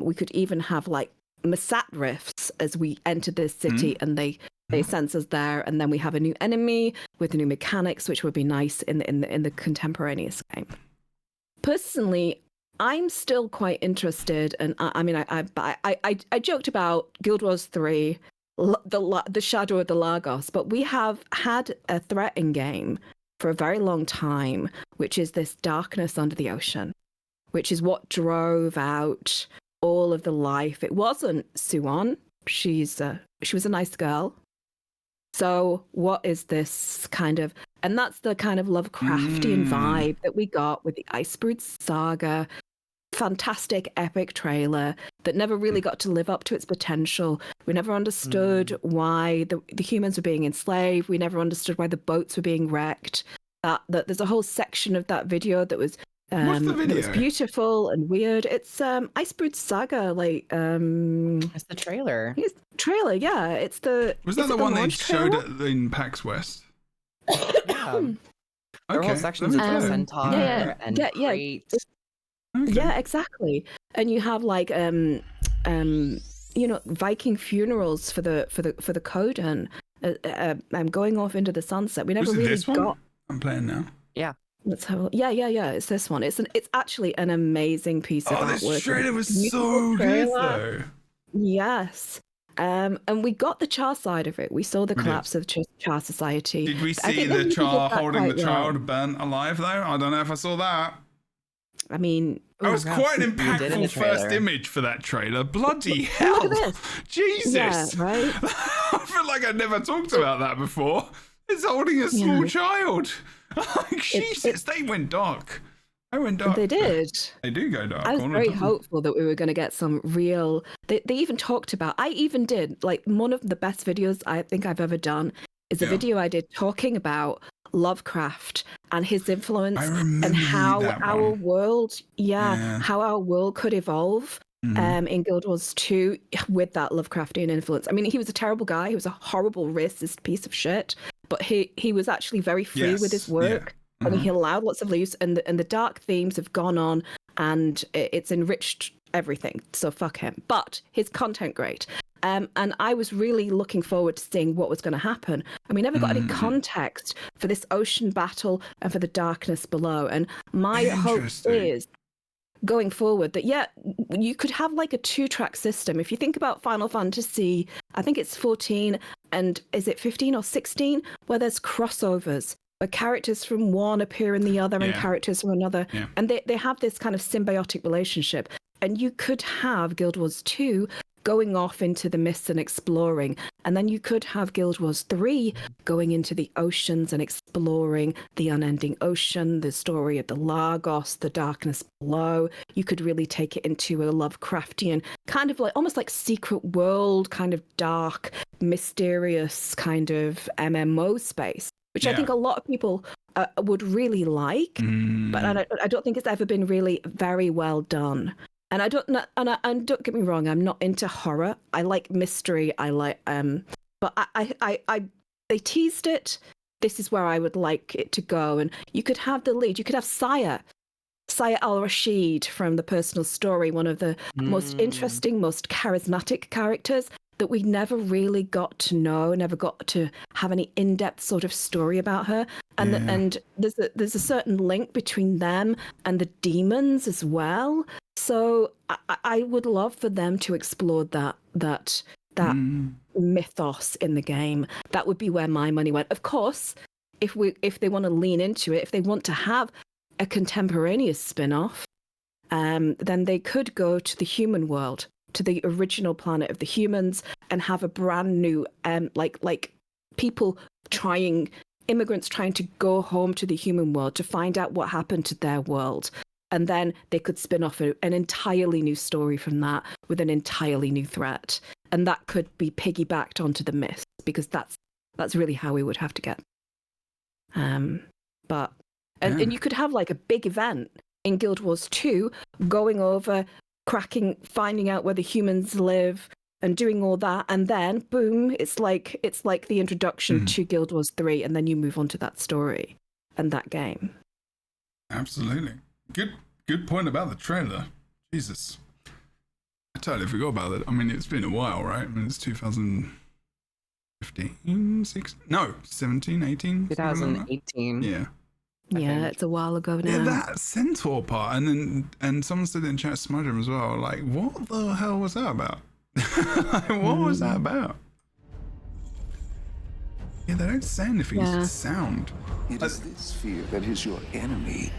We could even have like Masat rifts as we enter this city, and they sense us there. And then we have a new enemy with new mechanics, which would be nice in the contemporaneous game. Personally, I'm still quite interested, and I joked about Guild Wars 3. The Shadow of the Lagos, but we have had a threat in game for a very long time, which is this darkness under the ocean, which is what drove out all of the life. It wasn't Suwon. She was a nice girl. So what is this kind of, and that's the kind of Lovecraftian vibe that we got with the Icebrood Saga. Fantastic epic trailer that never really got to live up to its potential. We never understood why the humans were being enslaved. We never understood why the boats were being wrecked. That there's a whole section of that video that was What's the video? that was beautiful and weird. It's Icebrood Saga, like It's the trailer. it's trailer, yeah. It's the Was that is the it one they launch showed trailer? in PAX West? Yeah. There were whole sections of let me check. Centaur Yeah, and yeah, yeah. Crate. Okay. Yeah, exactly. And you have like Viking funerals for the Coden, going off into the sunset. We never Was it really this one? got. I'm playing now. Let's have yeah. It's this one. It's actually an amazing piece of Oh, artwork. this trailer was Beautiful so good trailer. though. Yes. And we got the Char side of it. We saw the We did. collapse of Char Society. Did we I see think the they did Char that holding the quite well. child burnt alive though? I don't know if I saw that. I mean, That was yeah, quite an we did in the impactful first trailer. image for that trailer. Bloody hell. look at this. Jesus. Yeah, right? I feel like I never talked about that before. It's holding a small child. Like, Jesus, they went dark. They went dark. They did. They do go dark. I was all the very time. hopeful that we were going to get some real. They even talked about. I even did like one of the best videos I think I've ever done is a Yeah. video I did talking about Lovecraft and his influence I remember and how that our one. world, Yeah. how our world could evolve. In Guild Wars 2 with that Lovecraftian influence. I mean, he was a terrible guy. He was a horrible racist piece of shit. But he was actually very free with his Yes, work. yeah. I mean, he allowed lots of use, and the dark themes have gone on, and it's enriched everything. So fuck him. But his content great. And I was really looking forward to seeing what was going to happen. And we never got any context for this ocean battle and for the darkness below. And my hope Interesting. is going forward that you could have like a 2-track system. If you think about Final Fantasy, I think it's 14 and is it 15 or 16, where there's crossovers where characters from one appear in the other and Yeah. characters from another, Yeah. and they have this kind of symbiotic relationship. And you could have Guild Wars 2 going off into the mists and exploring, and then you could have Guild Wars 3 going into the oceans and exploring the unending ocean, the story of the Lagos, the darkness below. You could really take it into a Lovecraftian kind of like almost like secret world, kind of dark, mysterious kind of MMO space, which I Yeah. think a lot of people would really like, but I don't think it's ever been really very well done. And I don't know, and don't get me wrong, I'm not into horror. I like mystery. I like but I they teased it. This is where I would like it to go. And you could have the lead. You could have Saya Al-Rashid from the personal story, one of the most interesting, most charismatic characters that we never really got to know, never got to have any in-depth sort of story about her. And Yeah. and there's a certain link between them and the demons as well. So I would love for them to explore that mythos in the game. That would be where my money went. Of course, if they want to lean into it, if they want to have a contemporaneous spin-off, then they could go to the human world, to the original planet of the humans, and have a brand new like people immigrants trying to go home to the human world to find out what happened to their world. And then they could spin off an entirely new story from that with an entirely new threat. And that could be piggybacked onto the myth, because that's really how we would have to get. But And you could have like a big event in Guild Wars 2, going over, cracking, finding out where the humans live, and doing all that, and then boom, it's like the introduction to Guild Wars 3, and then you move on to that story and that game. Absolutely. Good point about the trailer. Jesus. I totally forgot about it. I mean, it's been a while, right? I mean, it's 2015, 16? No, 17, 18? 2018. Yeah. Yeah, it's a while ago now. Yeah, that centaur part, and someone said in chat, Smudgem as well, like, what the hell was that about? What was that about? Yeah, they don't say anything, it's just sound. It is this fear that is your enemy.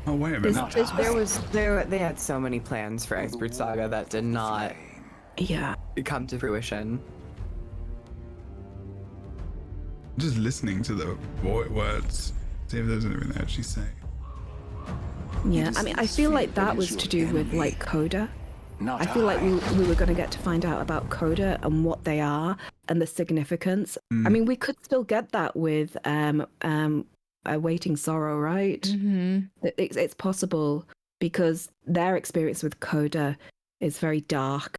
Oh, wait a minute. They had so many plans for Expert Saga that did not come to fruition. Just listening to the words, see if there's anything they actually say. Yeah, I mean, I feel like that was to do with like Coda. I feel like we were going to get to find out about Coda and what they are and the significance. I mean, we could still get that with Awaiting Sorrow, right? Mm-hmm. It's possible because their experience with Coda is very dark.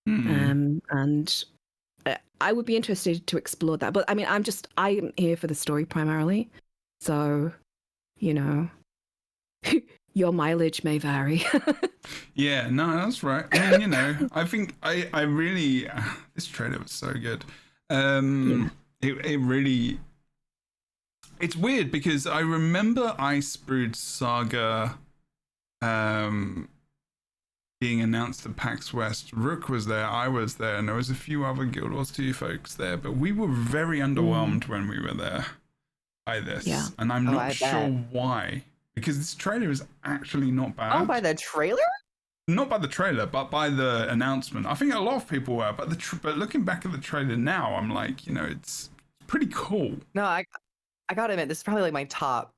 And I would be interested to explore that. But I mean, I'm here for the story primarily. So, you know, your mileage may vary. Yeah, no, that's right. And, you know, I think I really, this trailer was so good. It really, it's weird because I remember Icebrood Saga being announced at PAX West. Rook was there, I was there, and there was a few other Guild Wars 2 folks there, but we were very underwhelmed when we were there by this. Yeah. And I'm not sure bet. why. Because this trailer is actually not bad. Oh, by the trailer? Not by the trailer, but by the announcement. I think a lot of people were, but but looking back at the trailer now, I'm like, you know, it's pretty cool. No, I gotta admit, this is probably like my top.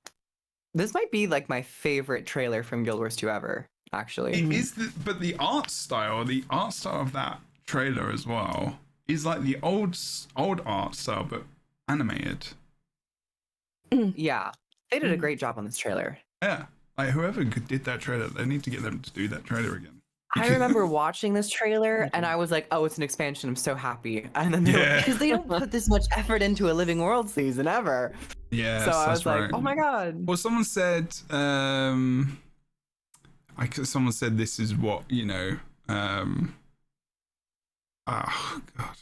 This might be like my favorite trailer from Guild Wars 2 ever, actually. It is, but the art style of that trailer as well is like the old art style, but animated. Yeah, they did a great job on this trailer. Yeah, like whoever did that trailer, they need to get them to do that trailer again. I remember watching this trailer and I was like, oh, it's an expansion. I'm so happy. And then because they don't put this much effort into a Living World season ever. Yeah. So I was like, oh my God. Well, someone said, someone said this is what, you know, oh God.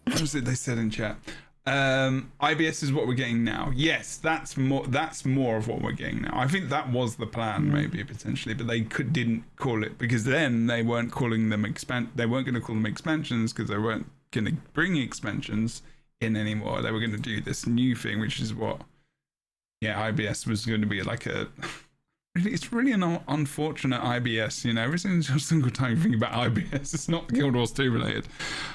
What was it they said in chat? IBS is what we're getting now. Yes, that's more of what we're getting now. I think that was the plan, maybe potentially, but they didn't call it because then they weren't calling them they weren't going to call them expansions because they weren't going to bring expansions in anymore. They were going to do this new thing, which is what IBS was going to be like a it's really an unfortunate IBS, you know. Every single time you think about IBS, it's not Guild Wars 2 related.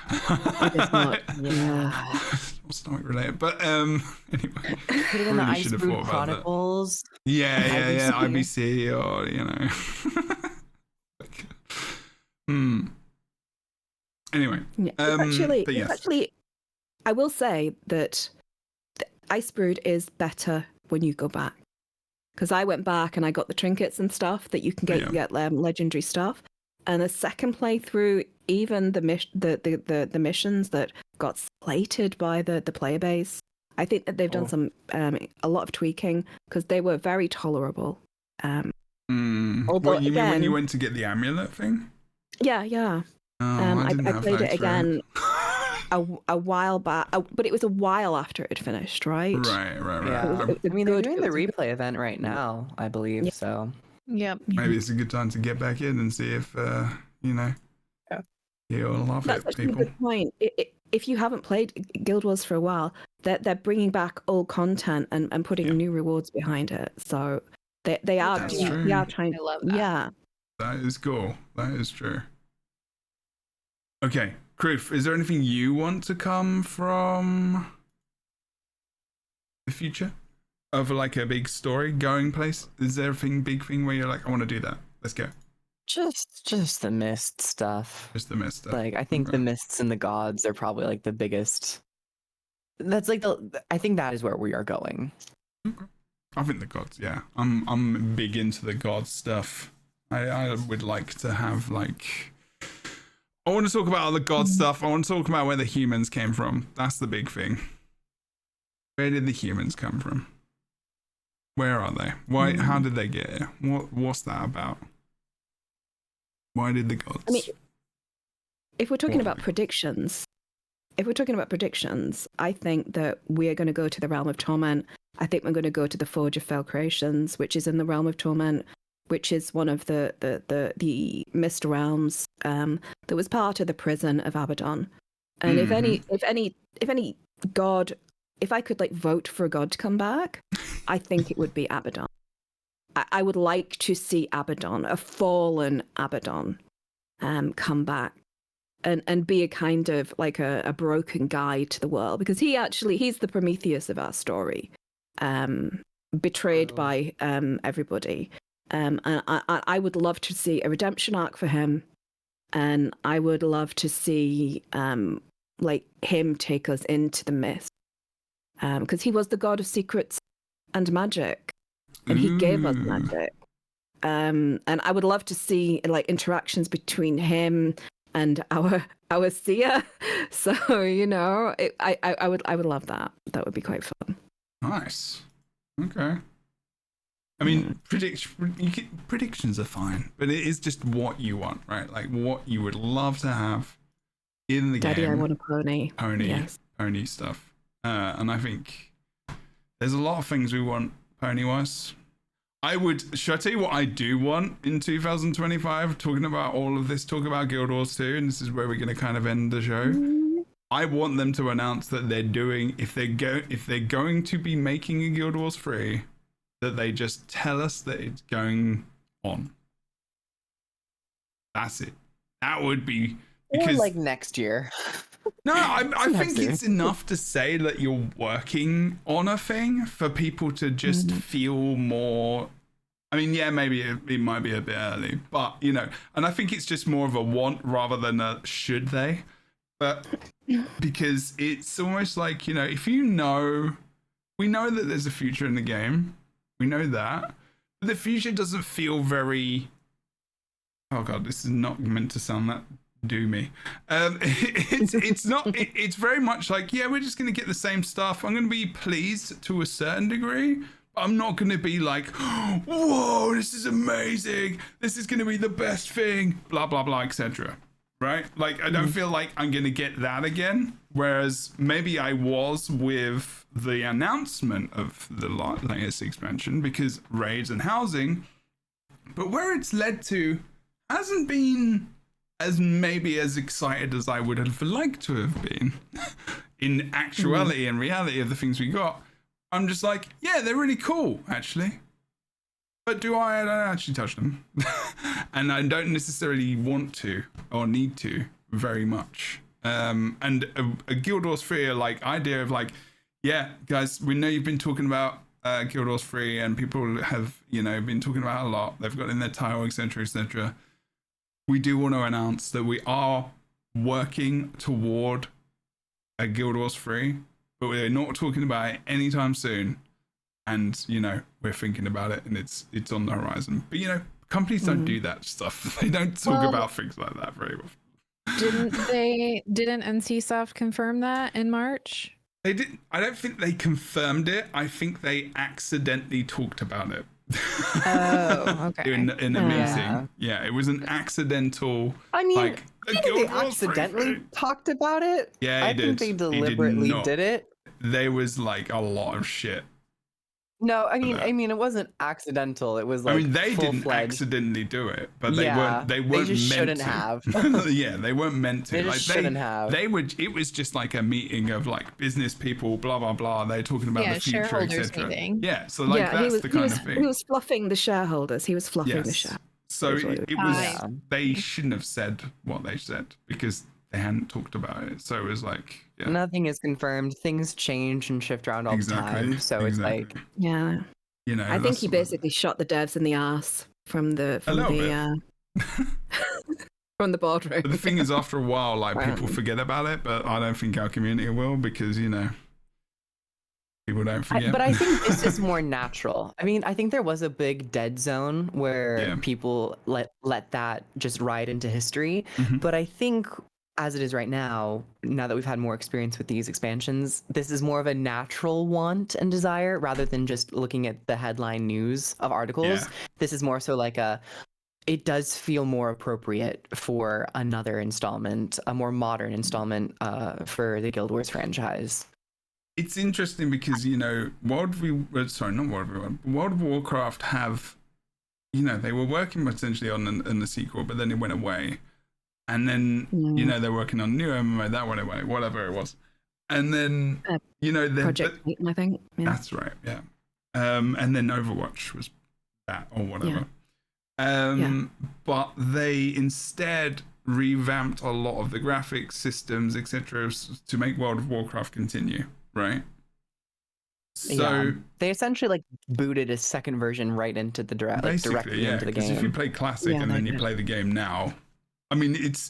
It's not. Yeah. It's not related, but anyway. Put it in the Icebrood Chronicles. Yeah, IBC or you know. Anyway, actually, I will say that Icebrood is better when you go back. Because I went back and I got the trinkets and stuff that you can get. You get legendary stuff, and the second playthrough, even the missions that got slated by the player base, I think that they've done a lot of tweaking because they were very tolerable. Although you mean when you went to get the amulet thing? Yeah. Oh, I played it again a while back, but it was a while after it had finished, right? Right. Yeah. I mean, they're doing the replay event right now, I believe. Yeah. So. Yep. Maybe it's a good time to get back in and see if you know. Yeah. You'll love That's it, people. A good point. If you haven't played Guild Wars for a while, they're bringing back old content and putting new rewards behind it. So they are trying. I love that. Yeah. That is cool. That is true. Okay, Kriff, is there anything you want to come from the future of like a big story going place? Is there a big thing where you're like, I want to do that? Let's go. Just the mist stuff. Just the mist stuff. Like I think the mists and the gods are probably like the biggest. That's like I think that is where we are going. Okay. I think the gods, yeah. I'm big into the god stuff. I would like to have like, I want to talk about all the god stuff. I want to talk about where the humans came from. That's the big thing. Where did the humans come from? Where are they? Why? How did they get here? What's that about? Why did the gods? I mean, if we're talking about predictions, I think that we are going to go to the realm of torment. I think we're going to go to the Forge of Fell Creations, which is in the realm of torment, which is one of the mist realms that was part of the prison of Abaddon. And if any god, if I could like vote for a god to come back, I think it would be Abaddon. I would like to see Abaddon, a fallen Abaddon, come back and be a kind of like a broken guide to the world, because he's the Prometheus of our story, betrayed by everybody. And I would love to see a redemption arc for him, and I would love to see like him take us into the mist, because he was the god of secrets and magic, and he gave us magic. And I would love to see like interactions between him and our seer. So I would love that. That would be quite fun. Nice. Okay. I mean, predictions are fine, but it is just what you want, right? Like what you would love to have in the Daddy, game. I want a pony. Pony stuff. And I think there's a lot of things we want pony-wise. Should I tell you what I do want in 2025? Talking about all of this, talk about Guild Wars 2, and this is where we're going to kind of end the show. I want them to announce that they're doing, if they're going to be making a Guild Wars 3, that they just tell us that it's going on. That's it. That would be, because or like next year. No, I think it's enough to say that you're working on a thing for people to just feel more. I mean, yeah, maybe it might be a bit early, but and I think it's just more of a want rather than a should they. But because it's almost like, if we know that there's a future in the game, we know that, but the future doesn't feel very. Oh God, this is not meant to sound that doomy. It's not. It's very much like, yeah, we're just gonna get the same stuff. I'm gonna be pleased to a certain degree, but I'm not gonna be like, whoa, this is amazing. This is gonna be the best thing. Blah blah blah, etc. Right? Like, I don't feel like I'm gonna get that again. Whereas maybe I was with the announcement of the latest expansion, because raids and housing, but where it's led to hasn't been as excited as I would have liked to have been. In actuality and reality of the things we got, I'm just like, yeah, they're really cool, actually. But I don't actually touch them. And I don't necessarily want to or need to very much. And a Guild Wars 3 like idea of like, yeah, guys, we know you've been talking about Guild Wars 3, and people have, been talking about it a lot. They've got in their title, etc., etc. We do want to announce that we are working toward a Guild Wars 3, but we're not talking about it anytime soon. And, we're thinking about it, and it's on the horizon. But, companies don't do that stuff. They don't talk about things like that very often. Didn't NCSoft confirm that in March? They didn't. I don't think they confirmed it. I think they accidentally talked about it. Oh, okay. in a meeting. Yeah, it was an accidental. I mean, like, they accidentally talked about it. Yeah, I think they deliberately did it. There was like a lot of shit. No, I mean, it wasn't accidental. It was like, they didn't accidentally do it, but they weren't. They just meant shouldn't to. have. Yeah, they weren't meant to. They just shouldn't have. It was just like a meeting of like business people, blah blah blah. They're talking about the future, etc. Yeah, so like that's the kind of thing. He was fluffing the shareholders. He was fluffing the share. So it was. They shouldn't have said what they said because they hadn't talked about it. So it was like, yeah. Nothing is confirmed. Things change and shift around all the time. So it's like, yeah. I think he basically shot the devs in the ass from the from the boardroom. But the thing is, after a while, like people forget about it, but I don't think our community will, because people don't forget. But I think this is more natural. I mean, I think there was a big dead zone where Yeah. people let that just ride into history. Mhm. But I think as it is right now that we've had more experience with these expansions, this is more of a natural want and desire rather than just looking at the headline news of articles. Yeah. This is more so like it does feel more appropriate for another installment, a more modern installment for the Guild Wars franchise. It's interesting because, you know, World of Warcraft have, you know, they were working potentially on the sequel, but then it went away. And then, you know, they're working on new MMO, that went away, whatever it was. And then, you know, Project Titan, I think. Yeah. That's right, yeah. And then Overwatch was that or whatever. But they instead revamped a lot of the graphics systems, etc., to make World of Warcraft continue, right? So they essentially like booted a second version right into the directly into the game. If you play classic and then you play the game now, I mean, it's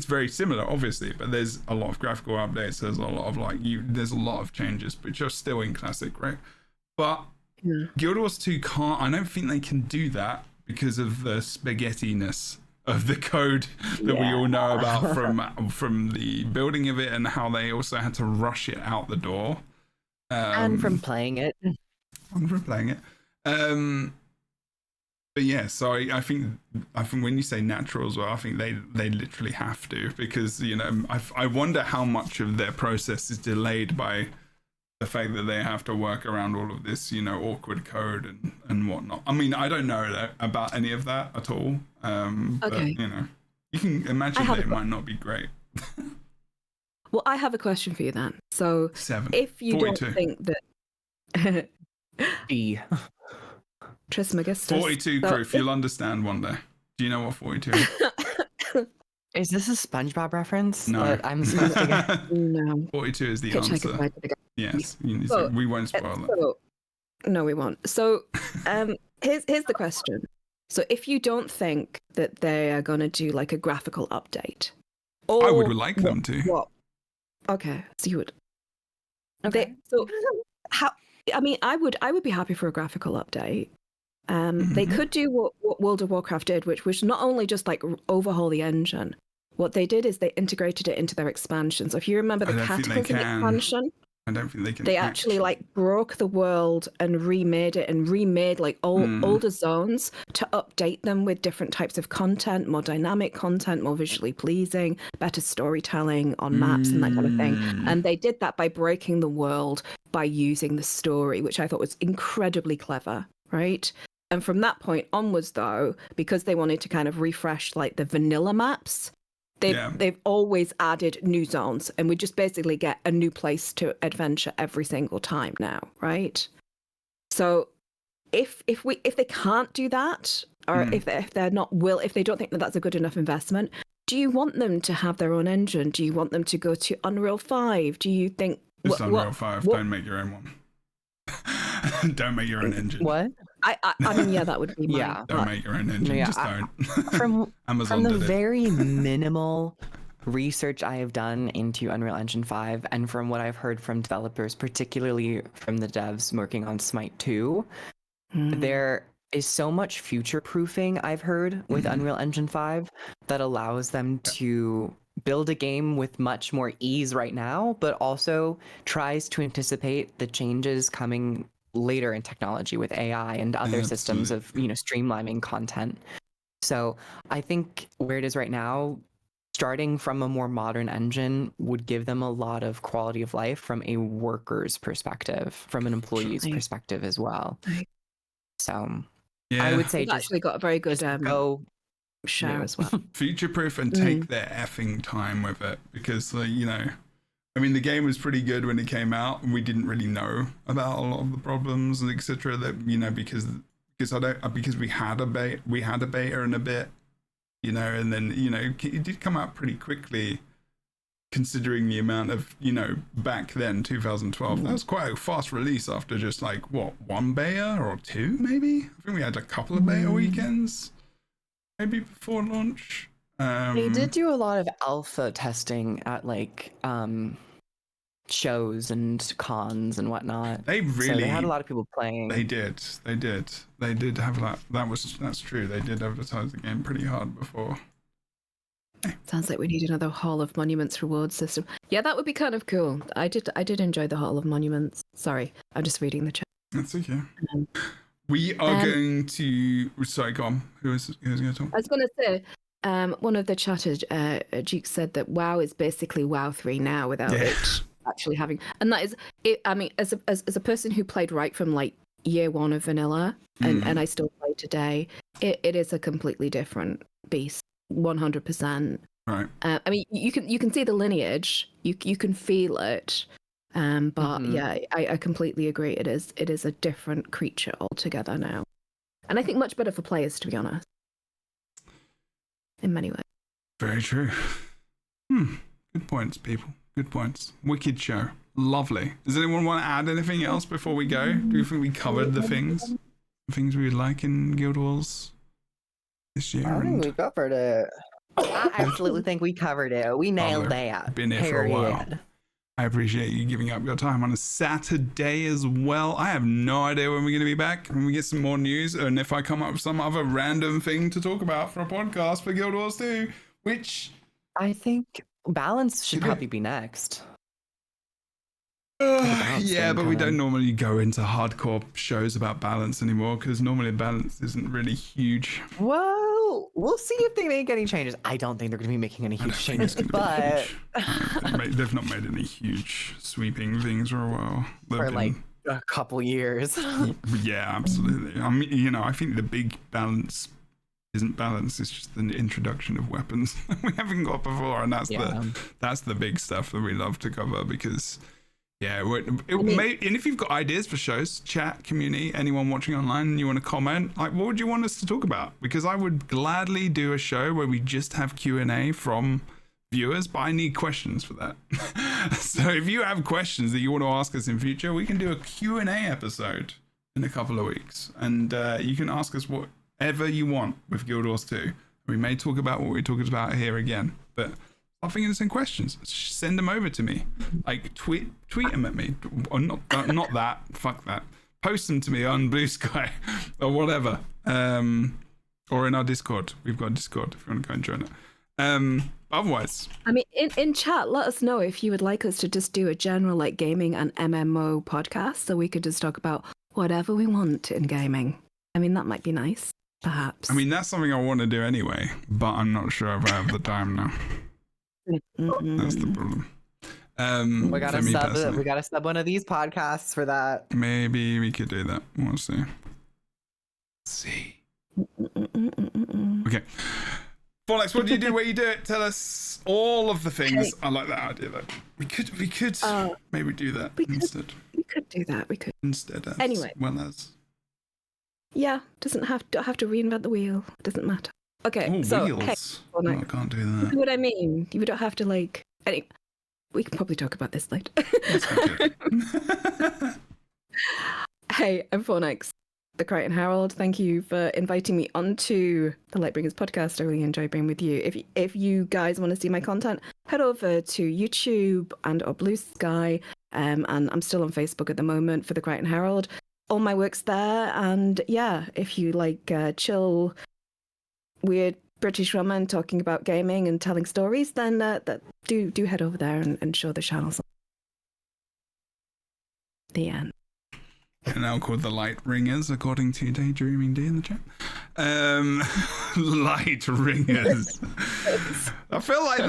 very similar, obviously, but there's a lot of graphical updates. There's a lot of there's a lot of changes, but you're still in classic, right? But Guild Wars 2 can't. I don't think they can do that because of the spaghetti-ness of the code that we all know about from the building of it and how they also had to rush it out the door. And from playing it. But yeah, so I think when you say natural as well, I think they literally have to, because, you know, I wonder how much of their process is delayed by the fact that they have to work around all of this, you know, awkward code and whatnot. I mean, I don't know about any of that at all. But, you know, you can imagine that it might not be great. Well, I have a question for you then. So, 7. if you 42. don't think that B. Trismegistus, 42 proof, you'll understand one day. Do you know what 42 is? Is this a SpongeBob reference? No. That I'm supposed to get? No. 42 is the Hitchhiker's answer. Guide to the Yes, So, we won't spoil it. So, no, we won't. So, here's the question. So, if you don't think that they are going to do like a graphical update, I would like them to. What? Okay, so you would. Okay. So, how? I mean, I would be happy for a graphical update. They could do what World of Warcraft did, which was not only just like overhaul the engine. What they did is they integrated it into their expansion. So if you remember the Cataclysm expansion, I don't think they can. They actually like broke the world and remade it and remade like older zones to update them with different types of content, more dynamic content, more visually pleasing, better storytelling on maps and that kind of thing. And they did that by breaking the world by using the story, which I thought was incredibly clever, right? And from that point onwards, though, because they wanted to kind of refresh like the vanilla maps, they've always added new zones, and we just basically get a new place to adventure every single time now, right? So if they can't do that, or if they don't think that that's a good enough investment, do you want them to have their own engine? Do you want them to go to Unreal 5? Do you think it's Unreal 5? Don't make your own one. Don't make your own engine. What? I mean, yeah, that would be mine. Yeah. Don't make your own engine. Just don't. From Amazon the did it. very minimal research I have done into Unreal Engine 5, and from what I've heard from developers, particularly from the devs working on Smite 2, there is so much future proofing I've heard with Unreal Engine 5 that allows them to build a game with much more ease right now, but also tries to anticipate the changes coming later in technology with AI and other systems of, streamlining content. So I think where it is right now, starting from a more modern engine would give them a lot of quality of life from a worker's perspective, from an employee's perspective as well. So I would say We've actually got a very good go share as well. Future proof and take their effing time with it, because I mean, the game was pretty good when it came out, and we didn't really know about a lot of the problems and etc. That because we had a beta and a bit, and then it did come out pretty quickly, considering the amount of back then 2012. That was quite a fast release after just like one beta or two maybe. I think we had a couple of beta weekends maybe before launch. They did do a lot of alpha testing at shows and cons and whatnot. They So really they had a lot of people playing. They did have that. That's true. They did advertise the game pretty hard before. Sounds like we need another Hall of Monuments reward system. Yeah, that would be kind of cool. I did enjoy the Hall of Monuments. Sorry, I'm just reading the chat. That's okay. We are going to. Sorry, go on. Who's going to talk? I was going to say, one of the chatters, Duke said that WoW is basically WoW 3 now without it actually having. And that is, I mean, as a person who played right from like year one of vanilla, and I still play today, it is a completely different beast. 100%. Right. I mean, you can see the lineage, you can feel it, but yeah, I completely agree. It is a different creature altogether now, and I think much better for players, to be honest, in many ways. Very true. Good points, people. Good points. Wicked show. Lovely. Does anyone want to add anything else before we go? Do you think we covered the things we would like in Guild Wars this year? I think we covered it. I absolutely think we covered it. We nailed that. Been here for a while. I appreciate you giving up your time on a Saturday as well. I have no idea when we're going to be back, when we get some more news, and if I come up with some other random thing to talk about for a podcast for Guild Wars 2, which... I think balance should probably be next. Yeah, but we don't normally go into hardcore shows about balance anymore, because normally balance isn't really huge. Well, we'll see if they make any changes. I don't think they're going to be making any huge changes, but they've not made any huge sweeping things for a while. For like a couple years. Yeah, absolutely. I mean, I think the big balance isn't balance. It's just the introduction of weapons we haven't got before, and that's the big stuff that we love to cover because. Yeah, and if you've got ideas for shows, chat, community, anyone watching online, and you want to comment, like, what would you want us to talk about? Because I would gladly do a show where we just have Q&A from viewers, but I need questions for that. So if you have questions that you want to ask us in future, we can do a Q&A episode in a couple of weeks, and you can ask us whatever you want with Guild Wars 2. We may talk about what we talked about here again, but. I think it's in questions. Send them over to me. Like tweet them at me, or not that. Fuck that. Post them to me on Blue Sky or whatever, or in our Discord. We've got a Discord if you want to go and join it. Otherwise, I mean, in chat, let us know if you would like us to just do a general like gaming and MMO podcast, so we could just talk about whatever we want in gaming. I mean, that might be nice, perhaps. I mean, that's something I want to do anyway, but I'm not sure if I have the time now. That's the problem. We gotta sub one of these podcasts for that. Maybe we could do that. We'll see. Okay. Forlex, what do you do? Where you do it? Tell us all of the things. I like that idea though. We could maybe do that instead. We could do that. We could instead. Anyway. Yeah, don't have to reinvent the wheel. Doesn't matter. Okay, so wheels. Hey, I can't do that. You know what I mean? You don't have to like. Anyway, we can probably talk about this later. Hey, I'm Fornex, the Crichton Herald. Thank you for inviting me onto the Lightbringers podcast. I really enjoy being with you. If you guys want to see my content, head over to YouTube or Blue Sky. And I'm still on Facebook at the moment for the Crichton Herald. All my work's there. And yeah, if you like chill, weird British woman talking about gaming and telling stories, then do head over there and show the channels. The end. And now called the Lightbringers, according to Daydreaming D in the chat. Lightbringers. I feel like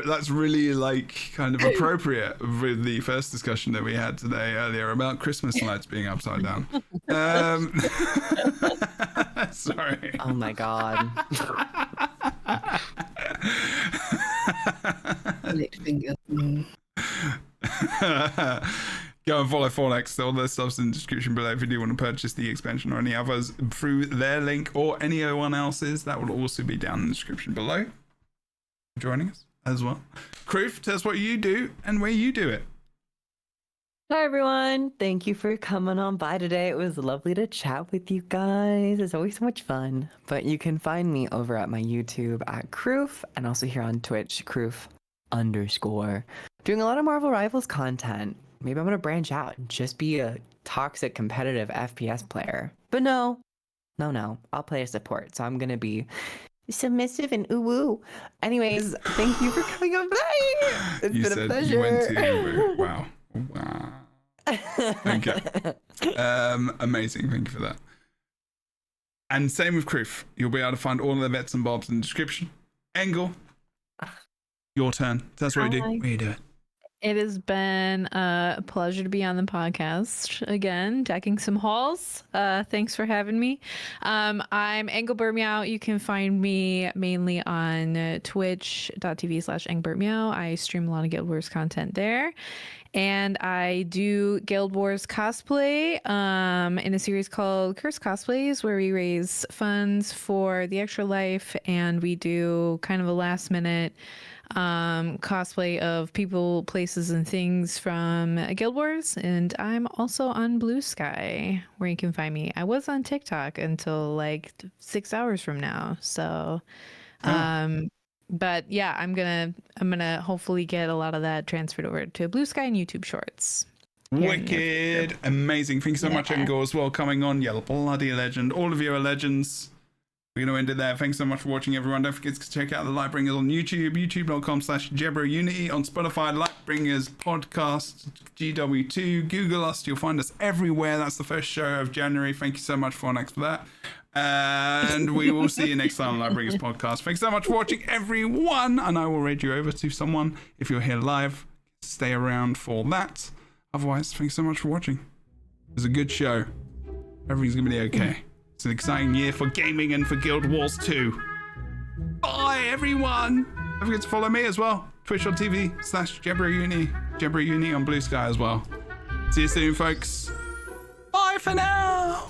that's really like kind of appropriate with the first discussion that we had today earlier about Christmas lights being upside down. Sorry. Oh my god. Light finger. Go and follow Forlex. All the stuff's in the description below if you do want to purchase the expansion or any others through their link or anyone else's. That will also be down in the description below. Joining us as well. Kroof, tell us what you do and where you do it. Hi everyone. Thank you for coming on by today. It was lovely to chat with you guys. It's always so much fun. But you can find me over at my YouTube at Kroof and also here on Twitch, Kroof_. doing a lot of Marvel Rivals content. Maybe I'm gonna branch out and just be a toxic competitive FPS player. But no. I'll play a support. So I'm gonna be submissive and ooh. Anyways, thank you for coming on by. It's been a pleasure. You went to wow. Thank you. Amazing. Thank you for that. And same with Kroof. You'll be able to find all of the bits and bobs in the description. Engel, your turn. That's what you do. What are you doing? It has been a pleasure to be on the podcast again, decking some halls. Thanks for having me. I'm Engelbertmeow. You can find me mainly on twitch.tv/EngbertMeow. I stream a lot of Guild Wars content there. And I do Guild Wars cosplay in a series called Curse Cosplays, where we raise funds for the Extra Life, and we do kind of a last minute cosplay of people, places, and things from Guild Wars. And I'm also on Blue Sky, where you can find me. I was on TikTok until like 6 hours from now. So but yeah, I'm gonna hopefully get a lot of that transferred over to Blue Sky and YouTube Shorts. Wicked, amazing. Thank you so much, Engel, as well, coming on. You're a bloody legend. All of you are legends. We're going to end it there. Thanks so much for watching, everyone. Don't forget to check out the Lightbringers on YouTube, youtube.com/JebroUnity, on Spotify, Lightbringers Podcast, GW2. Google us. You'll find us everywhere. That's the first show of January. Thank you so much, Fornex, for that. And we will see you next time on Lightbringers Podcast. Thanks so much for watching, everyone. And I will raid you over to someone if you're here live. Stay around for that. Otherwise, thanks so much for watching. It was a good show. Everything's going to be okay. It's an exciting year for gaming and for Guild Wars 2. Bye, everyone. Don't forget to follow me as well. Twitch.tv/JebroUni. JebroUni on Blue Sky as well. See you soon, folks. Bye for now.